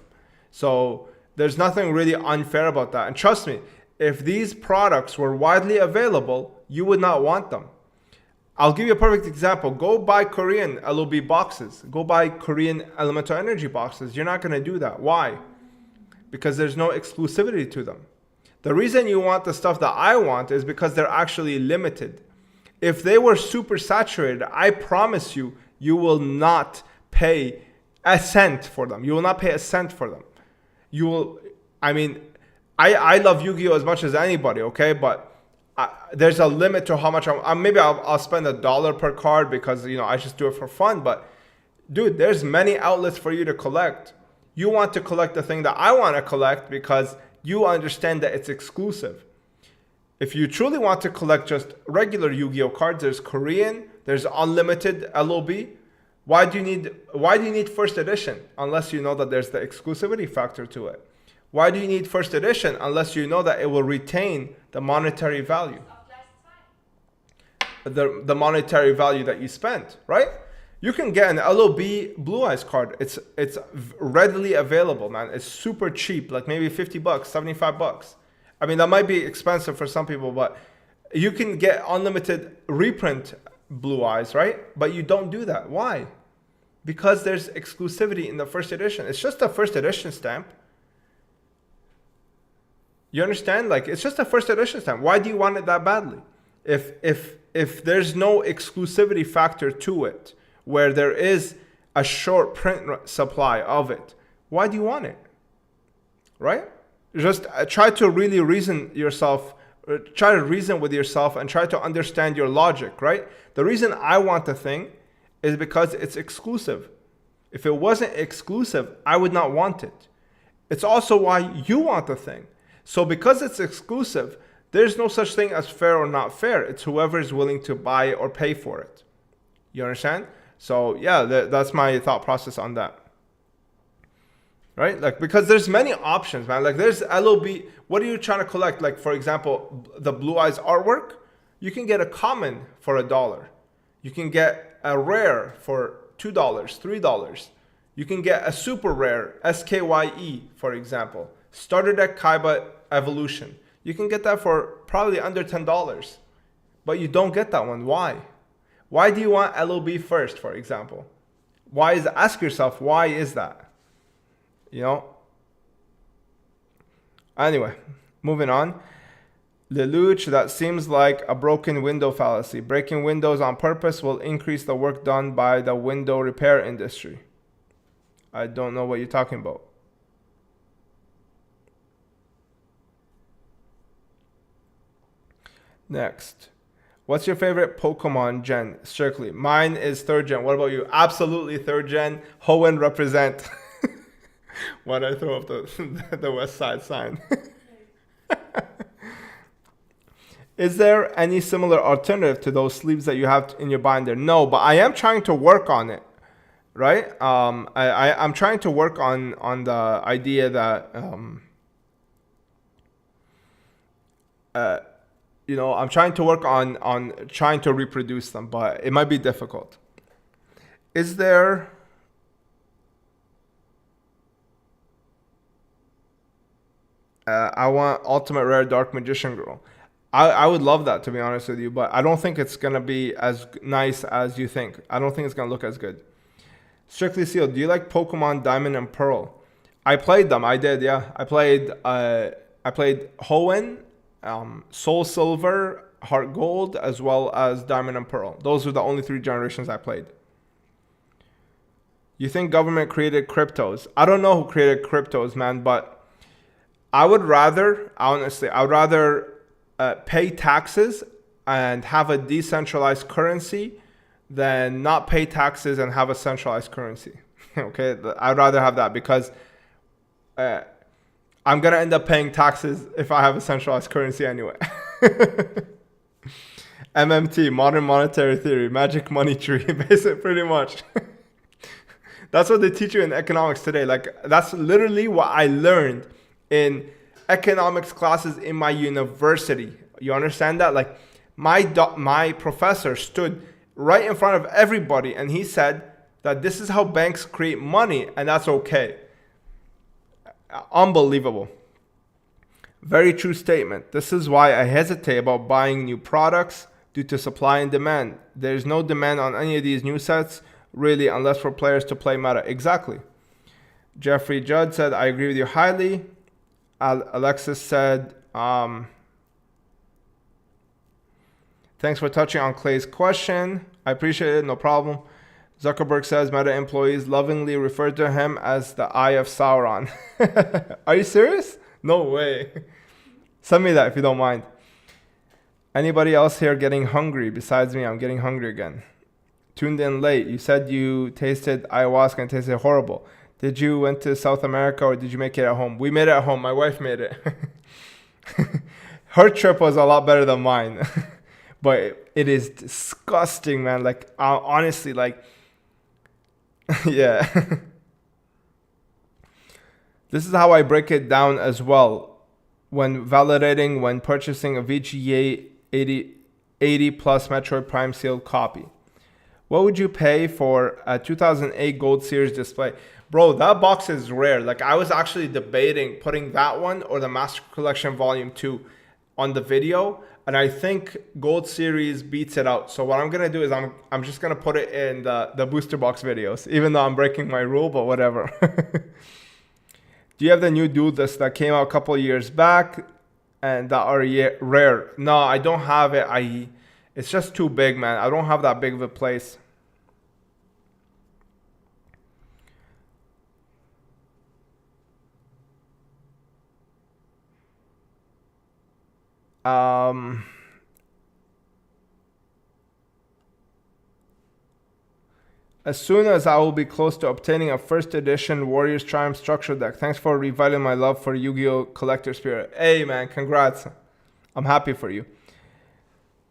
So there's nothing really unfair about that. And trust me, if these products were widely available, you would not want them. I'll give you a perfect example. Go buy Korean LOB boxes. Go buy Korean elemental energy boxes. You're not gonna do that. Why? Because there's no exclusivity to them. The reason you want the stuff that I want is because they're actually limited. If they were super saturated, I promise you, you will not pay a cent for them. You will not pay a cent for them. You will, I mean, I love Yu-Gi-Oh as much as anybody, okay? But there's a limit to how much maybe I'll spend $1 per card because, you know, I just do it for fun. But dude, there's many outlets for you to collect. You want to collect the thing that I want to collect because you understand that it's exclusive. If you truly want to collect just regular Yu-Gi-Oh cards, there's Korean, there's unlimited LOB. Why do you need first edition unless you know that there's the exclusivity factor to it? Why do you need first edition unless you know that it will retain the monetary value? The monetary value that you spent, right? You can get an LOB Blue Eyes card. It's readily available, man. It's super cheap, like maybe $50, $75. I mean, that might be expensive for some people, but you can get unlimited reprint Blue Eyes, right? But you don't do that. Why? Because there's exclusivity in the first edition. It's just a first edition stamp. You understand? Like, it's just a first edition stamp. Why do you want it that badly? If there's no exclusivity factor to it, where there is a short print supply of it, why do you want it? Right? Just try to really reason with yourself and try to understand your logic, right? The reason I want the thing is because it's exclusive. If it wasn't exclusive, I would not want it. It's also why you want the thing. So because it's exclusive, there's no such thing as fair or not fair. It's whoever is willing to buy or pay for it. You understand? So yeah, that's my thought process on that. Right? Like, because there's many options, man. Like, there's LOB. What are you trying to collect? Like, for example, the Blue Eyes artwork. You can get a common for $1. You can get a rare for $2, $3. You can get a super rare, SKYE, for example. Starter Deck Kaiba Evolution. You can get that for probably under $10. But you don't get that one. Why? Why do you want LOB first, for example? Ask yourself, why is that? You know? Anyway, moving on. Lelouch, that seems like a broken window fallacy. Breaking windows on purpose will increase the work done by the window repair industry. I don't know what you're talking about. Next. What's your favorite Pokemon gen? Strictly. Mine is 3rd gen. What about you? Absolutely 3rd gen. Hoenn represent. Why'd I throw up the West Side sign? Is there any similar alternative to those sleeves that you have in your binder? No, but I am trying to work on it. Right? I'm trying to work on the idea that I'm trying to work on trying to reproduce them, but it might be difficult. Is there I want Ultimate Rare Dark Magician Girl. I would love that, to be honest with you, but I don't think it's going to be as nice as you think. I don't think it's going to look as good. Strictly Sealed, do you like Pokemon Diamond and Pearl? I played them. I did, yeah. I played Hoenn, Soul Silver, Heart Gold, as well as Diamond and Pearl. Those were the only 3 generations I played. You think government created cryptos? I don't know who created cryptos, man, but I would rather pay taxes and have a decentralized currency than not pay taxes and have a centralized currency. Okay, I'd rather have that because I'm going to end up paying taxes if I have a centralized currency anyway. MMT, Modern Monetary Theory, Magic Money Tree, basically pretty much. That's what they teach you in economics today. Like, that's literally what I learned in economics classes in my university. You understand that? Like, my professor stood right in front of everybody and he said that this is how banks create money and that's okay. Unbelievable. Very true statement. This is why I hesitate about buying new products due to supply and demand. There's no demand on any of these new sets, really, unless for players to play meta. Exactly. Jeffrey Judd said, I agree with you highly. Alexis said, thanks for touching on Clay's question. I appreciate it, no problem. Zuckerberg says Meta employees lovingly refer to him as the Eye of Sauron. Are you serious? No way. Send me that if you don't mind. Anybody else here getting hungry? Besides me, I'm getting hungry again. Tuned in late. You said you tasted ayahuasca and it tasted horrible. Did you went to South America or did you make it at home? We made it at home. My wife made it. Her trip was a lot better than mine. But it is disgusting, man. Like, honestly, like, yeah. This is how I break it down as well. When purchasing a VGA 80 plus Metroid Prime sealed copy. What would you pay for a 2008 Gold Series display? Bro, that box is rare. Like, I was actually debating putting that one or the Master Collection Volume 2 on the video, and I think Gold Series beats it out. So what I'm gonna do is I'm just gonna put it in the booster box videos, even though I'm breaking my rule, but whatever. Do you have the new dual discs that came out a couple of years back and that are rare? No, I don't have it. It's just too big, man. I don't have that big of a place. As soon as I will be close to obtaining a first edition Warriors Triumph structure deck. Thanks for reviving my love for Yu-Gi-Oh! Collector Spirit. Hey man, congrats. I'm happy for you.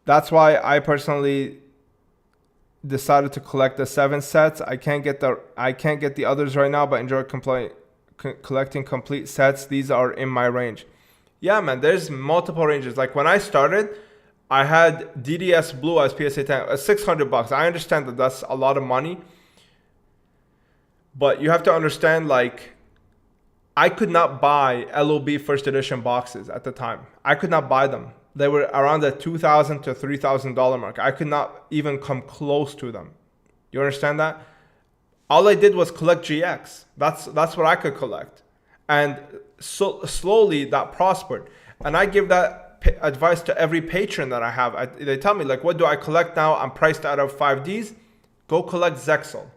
That's why I personally decided to collect the 7 sets. I can't get the others right now, but enjoy collecting complete sets. These are in my range. Yeah, man, there's multiple ranges. Like when I started, I had DDS Blue as PSA 10, $600. I understand that that's a lot of money, but you have to understand, like, I could not buy LOB first edition boxes at the time. I could not buy them. They were around the $2,000 to $3,000 mark. I could not even come close to them. You understand that? All I did was collect GX. That's what I could collect. And so slowly that prospered. And I give that advice to every patron that I have. They tell me, like, what do I collect now? I'm priced out of 5Ds. Go collect Zexal.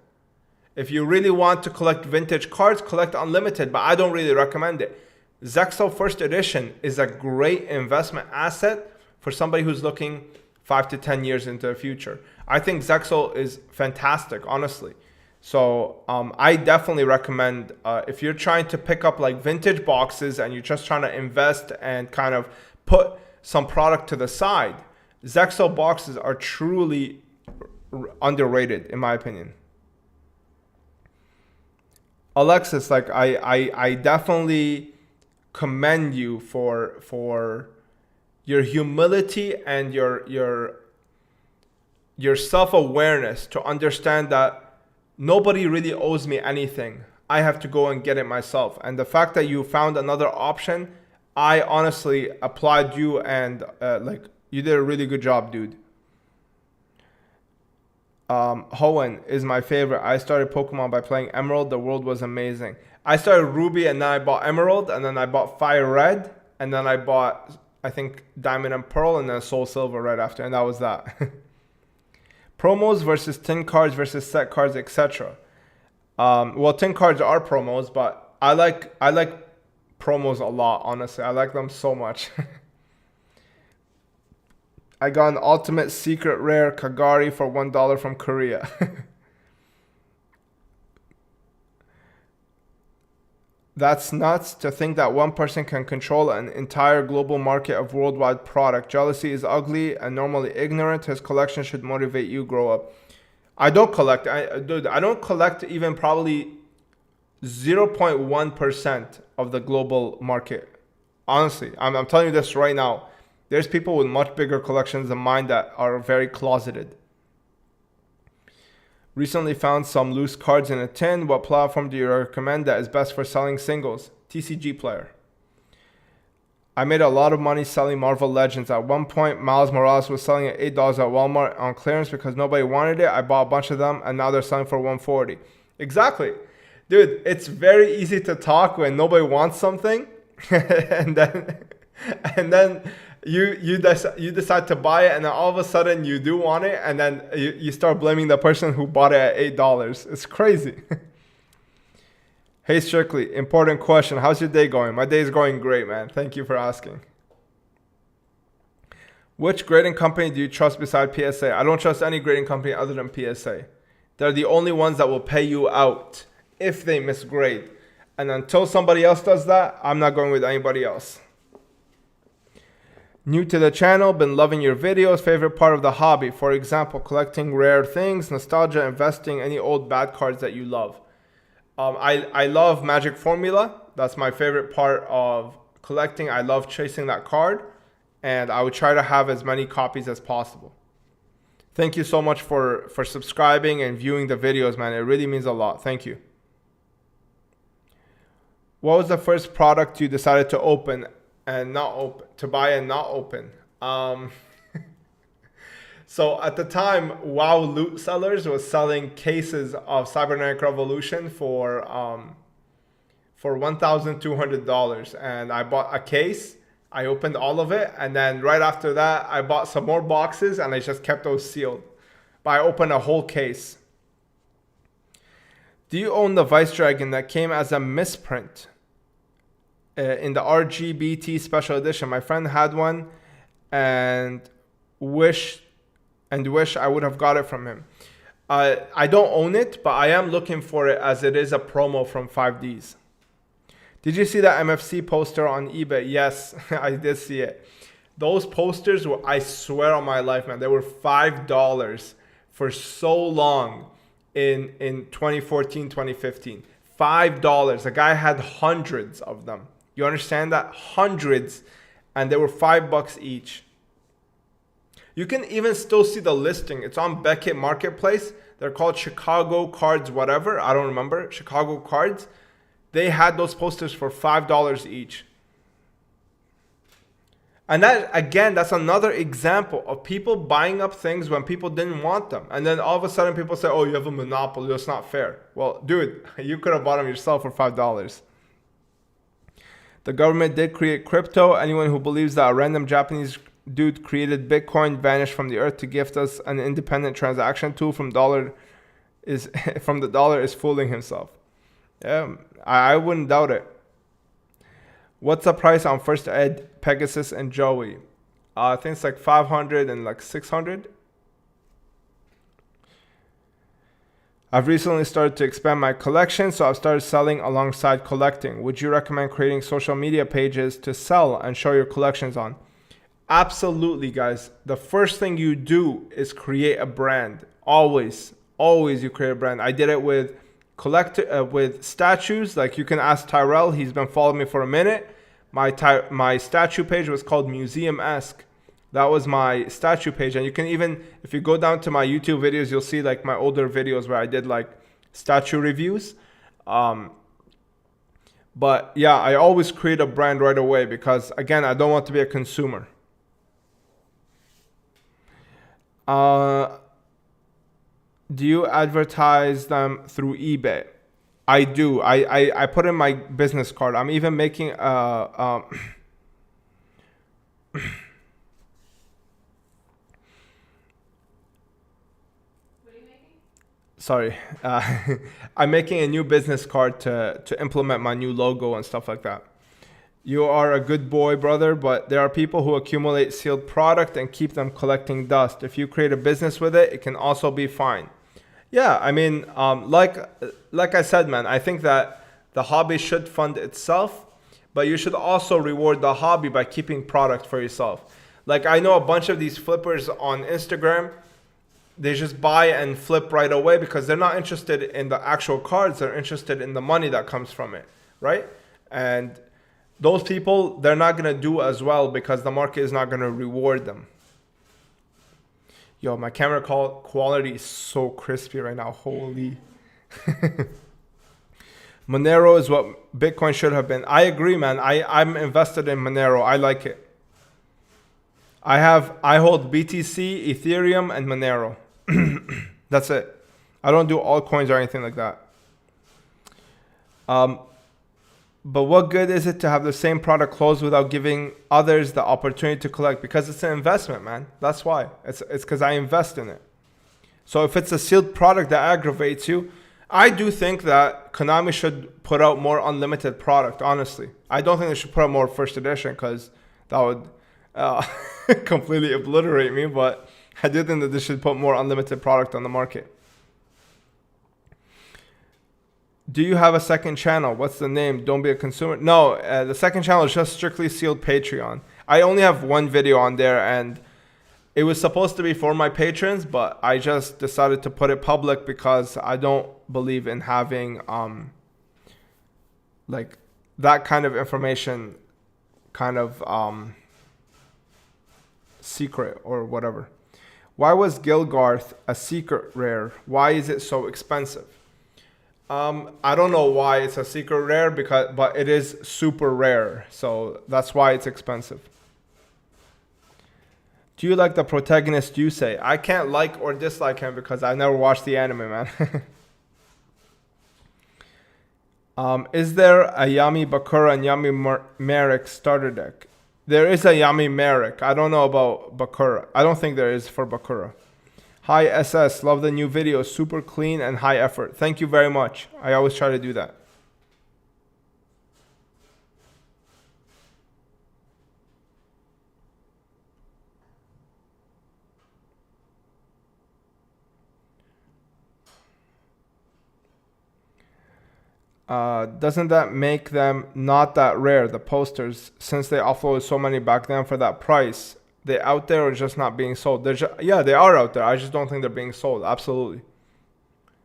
If you really want to collect vintage cards, collect Unlimited, but I don't really recommend it. Zexal First Edition is a great investment asset for somebody who's looking 5 to 10 years into the future. I think Zexal is fantastic, honestly. So I definitely recommend, if you're trying to pick up like vintage boxes and you're just trying to invest and kind of put some product to the side, Zexal boxes are truly underrated, in my opinion. Alexis, like I definitely commend you for your humility and your self-awareness to understand that nobody really owes me anything. I have to go and get it myself. And the fact that you found another option, I honestly applaud you, and like, you did a really good job, dude. Hoenn is my favorite. I started Pokemon by playing Emerald. The world was amazing. I started Ruby and then I bought Emerald and then I bought Fire Red and then I bought, I think, Diamond and Pearl and then Soul Silver right after, and that was that. Promos versus tin cards versus set cards, etc. Well, tin cards are promos, but I like promos a lot, honestly. I like them so much. I got an Ultimate Secret Rare Kagari for $1 from Korea. That's nuts to think that one person can control an entire global market of worldwide product. Jealousy is ugly and normally ignorant. His collection should motivate you grow up. I don't collect. I don't collect even probably 0.1% of the global market. Honestly, I'm telling you this right now. There's people with much bigger collections than mine that are very closeted. Recently found some loose cards in a tin. What platform do you recommend that is best for selling singles? TCG Player. I made a lot of money selling Marvel Legends. At one point, Miles Morales was selling at $8 at Walmart on clearance because nobody wanted it. I bought a bunch of them and now they're selling for $140. Exactly. Dude, it's very easy to talk when nobody wants something and then you decide to buy it, and then all of a sudden you do want it, and then you start blaming the person who bought it at $8. It's crazy. Hey Strictly, important question. How's your day going? My day is going great, man. Thank you for asking. Which grading company do you trust beside PSA? I don't trust any grading company other than PSA. They're the only ones that will pay you out if they misgrade. And until somebody else does that, I'm not going with anybody else. New to the channel, been loving your videos. Favorite part of the hobby? For example, collecting rare things, nostalgia, investing, any old bad cards that you love. I love Magic Formula. That's my favorite part of collecting. I love chasing that card, and I would try to have as many copies as possible. Thank you so much for subscribing and viewing the videos, man. It really means a lot. Thank you. What was the first product you decided to open and not open, to buy and not open? So at the time, WoW Loot Sellers was selling cases of Cybernetic Revolution for $1,200, and I bought a case. I opened all of it, and then right after that, I bought some more boxes, and I just kept those sealed. But I opened a whole case. Do you own the Vice Dragon that came as a misprint in the RGBT Special Edition? My friend had one, and wish I would have got it from him. I don't own it, but I am looking for it as it is a promo from 5Ds. Did you see that MFC poster on eBay? Yes, I did see it. Those posters were, I swear on my life, man, they were $5 for so long in 2014, 2015. $5. The guy had hundreds of them. You understand that? Hundreds, and they were $5 each. You can even still see the listing. It's on Beckett Marketplace. They're called Chicago Cards whatever. I don't remember. Chicago Cards. They had those posters for $5 each. And that, again, that's another example of people buying up things when people didn't want them. And then all of a sudden people say, oh, you have a monopoly. That's not fair. Well, dude, you could have bought them yourself for $5. The government did create crypto. Anyone who believes that a random Japanese dude created Bitcoin, vanished from the earth to gift us an independent transaction tool from the dollar is fooling himself. Yeah, I wouldn't doubt it. What's the price on First Ed, Pegasus, and Joey? I think it's like 500 and like 600. I've recently started to expand my collection, so I've started selling alongside collecting. Would you recommend creating social media pages to sell and show your collections on? Absolutely, guys. The first thing you do is create a brand. Always you create a brand. I did it with with statues. Like, you can ask Tyrell. He's been following me for a minute. My statue page was called Museum-esque. That was my statue page. And you can even, if you go down to my YouTube videos, you'll see like my older videos where I did like statue reviews. But yeah, I always create a brand right away because, again, I don't want to be a consumer. Do you advertise them through eBay? I do. I put in my business card. I'm even making What are you making? sorry. I'm making a new business card to implement my new logo and stuff like that. You are a good boy, brother, but there are people who accumulate sealed product and keep them collecting dust. If you create a business with it, it can also be fine. Yeah, I mean, like I said, man, I think that the hobby should fund itself, but you should also reward the hobby by keeping product for yourself. Like, I know a bunch of these flippers on Instagram, they just buy and flip right away because they're not interested in the actual cards. They're interested in the money that comes from it, right? And those people, they're not going to do as well because the market is not going to reward them. Yo, my camera quality is so crispy right now. Holy. Monero is what Bitcoin should have been. I agree, man. I'm invested in Monero. I like it. I hold BTC, Ethereum, and Monero. That's it. I don't do altcoins or anything like that. But what good is it to have the same product closed without giving others the opportunity to collect? Because it's an investment, man. That's why. It's because I invest in it. So if it's a sealed product that aggravates you, I do think that Konami should put out more unlimited product, honestly. I don't think they should put out more first edition because that would completely obliterate me. But I do think that they should put more unlimited product on the market. Do you have a second channel? What's the name? Don't be a consumer. No, the second channel is just Strictly Sealed Patreon. I only have one video on there, and it was supposed to be for my patrons, but I just decided to put it public because I don't believe in having like that kind of information kind of secret or whatever. Why was Gilgarth a secret rare? Why is it so expensive? I don't know why it's a secret rare, but it is super rare, so that's why it's expensive. Do you like the protagonist Yusei? I can't like or dislike him because I never watched the anime, man. Is there a Yami Bakura and Yami Merrick starter deck? There is a Yami Merrick. I don't know about Bakura. I don't think there is for Bakura. Hi SS, love the new video. Super clean and high effort. Thank you very much. I always try to do that. Doesn't that make them not that rare, the posters, since they offloaded so many back then for that price? They out there or just not being sold? Yeah, they are out there. I just don't think they're being sold. Absolutely.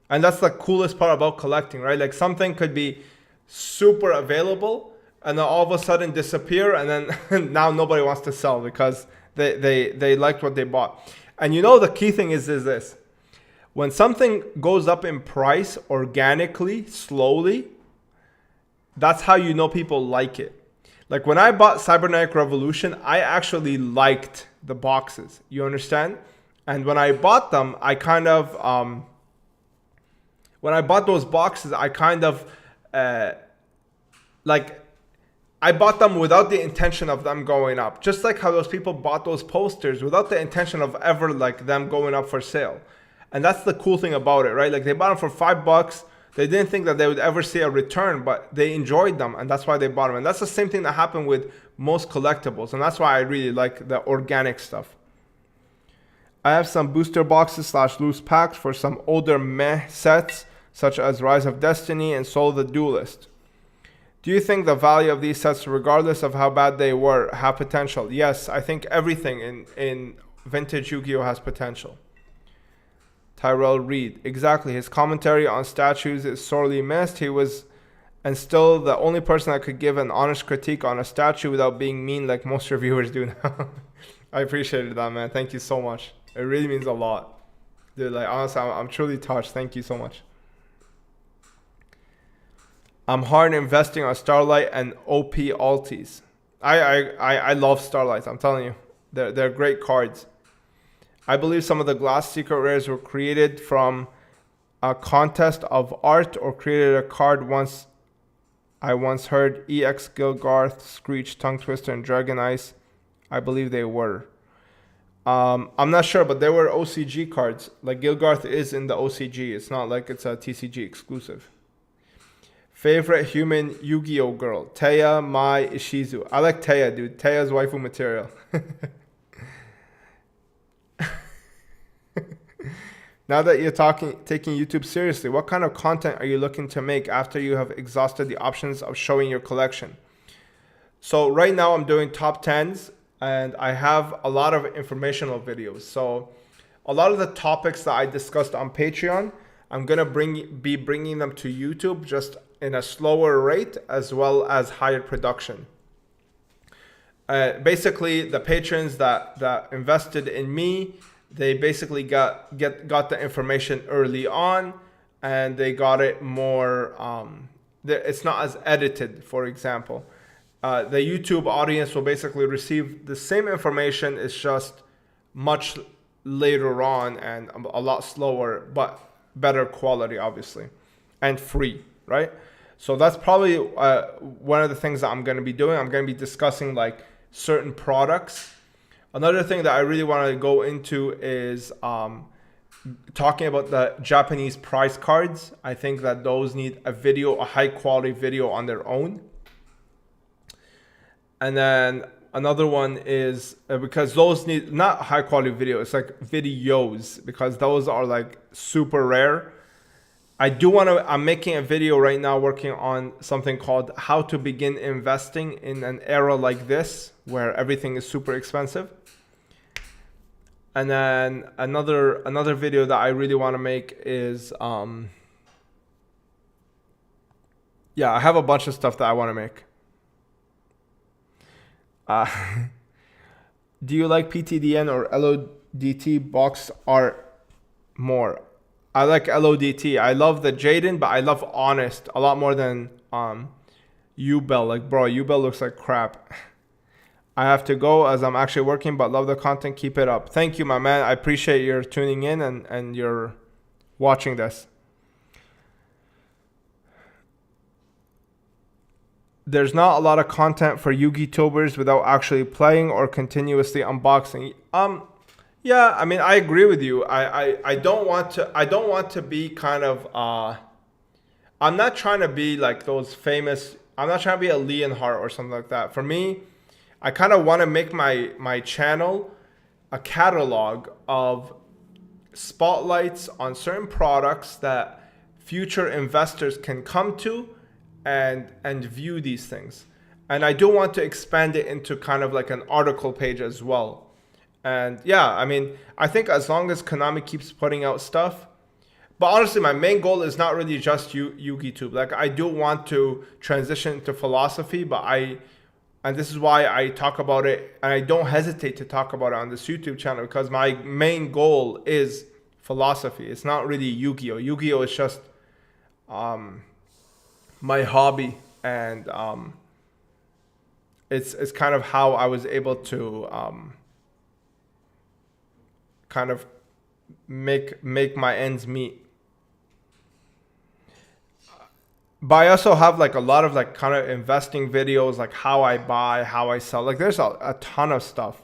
And that's the coolest part about collecting, right? Like something could be super available and then all of a sudden disappear, and then now nobody wants to sell because they liked what they bought. And you know the key thing is this. When something goes up in price organically, slowly, that's how you know people like it. Like when I bought Cybernetic Revolution, I actually liked the boxes. You understand? And when I bought them, I kind of, when I bought those boxes, I kind of, like, I bought them without the intention of them going up. Just like how those people bought those posters without the intention of ever like them going up for sale. And that's the cool thing about it, right? Like they bought them for $5. They didn't think that they would ever see a return, but they enjoyed them, and that's why they bought them. And that's the same thing that happened with most collectibles, and that's why I really like the organic stuff. I have some booster boxes / loose packs for some older meh sets, such as Rise of Destiny and Soul the Duelist. Do you think the value of these sets, regardless of how bad they were, have potential? Yes, I think everything in vintage Yu-Gi-Oh has potential. Tyrell Reed. Exactly. His commentary on statues is sorely missed. He was, and still, the only person that could give an honest critique on a statue without being mean like most reviewers do now. I appreciated that, man. Thank you so much. It really means a lot. Dude, like, honestly, I'm truly touched. Thank you so much. I'm hard investing on Starlight and OP Altis. I love Starlights. I'm telling you. They're great cards. I believe some of the glass secret rares were created from a contest of art or created a card once. I once heard EX Gilgarth, Screech, Tongue Twister, and Dragon Ice. I believe they were. I'm not sure, but they were OCG cards. Like Gilgarth is in the OCG. It's not like it's a TCG exclusive. Favorite human Yu-Gi-Oh girl? Taya, Mai, Ishizu. I like Taya, dude. Taya's waifu material. Now that you're taking YouTube seriously, what kind of content are you looking to make after you have exhausted the options of showing your collection? So right now I'm doing top 10s, and I have a lot of informational videos. So a lot of the topics that I discussed on Patreon, I'm going to be bringing them to YouTube just in a slower rate as well as higher production. Basically, the patrons that invested in me, they basically got the information early on, and they got it more. It's not as edited, for example. The YouTube audience will basically receive the same information. It's just much later on and a lot slower, but better quality, obviously, and free, right? So that's probably one of the things that I'm going to be doing. I'm going to be discussing like certain products. Another thing that I really want to go into is talking about the Japanese prize cards. I think that those need a high quality video on their own. And then another one is because those need not high quality video, it's like videos, because those are like super rare. I'm making a video right now working on something called how to begin investing in an era like this where everything is super expensive. And then another video that I really want to make is I have a bunch of stuff that I want to make. Do you like PTDN or DT box art more. I like LODT. I love the Jaden, but I love Honest a lot more than Ubel. Like, bro, Ubel looks like crap. I have to go as I'm actually working, but love the content. Keep it up. Thank you, my man. I appreciate your tuning in and your watching this. There's not a lot of content for Yugi-tubers without actually playing or continuously unboxing. Yeah, I mean, I agree with you. I don't want to be kind of I'm not trying to be like those famous. I'm not trying to be a Leonhardt or something like that. For me, I kind of want to make my channel a catalog of spotlights on certain products that future investors can come to and view these things. And I do want to expand it into kind of like an article page as well. And yeah, I mean, I think as long as Konami keeps putting out stuff, but honestly, my main goal is not really just YugiTube. Like, I do want to transition to philosophy, but and this is why I talk about it, and I don't hesitate to talk about it on this YouTube channel, because my main goal is philosophy. It's not really Yugioh. Yugioh is just my hobby, and it's kind of how I was able to kind of make my ends meet. But I also have like a lot of like kind of investing videos, like how I buy, how I sell. Like, there's a ton of stuff.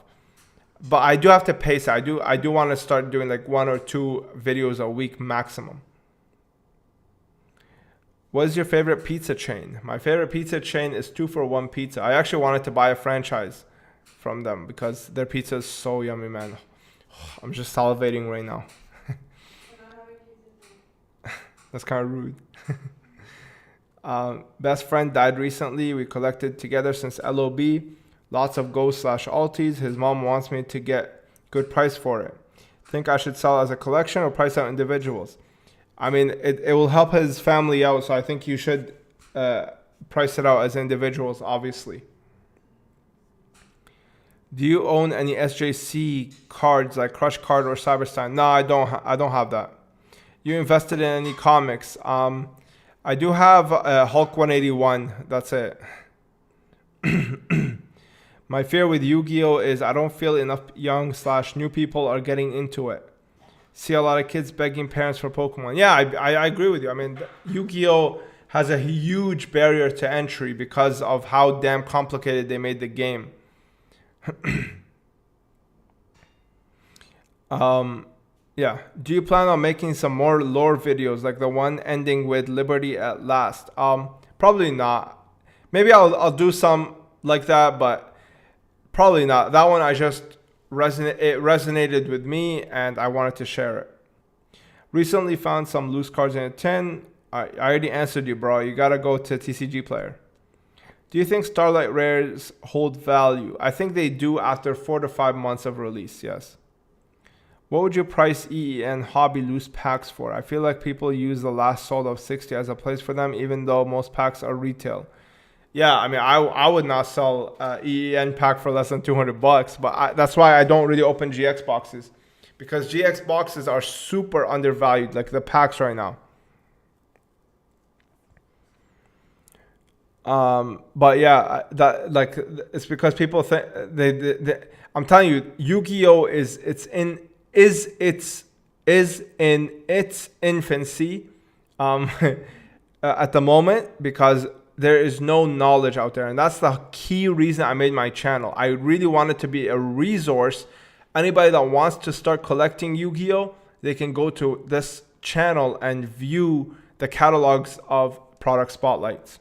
But I do have to pace it. I do want to start doing like 1 or 2 videos a week maximum. What is your favorite pizza chain? My favorite pizza chain is 2 for 1 Pizza. I actually wanted to buy a franchise from them because their pizza is so yummy, man. I'm just salivating right now. That's kind of rude. Best friend died recently. We collected together since LOB. Lots of ghost/alties. His mom wants me to get good price for it. Think I should sell as a collection or price out individuals? I mean, it will help his family out, so I think you should price it out as individuals, obviously. Do you own any SJC cards like Crush Card or Cyberstein? No, I don't have that. You invested in any comics? I do have Hulk 181. That's it. My fear with Yu-Gi-Oh is I don't feel enough young/new people are getting into it. See a lot of kids begging parents for Pokemon. Yeah, I agree with you. I mean, Yu-Gi-Oh has a huge barrier to entry because of how damn complicated they made the game. Yeah. Do you plan on making some more lore videos like the one ending with Liberty at Last? Probably not. Maybe I'll do some like that, but probably not. That one it resonated with me and I wanted to share it. Recently found some loose cards in a tin. I already answered you, bro. You gotta go to TCG Player. Do you think Starlight Rares hold value? I think they do after 4 to 5 months of release, yes. What would you price EEN hobby loose packs for? I feel like people use the last sold of 60 as a place for them, even though most packs are retail. Yeah, I mean, I would not sell EEN pack for less than $200, but that's why I don't really open GX boxes, because GX boxes are super undervalued, like the packs right now. But yeah, that like it's because people think they I'm telling you, Yu-Gi-Oh is in its infancy at the moment, because there is no knowledge out there, and that's the key reason I made my channel. I really wanted to be a resource. Anybody that wants to start collecting Yu-Gi-Oh, they can go to this channel and view the catalogs of product spotlights.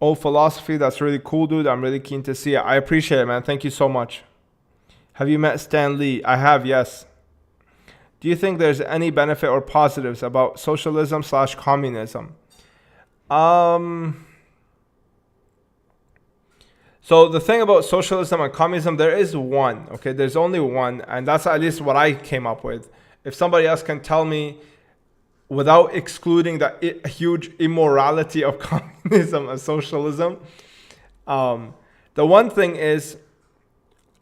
Oh, philosophy, that's really cool, dude. I'm really keen to see it. I appreciate it, man. Thank you so much. Have you met Stan Lee? I have, yes. Do you think there's any benefit or positives about socialism/communism? So the thing about socialism and communism, there is one, okay? There's only one, and that's at least what I came up with. If somebody else can tell me, without excluding the huge immorality of communism and socialism, the one thing is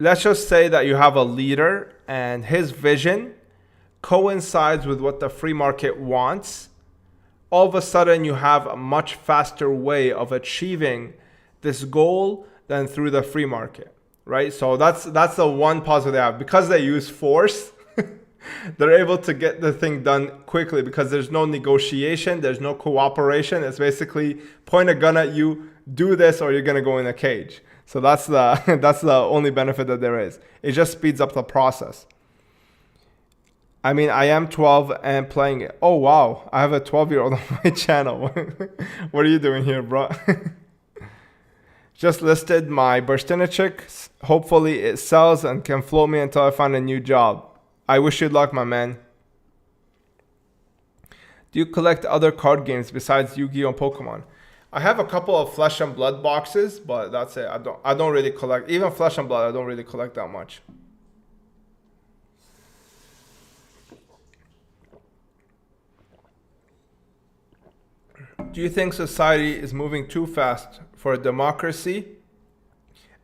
let's just say that you have a leader and his vision coincides with what the free market wants. All of a sudden you have a much faster way of achieving this goal than through the free market, right? So that's the one positive they have. Because they use force, they're able to get the thing done quickly because there's no negotiation, there's no cooperation. It's basically point a gun at you, do this or you're gonna go in a cage. So that's the that's the only benefit that there is. It just speeds up the process. I mean, I am 12 and playing it. Oh wow, I have a 12-year-old on my channel. What are you doing here, bro? Just listed my Burstinichik. Hopefully it sells and can float me until I find a new job. I wish you luck, my man. Do you collect other card games besides Yu-Gi-Oh! And Pokemon? I have a couple of Flesh and Blood boxes, but that's it. I don't really collect. Even Flesh and Blood, I don't really collect that much. Do you think society is moving too fast for a democracy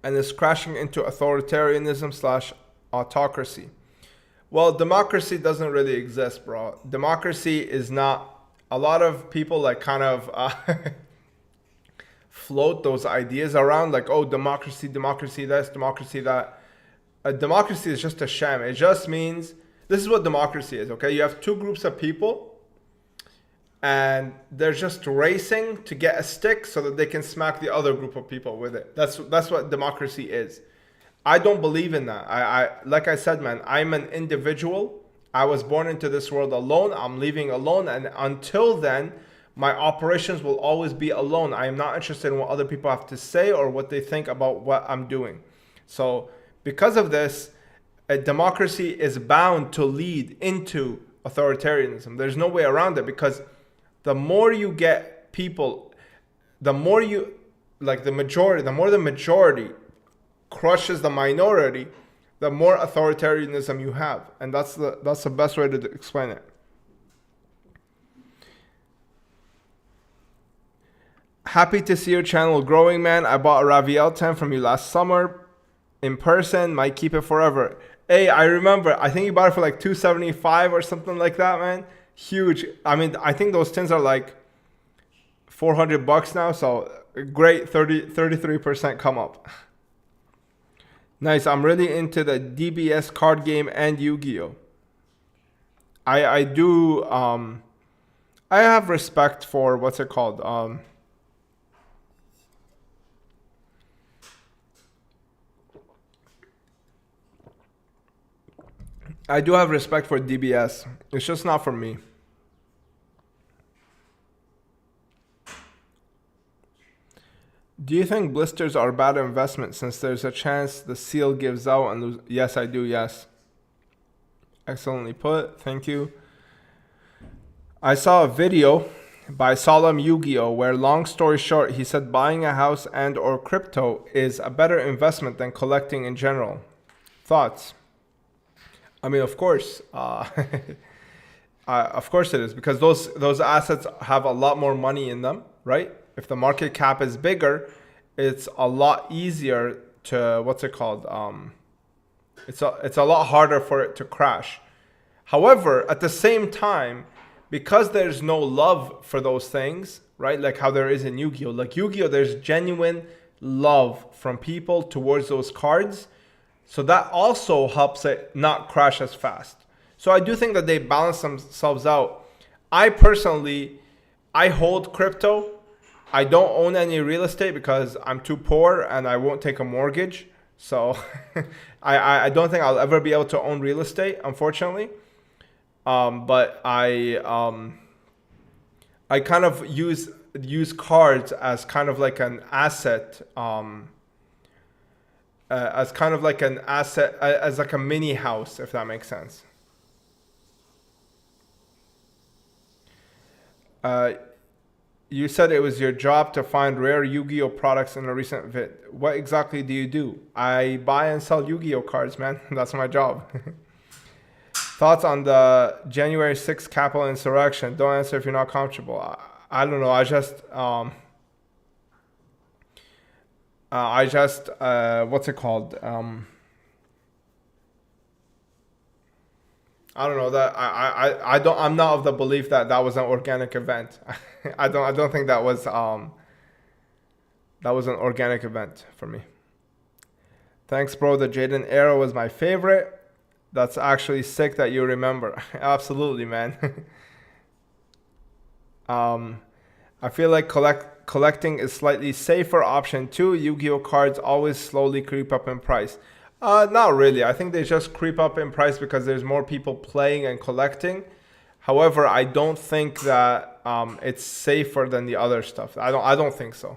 and is crashing into authoritarianism / autocracy? Well, democracy doesn't really exist, bro. Democracy is not... A lot of people like kind of float those ideas around like, oh, democracy, democracy this, democracy that. A democracy is just a sham. It just means... This is what democracy is, okay? You have two groups of people and they're just racing to get a stick so that they can smack the other group of people with it. That's what democracy is. I don't believe in that. I like I said, man, I'm an individual. I was born into this world alone. I'm leaving alone. And until then, my operations will always be alone. I am not interested in what other people have to say or what they think about what I'm doing. So because of this, a democracy is bound to lead into authoritarianism. There's no way around it because the more you get people, the more you, like the majority, the more the majority crushes the minority, the more authoritarianism you have. And that's the best way to explain it. Happy to see your channel growing, man. I bought a Raviel 10 from you last summer in person. Might keep it forever. Hey, I remember. I think you bought it for like $275 or something like that, man. Huge. I mean, I think those tins are like $400 now. So great 33% come up. Nice. I'm really into the DBS card game and Yu-Gi-Oh. I do. I have respect for what's it called. I do have respect for DBS. It's just not for me. Do you think blisters are a bad investment since there's a chance the seal gives out and lose? Yes, I do, yes. Excellently put. Thank you. I saw a video by Solemn Yugioh where, long story short, he said buying a house and or crypto is a better investment than collecting in general. Thoughts? I mean, of course. Of course it is, because those assets have a lot more money in them, right? If the market cap is bigger, it's a lot easier to, what's it called? It's a lot harder for it to crash. However, at the same time, because there's no love for those things, right? Like how there is in Yu-Gi-Oh. Like Yu-Gi-Oh, there's genuine love from people towards those cards. So that also helps it not crash as fast. So I do think that they balance themselves out. I personally, I hold crypto. I don't own any real estate because I'm too poor and I won't take a mortgage. So I don't think I'll ever be able to own real estate, unfortunately. But I kind of use cards as kind of like an asset, as kind of like an asset, as like a mini house, if that makes sense. You said it was your job to find rare Yu-Gi-Oh products in a recent vid. What exactly do you do? I buy and sell Yu-Gi-Oh cards, man. That's my job. Thoughts on the January 6th Capitol insurrection? Don't answer if you're not comfortable. I don't know. I just what's it called? I don't know that I'm not of the belief that that was an organic event. I don't think that was an organic event for me. Thanks, bro. The Jaden era was my favorite. That's actually sick that you remember. Absolutely, man. I feel like collecting is slightly safer option too. Yu-Gi-Oh cards always slowly creep up in price. Not really. I think they just creep up in price because there's more people playing and collecting. However, I don't think that it's safer than the other stuff. I don't think so.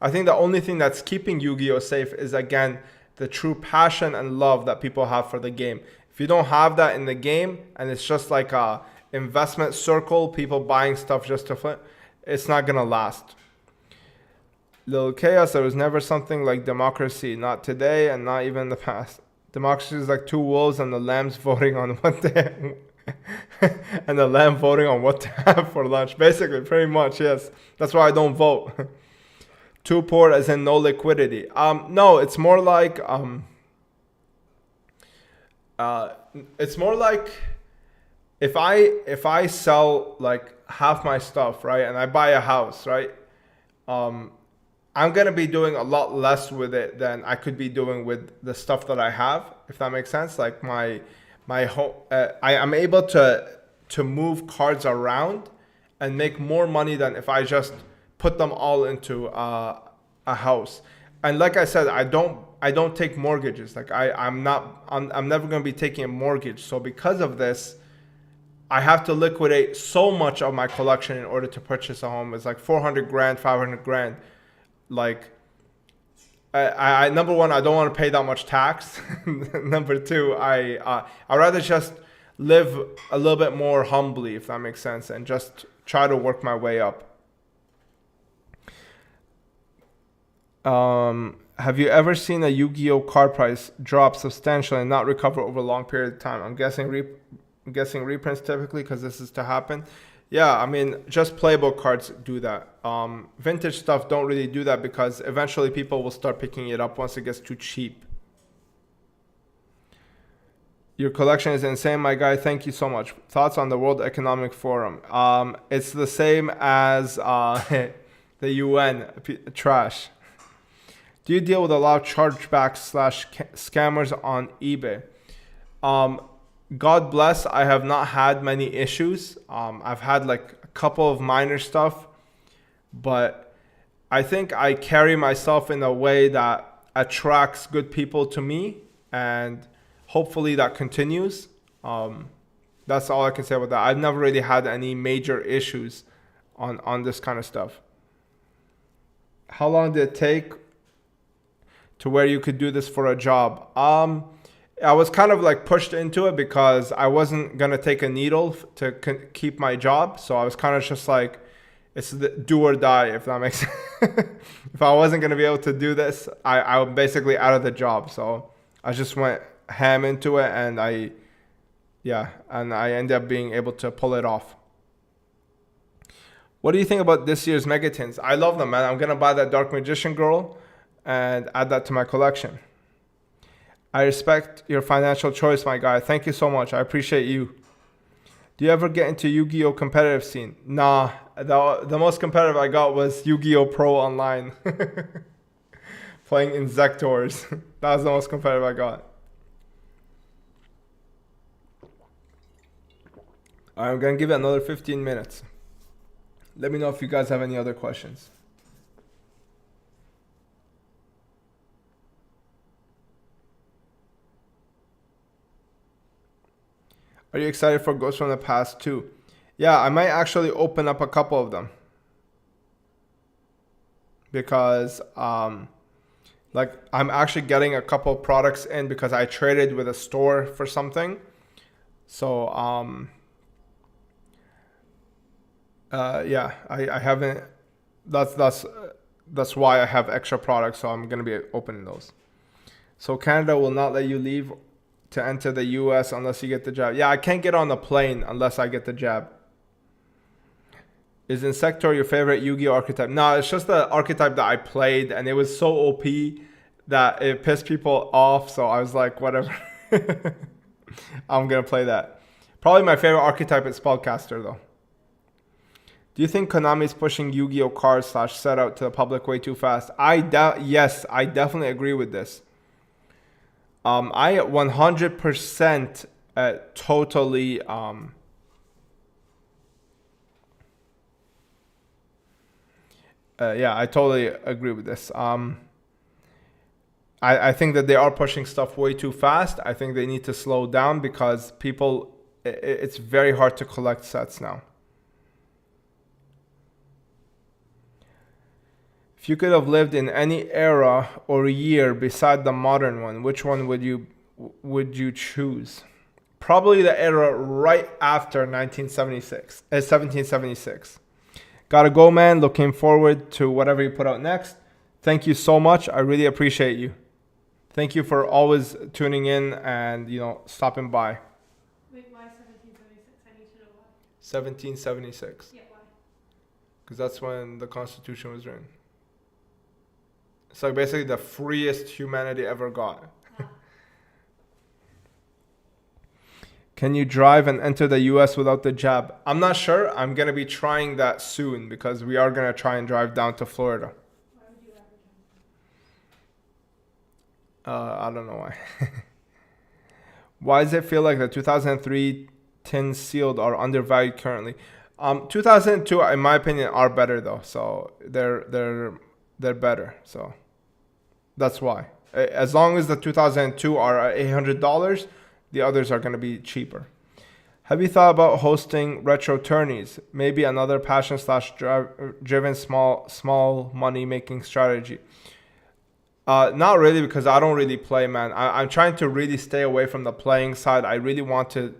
I think the only thing that's keeping Yu-Gi-Oh safe is, again, the true passion and love that people have for the game. If you don't have that in the game and it's just like a investment circle, people buying stuff just to flip, it's not gonna last. Little Chaos, there was never something like democracy, not today and not even in the past. Democracy is like two wolves and the lambs voting on what they and the lamb voting on what to have for lunch. Basically, pretty much, yes. That's why I don't vote. Too poor as in no liquidity. No, it's more like if I sell like half my stuff, right, and I buy a house, right, I'm gonna be doing a lot less with it than I could be doing with the stuff that I have, if that makes sense. Like my home, I'm able to move cards around and make more money than if I just put them all into a house. And like I said, I don't take mortgages. Like I'm never going to be taking a mortgage. So because of this, I have to liquidate so much of my collection in order to purchase a home. It's like 400 grand, 500 grand. Like I number one, I don't want to pay that much tax. Number two, I rather just live a little bit more humbly, if that makes sense, and just try to work my way up. Have you ever seen a Yu-Gi-Oh card price drop substantially and not recover over a long period of time? I'm guessing reprints typically, because this is to happen. Yeah, I mean, just playable cards do that. Vintage stuff don't really do that because eventually people will start picking it up once it gets too cheap. Your collection is insane, my guy. Thank you so much. Thoughts on the World Economic Forum? It's the same as the UN. Trash. Do you deal with a lot of chargebacks / scammers on eBay? God bless, I have not had many issues. I've had like a couple of minor stuff, but I think I carry myself in a way that attracts good people to me, and hopefully that continues. That's all I can say about that. I've never really had any major issues on this kind of stuff. How long did it take to where you could do this for a job? I was kind of like pushed into it because I wasn't going to take a needle to keep my job. So I was kind of just like, it's the do or die, if that makes sense. If I wasn't going to be able to do this, I was basically out of the job. So I just went ham into it, and I ended up being able to pull it off. What do you think about this year's Megatins? I love them, man. I'm going to buy that Dark Magician Girl and add that to my collection. I respect your financial choice, my guy. Thank you so much. I appreciate you. Do you ever get into Yu-Gi-Oh competitive scene? Nah, the most competitive I got was Yu-Gi-Oh Pro Online. Playing Insectors. That was the most competitive I got. Alright, I'm going to give it another 15 minutes. Let me know if you guys have any other questions. Are you excited for Ghosts from the Past too? Yeah, I might actually open up a couple of them. Because like I'm actually getting a couple of products in because I traded with a store for something. So yeah, I haven't, that's why I have extra products, so I'm going to be opening those. So Canada will not let you leave to enter the US unless you get the jab. Yeah, I can't get on the plane unless I get the jab. Is Insector your favorite Yu-Gi-Oh archetype? No, it's just the archetype that I played, and it was so OP that it pissed people off, so I was like, whatever. I'm going to play that. Probably my favorite archetype is Spellcaster, though. Do you think Konami is pushing Yu-Gi-Oh cards / set out to the public way too fast? Yes, I definitely agree with this. I 100% totally yeah, I totally agree with this. I think that they are pushing stuff way too fast. I think they need to slow down because people, it's very hard to collect sets now. If you could have lived in any era or year beside the modern one, which one would you choose? Probably the era right after 1776. Gotta go, man. Looking forward to whatever you put out next. Thank you so much. I really appreciate you. Thank you for always tuning in and, stopping by. Wait, why 1776? I need to know why. 1776. Yeah, why? Because that's when the Constitution was written. It's like basically the freest humanity ever got. Can you drive and enter the US without the jab? I'm not sure. I'm going to be trying that soon because we are going to try and drive down to Florida. Why would you ever I don't know why. Why does it feel like the 2003 tin sealed are undervalued currently? 2002, in my opinion, are better though. So they're better. So that's why. As long as the 2002 are at $800, the others are going to be cheaper. Have you thought about hosting retro tourneys? Maybe another passion / driven small money making strategy. Not really, because I don't really play, man. I'm trying to really stay away from the playing side. I really want to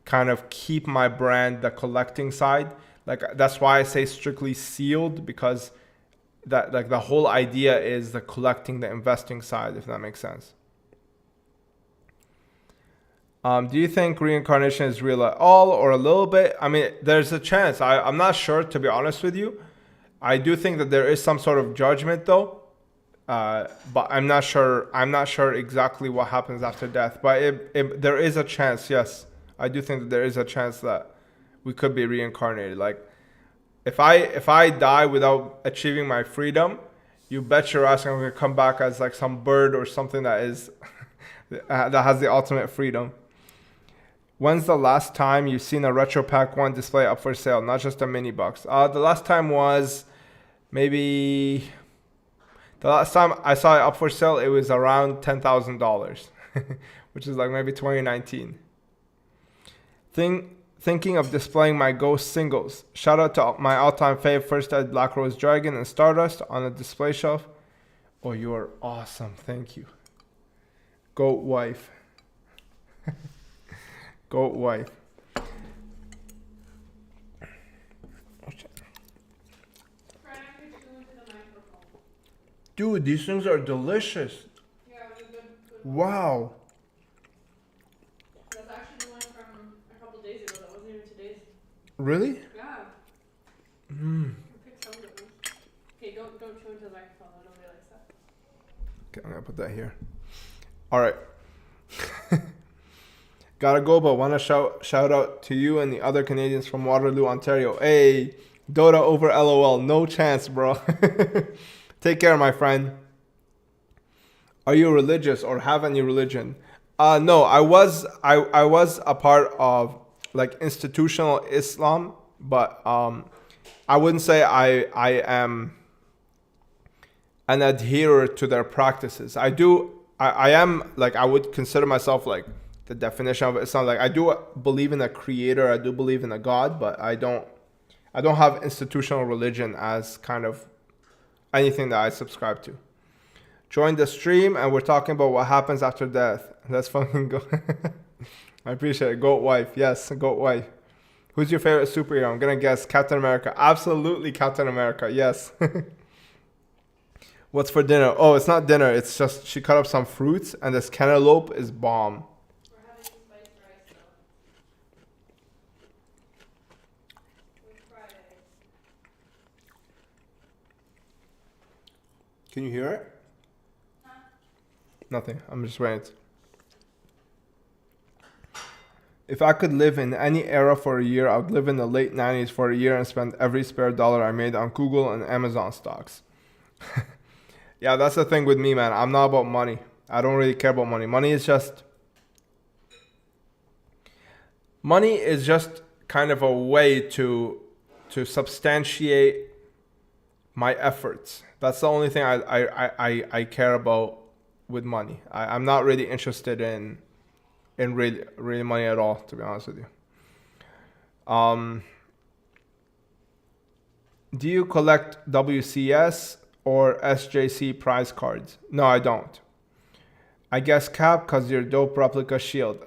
kind of keep my brand, the collecting side. Like that's why I say strictly sealed, because that like the whole idea is the collecting, the investing side, if that makes sense. Do you think reincarnation is real at all or a little bit? I mean, there's a chance. I'm not sure, to be honest with you. I do think that there is some sort of judgment though. But I'm not sure. I'm not sure exactly what happens after death. But there is a chance. Yes, I do think that there is a chance that we could be reincarnated. Like, if I die without achieving my freedom, you bet your ass I'm gonna come back as like some bird or something that is that has the ultimate freedom. When's the last time you've seen a Retro Pack 1 display up for sale, not just a mini box? The last time was maybe. The last time I saw it up for sale, it was around $10,000, which is like maybe 2019. Thinking of displaying my Ghost singles. Shout out to my all-time fave First Ed Black Rose Dragon and Stardust on a display shelf. Oh, you are awesome. Thank you. Goat wife. Goat wife. Dude, these things are delicious. Yeah, it was good. Wow. That's actually the one from a couple days ago. That wasn't even today's. Really? Yeah. Mm. I picked some of them. Okay, don't chew into the microphone. I don't really like that. Okay, I'm gonna put that here. All right. Gotta go, but wanna shout out to you and the other Canadians from Waterloo, Ontario. Hey, Dota over LOL. No chance, bro. Take care, my friend. Are you religious or have any religion? No, I was a part of like institutional Islam, but I wouldn't say I am an adherer to their practices. I am like, I would consider myself like the definition of Islam. Like I do believe in a creator, I do believe in a God, but I don't have institutional religion as kind of anything that I subscribe to. Join the stream and we're talking about what happens after death. Let's fucking go. I appreciate it. Goat wife. Yes, goat wife. Who's your favorite superhero? I'm gonna guess Captain America. Absolutely Captain America. Yes. What's for dinner? Oh, it's not dinner. It's just she cut up some fruits and this cantaloupe is bomb. We're having spiced rice though. With fried eggs. Can you hear it? Nothing. I'm just waiting. If I could live in any era for a year, I would live in the late 90s for a year and spend every spare dollar I made on Google and Amazon stocks. Yeah, that's the thing with me, man. I'm not about money. I don't really care about money. Money is just kind of a way to substantiate my efforts. That's the only thing I care about with money. I'm not really interested in really money at all, to be honest with you. Do you collect WCS or SJC prize cards? No, I don't. I guess Cap, cause your dope replica shield.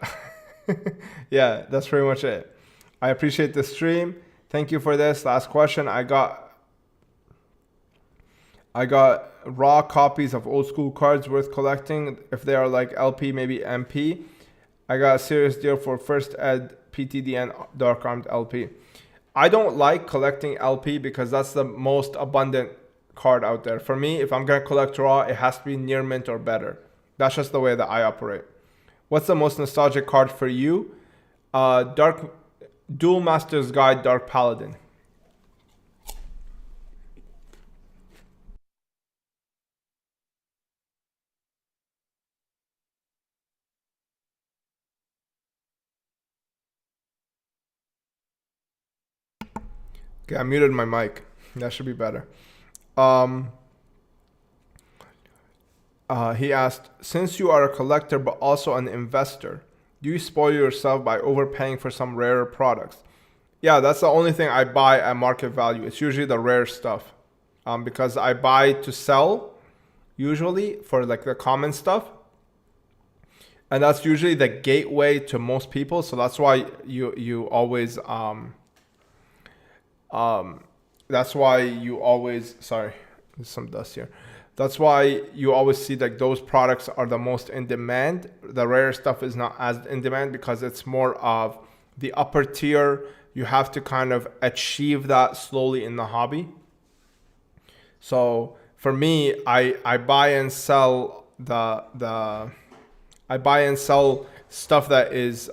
Yeah, that's pretty much it. I appreciate the stream. Thank you for this. Last question. I got raw copies of old school cards worth collecting. If they are like LP, maybe MP. I got a serious deal for First Ed PTDN Dark Armed LP. I don't like collecting LP because that's the most abundant card out there. For me, if I'm going to collect raw, it has to be near mint or better. That's just the way that I operate. What's the most nostalgic card for you? Duel Master's Guide Dark Paladin. Okay, I muted my mic. That should be better. He asked, since you are a collector but also an investor, do you spoil yourself by overpaying for some rarer products? Yeah, that's the only thing I buy at market value. It's usually the rare stuff. Because I buy to sell, usually, for like the common stuff. And that's usually the gateway to most people. So that's why you always sorry, there's some dust here. That's why you always see like those products are the most in demand. The rare stuff is not as in demand because it's more of the upper tier. You have to kind of achieve that slowly in the hobby. So for me, I buy and sell stuff that is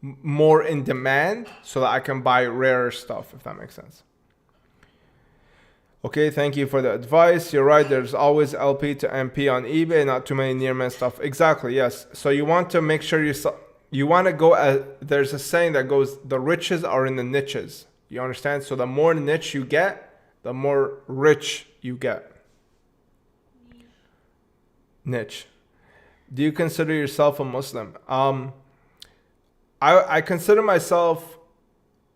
more in demand so that I can buy rarer stuff, if that makes sense. Okay, thank you for the advice. You're right, there's always LP to MP on eBay, not too many near mint stuff. Exactly, yes. So you want to make sure you want to go there's a saying that goes, the riches are in the niches. You understand? So the more niche you get, the more rich you get. Niche. Do you consider yourself a Muslim? I consider myself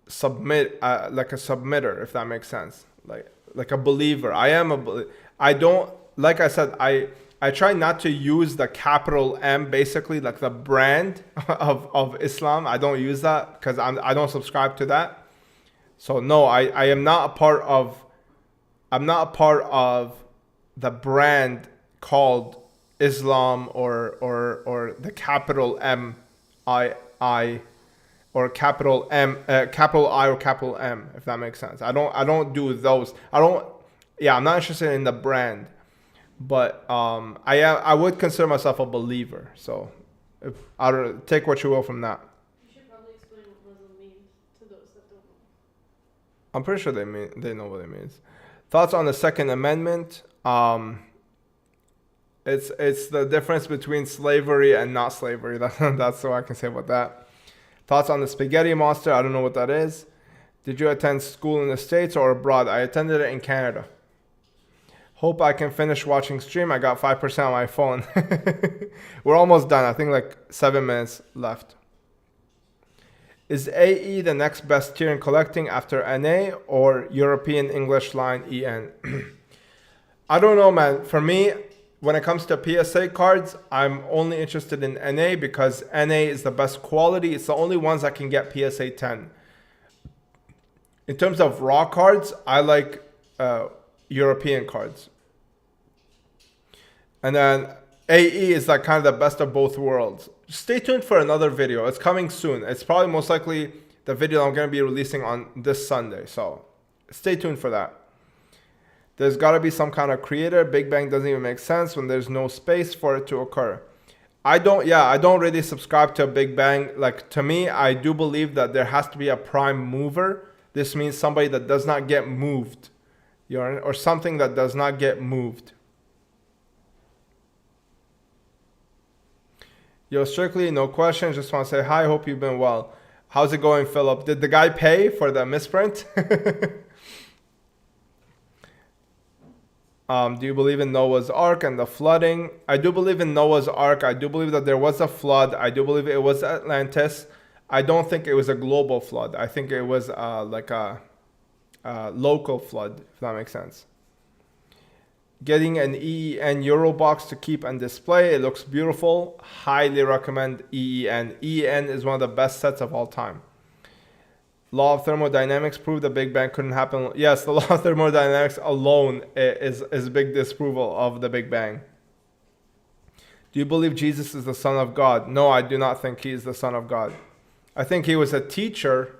like a submitter, if that makes sense. Like a believer. I don't, like I said, I try not to use the capital M, basically like the brand of Islam. I don't use that because I don't subscribe to that. So no, I am not a part of, the brand called Islam or the capital M I or capital M, capital I or capital M, if that makes sense. I don't do those. I'm not interested in the brand, but I would consider myself a believer. So I don't take what you will from that. You should probably explain what Muslim means to those that don't know. I'm pretty sure they know what it means. Thoughts on the Second Amendment? It's the difference between slavery and not slavery. That's all I can say about that. Thoughts on the spaghetti monster? I don't know what that is. Did you attend school in the States or abroad? I attended it in Canada. Hope I can finish watching stream. I got 5% on my phone. We're almost done. I think like 7 minutes left. Is AE the next best tier in collecting after NA or European English line EN? I don't know, man. For me, when it comes to PSA cards, I'm only interested in NA because NA is the best quality. It's the only ones that can get PSA 10. In terms of raw cards, I like European cards. And then AE is like kind of the best of both worlds. Stay tuned for another video. It's coming soon. It's probably most likely the video I'm going to be releasing on this Sunday. So stay tuned for that. There's got to be some kind of creator. Big Bang doesn't even make sense when there's no space for it to occur. I don't really subscribe to a Big Bang. Like, to me, I do believe that there has to be a prime mover. This means somebody that does not get moved, or something that does not get moved. Yo, Strictly, no questions. Just want to say hi. Hope you've been well. How's it going, Philip? Did the guy pay for the misprint? Do you believe in Noah's Ark and the flooding? I do believe in Noah's Ark. I do believe that there was a flood. I do believe it was Atlantis. I don't think it was a global flood. I think it was like a local flood, if that makes sense. Getting an EEN Euro box to keep and display. It looks beautiful. Highly recommend EEN. EEN is one of the best sets of all time. Law of thermodynamics proved the Big Bang couldn't happen. Yes, the law of thermodynamics alone is big disapproval of the Big Bang. Do you believe Jesus is the Son of God? No, I do not think he is the Son of God. I think he was a teacher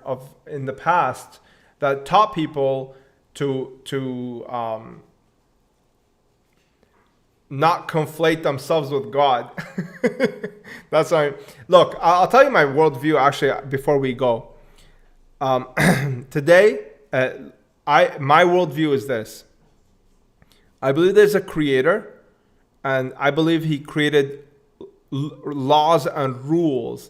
in the past that taught people to not conflate themselves with God. That's why. Look, I'll tell you my worldview actually before we go. Today, my worldview is this. I believe there's a creator, and I believe he created laws and rules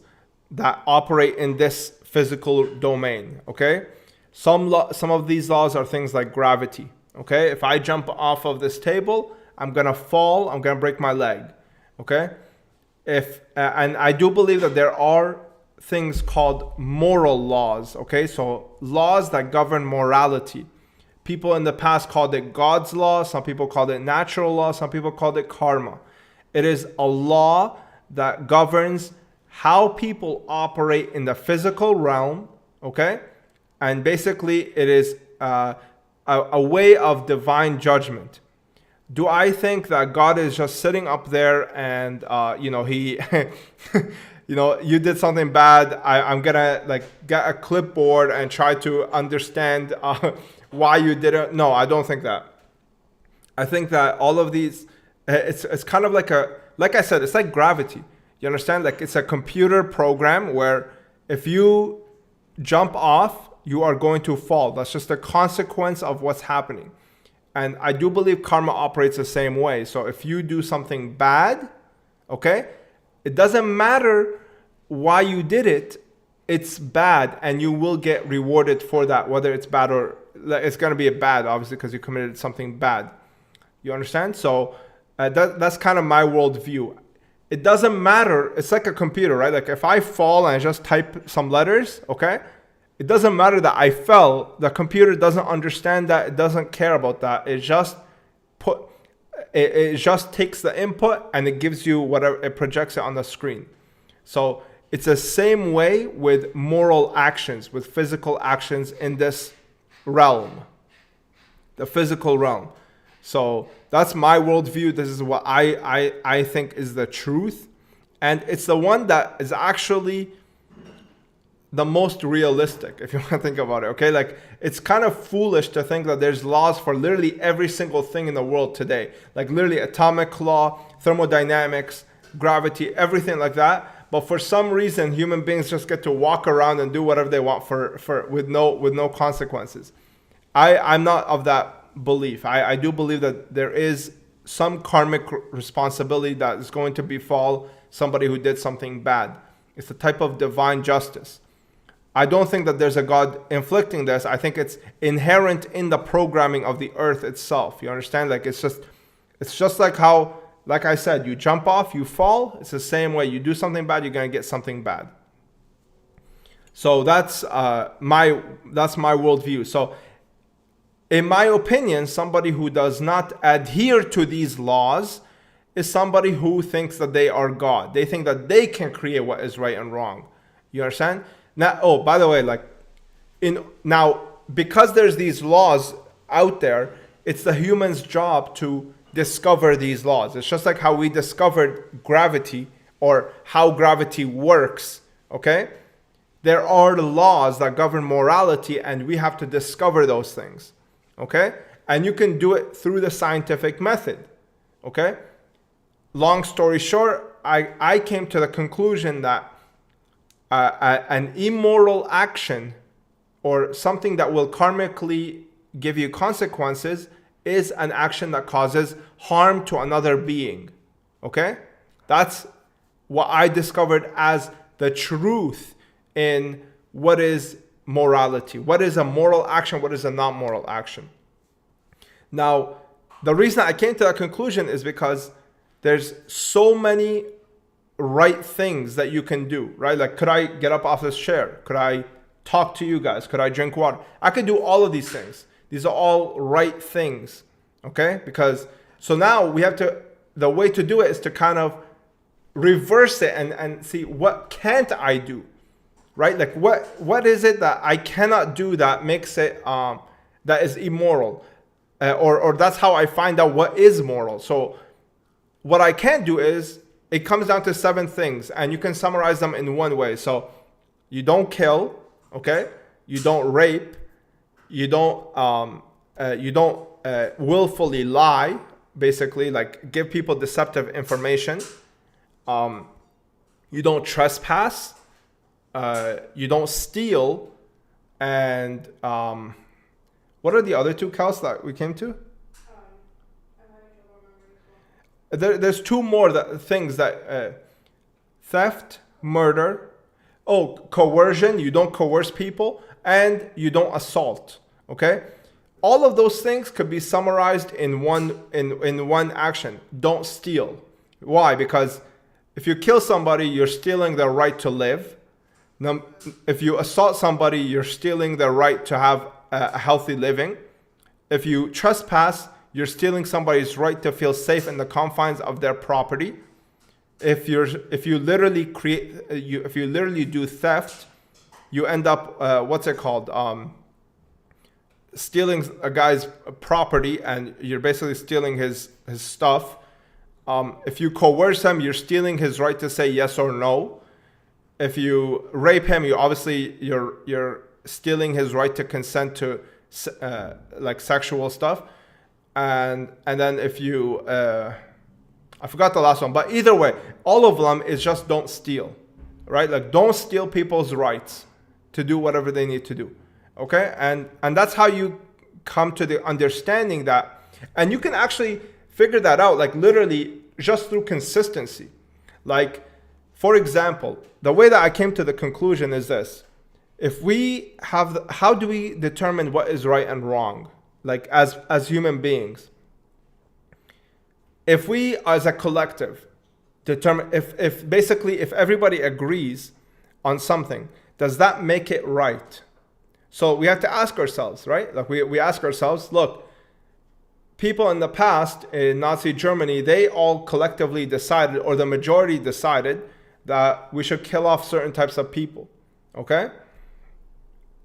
that operate in this physical domain, okay? Some of these laws are things like gravity, okay? If I jump off of this table, I'm going to fall, I'm going to break my leg, okay? And I do believe that there are things called moral laws, okay? So laws that govern morality. People in the past called it God's law. Some people called it natural law. Some people called it karma. It is a law that governs how people operate in the physical realm, okay? And basically it is a way of divine judgment. Do I think that God is just sitting up there and, he... you did something bad. I'm gonna get a clipboard and try to understand why you did it. No, I don't think that. I think that all of these, it's kind of like I said, it's like gravity. You understand? Like, it's a computer program where if you jump off, you are going to fall. That's just a consequence of what's happening. And I do believe karma operates the same way. So if you do something bad, okay, it doesn't matter why you did it. It's bad, and you will get rewarded for that, whether it's bad or it's going to be a bad, obviously, because you committed something bad. You understand? So that's kind of my worldview. It doesn't matter. It's like a computer, right? Like if I fall and I just type some letters, okay, it doesn't matter that I fell. The computer doesn't understand that. It doesn't care about that. It just takes the input and it gives you whatever, it projects it on the screen. So it's the same way with moral actions, with physical actions in this realm, the physical realm. So that's my worldview. This is what I think is the truth. And it's the one that is actually the most realistic, if you want to think about it, okay? Like, it's kind of foolish to think that there's laws for literally every single thing in the world today. Like literally atomic law, thermodynamics, gravity, everything like that. But for some reason, human beings just get to walk around and do whatever they want with no consequences. I'm not of that belief. I do believe that there is some karmic responsibility that is going to befall somebody who did something bad. It's a type of divine justice. I don't think that there's a God inflicting this. I think it's inherent in the programming of the earth itself. You understand? Like it's just like how, like I said, you jump off, you fall. It's the same way. You do something bad, you're gonna get something bad. So that's my worldview. So in my opinion, somebody who does not adhere to these laws is somebody who thinks that they are God. They think that they can create what is right and wrong. You understand? Now, oh, by the way, because there's these laws out there, it's the human's job to discover these laws. It's just like how we discovered gravity or how gravity works, okay? There are laws that govern morality and we have to discover those things, okay? And you can do it through the scientific method, okay? Long story short, I came to the conclusion that an immoral action or something that will karmically give you consequences is an action that causes harm to another being. Okay? That's what I discovered as the truth in what is morality. What is a moral action? What is a not moral action? Now, the reason I came to that conclusion is because there's so many right things that you can do, right? Like, could I get up off this chair? Could I talk to you guys? Could I drink water? I could do all of these things. These are all right things, okay? Because, so now we have to, the way to do it is to kind of reverse it and see, what can't I do, right? Like, what is it that I cannot do that makes it, that is immoral? Or that's how I find out what is moral. So what I can't do is, it comes down to 7 things, and you can summarize them in one way. So you don't kill, okay? You don't rape. You don't willfully lie, basically, like give people deceptive information. You don't trespass. You don't steal. And what are the other 2 counts that we came to? There's 2 more things that theft, murder, coercion. You don't coerce people, and you don't assault. Okay, all of those things could be summarized in one action. Don't steal. Why? Because if you kill somebody, you're stealing their right to live. Now, if you assault somebody, you're stealing their right to have a healthy living. If you trespass, you're stealing somebody's right to feel safe in the confines of their property. If you literally do theft, you end up stealing a guy's property, and you're basically stealing his stuff. If you coerce him, you're stealing his right to say yes or no. If you rape him, you're stealing his right to consent to like sexual stuff. And then if you I forgot the last one, but either way, all of them is just don't steal, right? Like, don't steal people's rights to do whatever they need to do, okay? And that's how you come to the understanding that, and you can actually figure that out, like literally just through consistency. Like, for example, the way that I came to the conclusion is this: if we have, how do we determine what is right and wrong? Like, as human beings, if we as a collective determine, if basically if everybody agrees on something, does that make it right? So we have to ask ourselves, right? Like we ask ourselves, look, people in the past in Nazi Germany, they all collectively decided, or the majority decided, that we should kill off certain types of people, okay?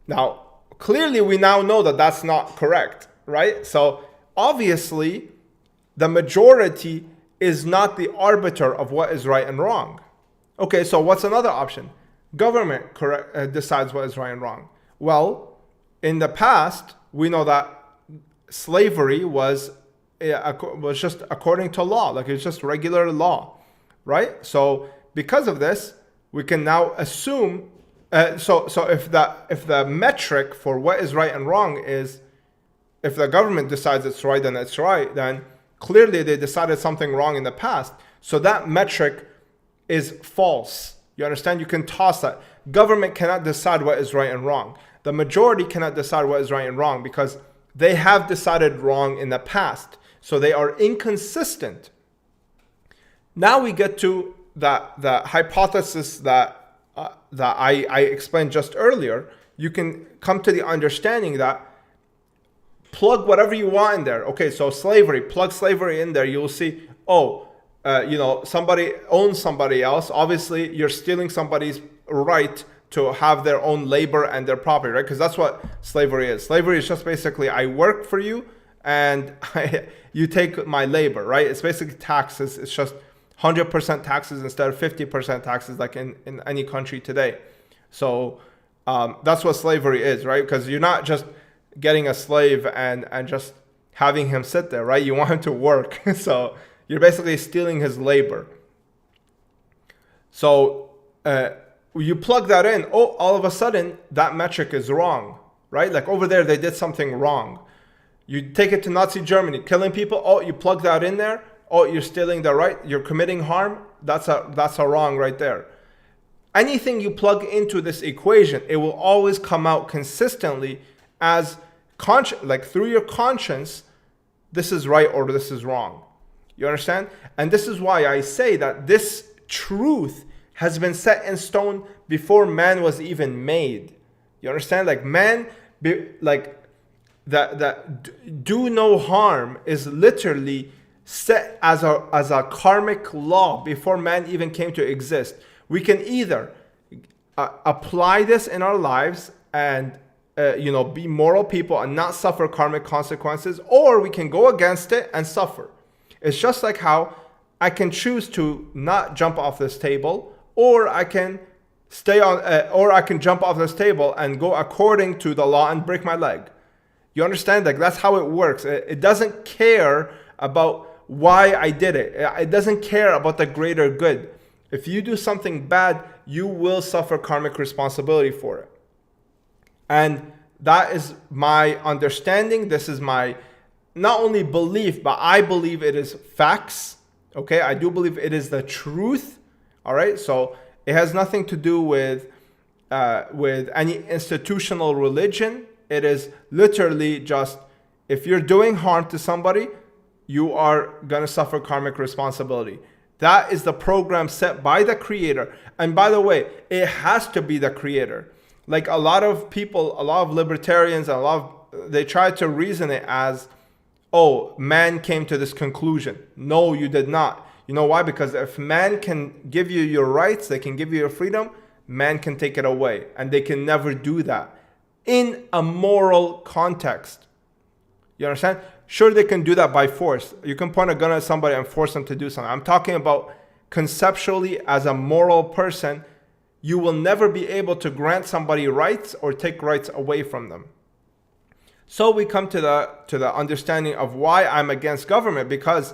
Now, clearly we now know that that's not correct, right? So obviously the majority is not the arbiter of what is right and wrong. Okay, so what's another option? Government decides what is right and wrong. Well, in the past, we know that slavery was just according to law, like it's just regular law, right? So because of this, we can now assume, so if the metric for what is right and wrong is, if the government decides it's right, then it's right, then clearly they decided something wrong in the past. So that metric is false. You understand? You can toss that. Government cannot decide what is right and wrong. The majority cannot decide what is right and wrong because they have decided wrong in the past. So they are inconsistent. Now we get to the hypothesis that I explained just earlier. You can come to the understanding that plug whatever you want in there. Okay, so slavery, plug slavery in there. You'll see, somebody owns somebody else. Obviously, you're stealing somebody's right to have their own labor and their property, right? Because that's what slavery is. Slavery is just basically, I work for you and you take my labor, right? It's basically taxes. It's just 100% taxes instead of 50% taxes like in any country today. So that's what slavery is, right? Because you're not just getting a slave and just having him sit there, right? You want him to work. So you're basically stealing his labor. So you plug that in, oh, all of a sudden that metric is wrong, right? Like over there, they did something wrong. You take it to Nazi Germany, killing people. Oh, you plug that in there. Oh, you're stealing the right. You're committing harm. That's a wrong right there. Anything you plug into this equation, it will always come out consistently as like through your conscience, this is right or this is wrong. You understand? And this is why I say that this truth has been set in stone before man was even made. You understand? Like man, that do no harm is literally set as a karmic law before man even came to exist. We can either apply this in our lives and be moral people and not suffer karmic consequences, or we can go against it and suffer. It's just like how I can choose to not jump off this table, or I can stay on, or I can jump off this table and go according to the law and break my leg. You understand? Like that's how it works. It doesn't care about why I did it. It doesn't care about the greater good. If you do something bad, you will suffer karmic responsibility for it. And that is my understanding. This is my not only belief, but I believe it is facts. Okay, I do believe it is the truth. All right, so it has nothing to do with any institutional religion. It is literally just if you're doing harm to somebody, you are gonna suffer karmic responsibility. That is the program set by the creator. And by the way, it has to be the creator. Like a lot of people, a lot of libertarians, they try to reason it as, oh, man came to this conclusion. No, you did not. You know why? Because if man can give you your rights, they can give you your freedom, man can take it away. And they can never do that in a moral context. You understand? Sure, they can do that by force. You can point a gun at somebody and force them to do something. I'm talking about conceptually as a moral person, you will never be able to grant somebody rights or take rights away from them. So we come to the understanding of why I'm against government, because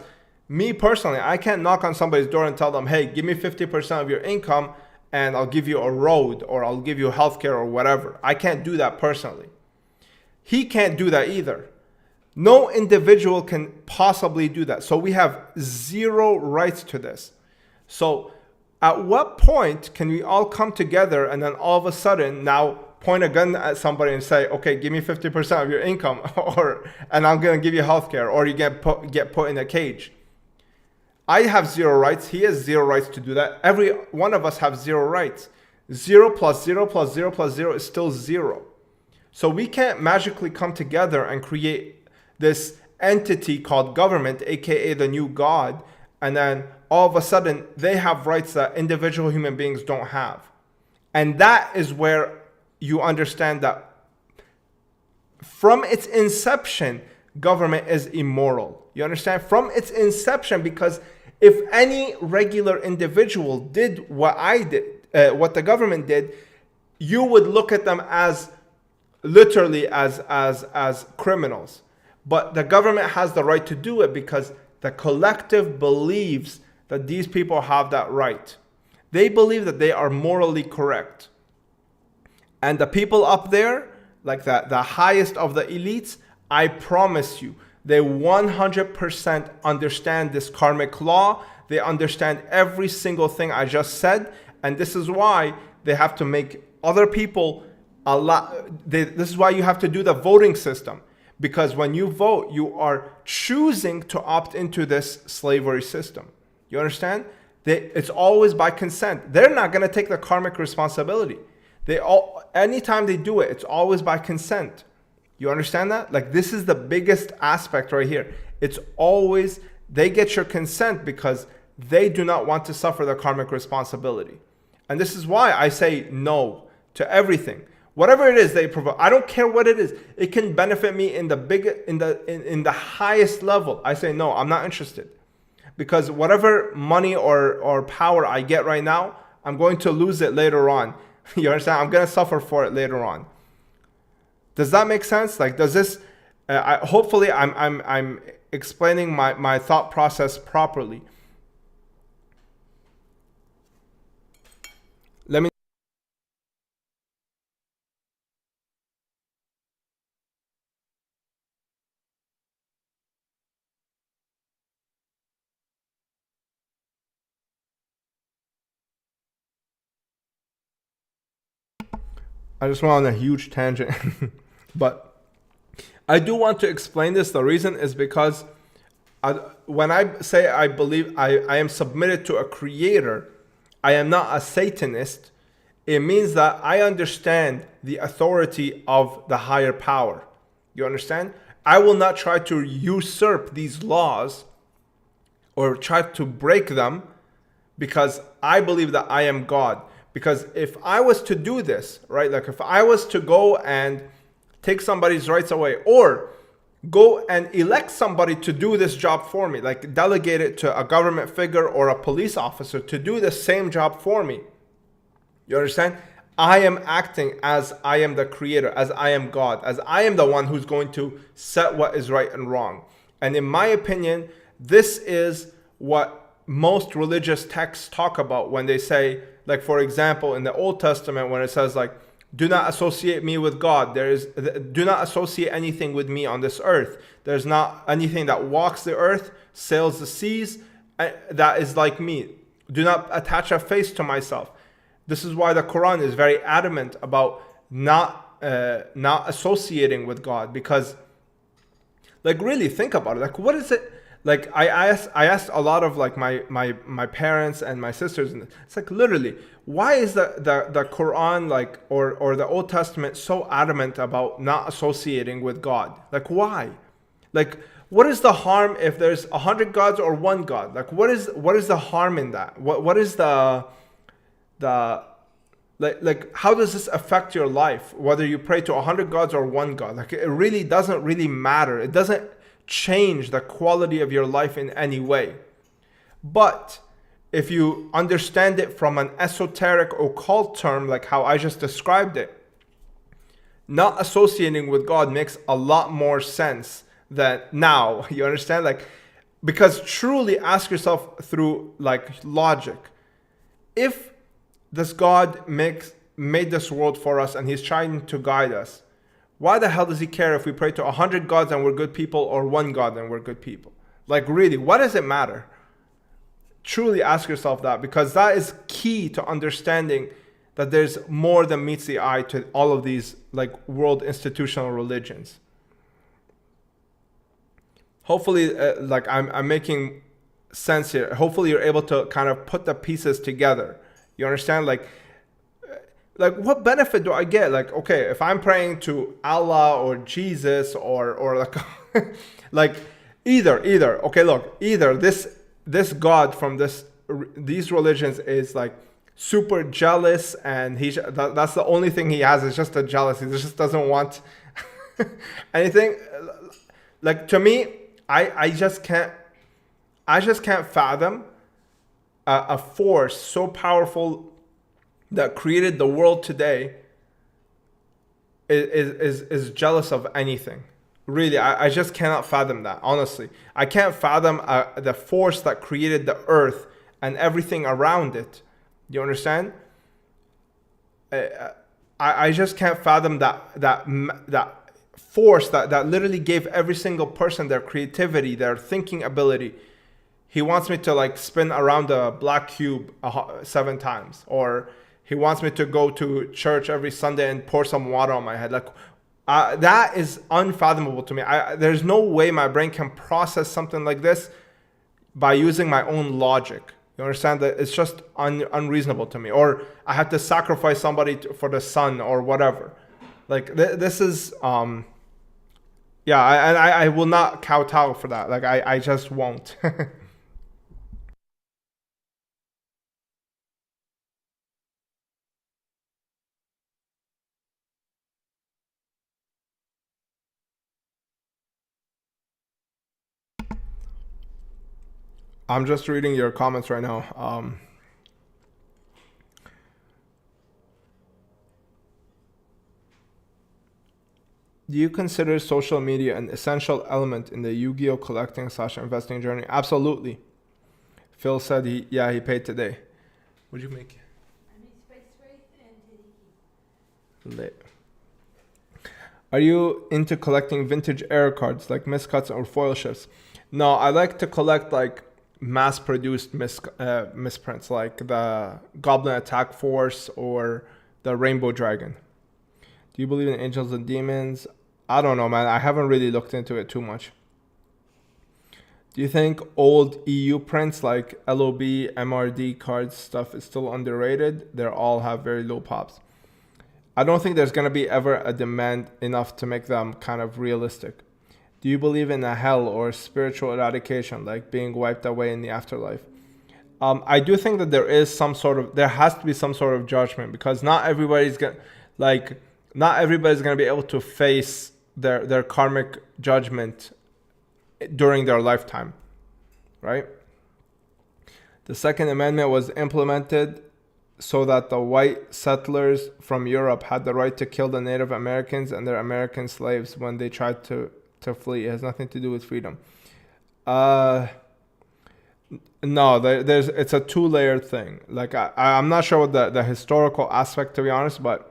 me personally, I can't knock on somebody's door and tell them, hey, give me 50% of your income and I'll give you a road or I'll give you healthcare or whatever. I can't do that personally. He can't do that either. No individual can possibly do that. So we have zero rights to this. So at what point can we all come together and then all of a sudden now point a gun at somebody and say, okay, give me 50% of your income and I'm going to give you healthcare, or you get put in a cage. I have zero rights. He has zero rights to do that. Every one of us have zero rights. 0 plus 0 plus 0 plus 0 is still 0. So we can't magically come together and create this entity called government, aka the new God, and then all of a sudden they have rights that individual human beings don't have. And that is where you understand that from its inception, government is immoral. You understand? From its inception, because if any regular individual did what I did, what the government did, you would look at them as literally as criminals. But the government has the right to do it because the collective believes that these people have that right. They believe that they are morally correct. And the people up there, like the highest of the elites, I promise you, they 100% understand this karmic law. They understand every single thing I just said. And this is why they have to make other people a lot. This is why you have to do the voting system. Because when you vote, you are choosing to opt into this slavery system. You understand? It's always by consent. They're not going to take the karmic responsibility. Anytime they do it, it's always by consent. You understand that? Like, this is the biggest aspect right here. It's always, they get your consent because they do not want to suffer the karmic responsibility. And this is why I say no to everything. Whatever it is they provide, I don't care what it is. It can benefit me in the highest level. I say no, I'm not interested. Because whatever money or power I get right now, I'm going to lose it later on. You understand? I'm going to suffer for it later on. Does that make sense? Like, does this? Hopefully, I'm explaining my thought process properly. I just went on a huge tangent. But I do want to explain this. The reason is because when I say I believe I am submitted to a creator, I am not a Satanist. It means that I understand the authority of the higher power. You understand? I will not try to usurp these laws or try to break them because I believe that I am God. Because if I was to do this, right, like if I was to go and take somebody's rights away or go and elect somebody to do this job for me, like delegate it to a government figure or a police officer to do the same job for me, you understand? I am acting as I am the creator, as I am God, as I am the one who's going to set what is right and wrong. And in my opinion, this is what most religious texts talk about when they say, like, for example, in the Old Testament, when it says, like, do not associate me with God. Do not associate anything with me on this earth. There's not anything that walks the earth, sails the seas, that is like me. Do not attach a face to myself. This is why the Quran is very adamant about not associating with God, because, like, really think about it. Like, what is it? Like, I asked a lot of, like, my parents and my sisters, and it's like, literally, why is the Quran, like, or the Old Testament so adamant about not associating with God? Like, why? Like, what is the harm if there's 100 gods or one God? Like, what is the harm in that? What is the like how does this affect your life, whether you pray to 100 gods or one God? Like, it really doesn't really matter. It doesn't change the quality of your life in any way. But if you understand it from an esoteric occult term, like how I just described it, not associating with God makes a lot more sense than now. You understand? Like, because truly ask yourself through, like, logic, if this God made this world for us and he's trying to guide us, why the hell does he care if we pray to 100 gods and we're good people or one God and we're good people? Like, really, what does it matter? Truly ask yourself that, because that is key to understanding that there's more than meets the eye to all of these, like, world institutional religions. Hopefully, like, I'm making sense here. Hopefully you're able to kind of put the pieces together. You understand? Like what benefit do I get? Like, okay, if I'm praying to Allah or Jesus or like like either okay, look, either this God from these religions is, like, super jealous, and that's the only thing he has is just a jealousy. He just doesn't want anything. Like, to me, I just can't fathom a force so powerful that created the world today is jealous of anything. Really, I just cannot fathom that, honestly. I can't fathom the force that created the earth and everything around it. You understand? I just can't fathom that force that literally gave every single person their creativity, their thinking ability. He wants me to, like, spin around a black cube 7 times, or he wants me to go to church every Sunday and pour some water on my head. Like, that is unfathomable to me. There's no way my brain can process something like this by using my own logic. You understand? That it's just unreasonable to me. Or I have to sacrifice somebody for the sun or whatever. Like, this is yeah, I will not kowtow for that. Like, I just won't. I'm just reading your comments right now. Do you consider social media an essential element in the Yu-Gi-Oh collecting / investing journey? Absolutely. Phil said he paid today. What'd you make? I made spice rice and tzatziki. Lit. Are you into collecting vintage error cards like miscuts or foil shifts? No, I like to collect, like, mass-produced misprints, like the Goblin Attack Force or the Rainbow Dragon. Do you believe in angels and demons? I don't know, man. I haven't really looked into it too much. Do you think old EU prints like LOB, MRD cards stuff is still underrated? They all have very low pops. I don't think there's going to be ever a demand enough to make them kind of realistic. Do you believe in a hell or spiritual eradication, like being wiped away in the afterlife? I do think that there has to be some sort of judgment, because not everybody's going to be able to face their karmic judgment during their lifetime, right? The Second Amendment was implemented so that the white settlers from Europe had the right to kill the Native Americans and their American slaves when they tried to flee. It has nothing to do with freedom. No, it's a two-layered thing. Like I'm not sure what the historical aspect, to be honest, but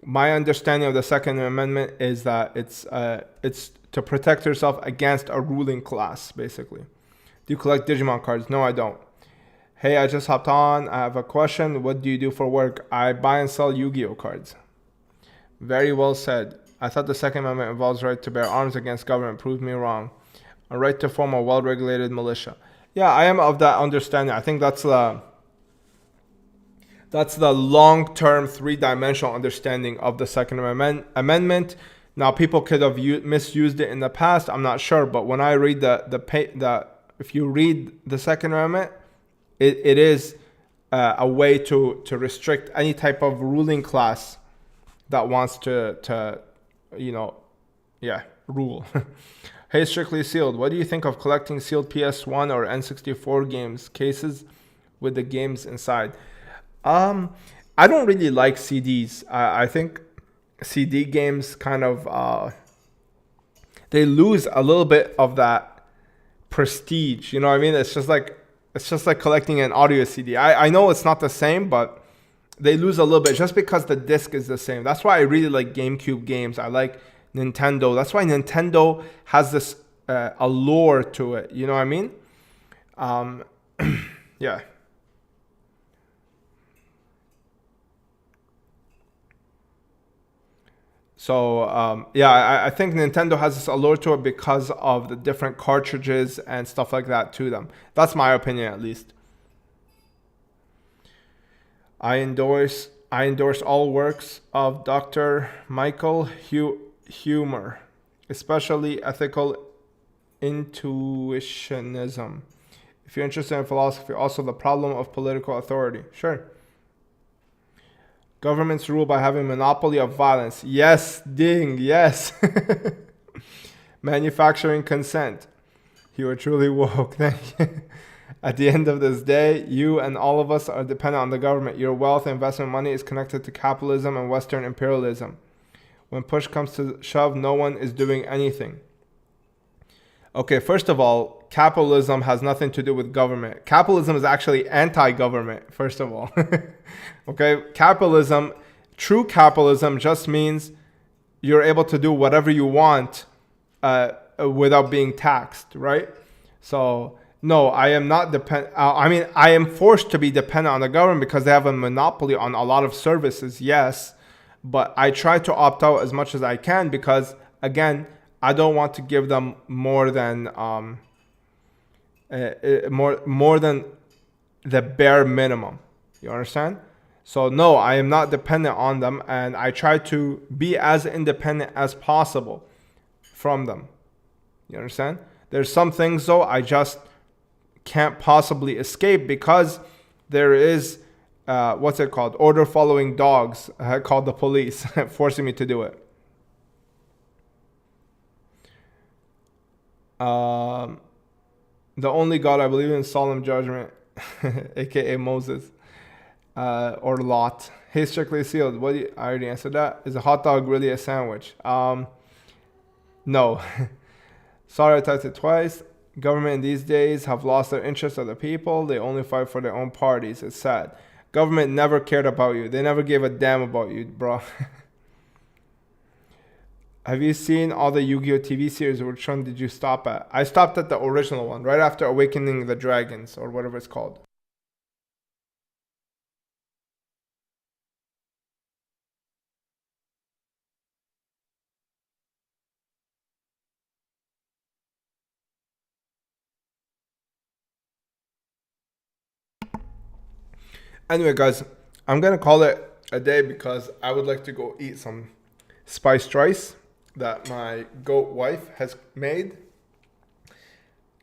my understanding of the Second Amendment is that it's to protect yourself against a ruling class, basically. Do you collect Digimon cards? No, I don't. Hey, I just hopped on. I have a question. What do you do for work? I buy and sell Yu-Gi-Oh cards. Very well said. I thought the Second Amendment involves right to bear arms against government. Prove me wrong. A right to form a well-regulated militia. Yeah, I am of that understanding. I think that's the long-term, three-dimensional understanding of the Second Amendment. Now, people could have misused it in the past. I'm not sure, but when I read if you read the Second Amendment, it is a way to restrict any type of ruling class that wants to rule. Hey, Strictly Sealed, what do you think of collecting sealed PS1 or N64 games cases with the games inside? I don't really like CDs. I think CD games kind of they lose a little bit of that prestige. You know what I mean? It's just like collecting an audio CD. I know it's not the same, but they lose a little bit just because the disc is the same. That's why I really like GameCube games. I like Nintendo. That's why Nintendo has this allure to it. You know what I mean? Yeah. So, I think Nintendo has this allure to it because of the different cartridges and stuff like that to them. That's my opinion, at least. I endorse all works of Dr. Michael Humer, especially ethical intuitionism. If you're interested in philosophy, also the problem of political authority. Sure. Governments rule by having monopoly of violence. Yes, ding, yes. Manufacturing consent. You are truly woke. Thank you. At the end of this day, you and all of us are dependent on the government. Your wealth and investment money is connected to capitalism and Western imperialism. When push comes to shove, no one is doing anything. Okay, first of all, capitalism has nothing to do with government. Capitalism is actually anti-government, first of all. Okay, true capitalism just means you're able to do whatever you want without being taxed, right? So, no, I am not I am forced to be dependent on the government because they have a monopoly on a lot of services, yes. But I try to opt out as much as I can because, again, I don't want to give them more than more than the bare minimum. You understand? So no, I am not dependent on them, and I try to be as independent as possible from them. You understand? There's some things though I just can't possibly escape because there is what's it called? Order following dogs called the police forcing me to do it. The only God I believe in is solemn judgment, aka Moses, or Lot. Hey, Strictly Sealed. I already answered that. Is a hot dog really a sandwich? No. Sorry, I typed it twice. Government in these days have lost their interest of the people. They only fight for their own parties. It's sad. Government never cared about you. They never gave a damn about you, bro. Have you seen all the Yu-Gi-Oh TV series? Which one did you stop at? I stopped at the original one, right after Awakening the Dragons, or whatever it's called. Anyway, guys, I'm gonna call it a day because I would like to go eat some spiced rice that my goat wife has made.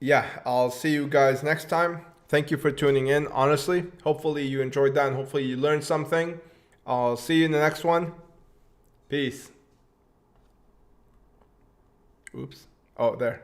Yeah, I'll see you guys next time. Thank you for tuning in. Honestly, hopefully you enjoyed that and hopefully you learned something. I'll see you in the next one. Peace. Oops. Oh, there.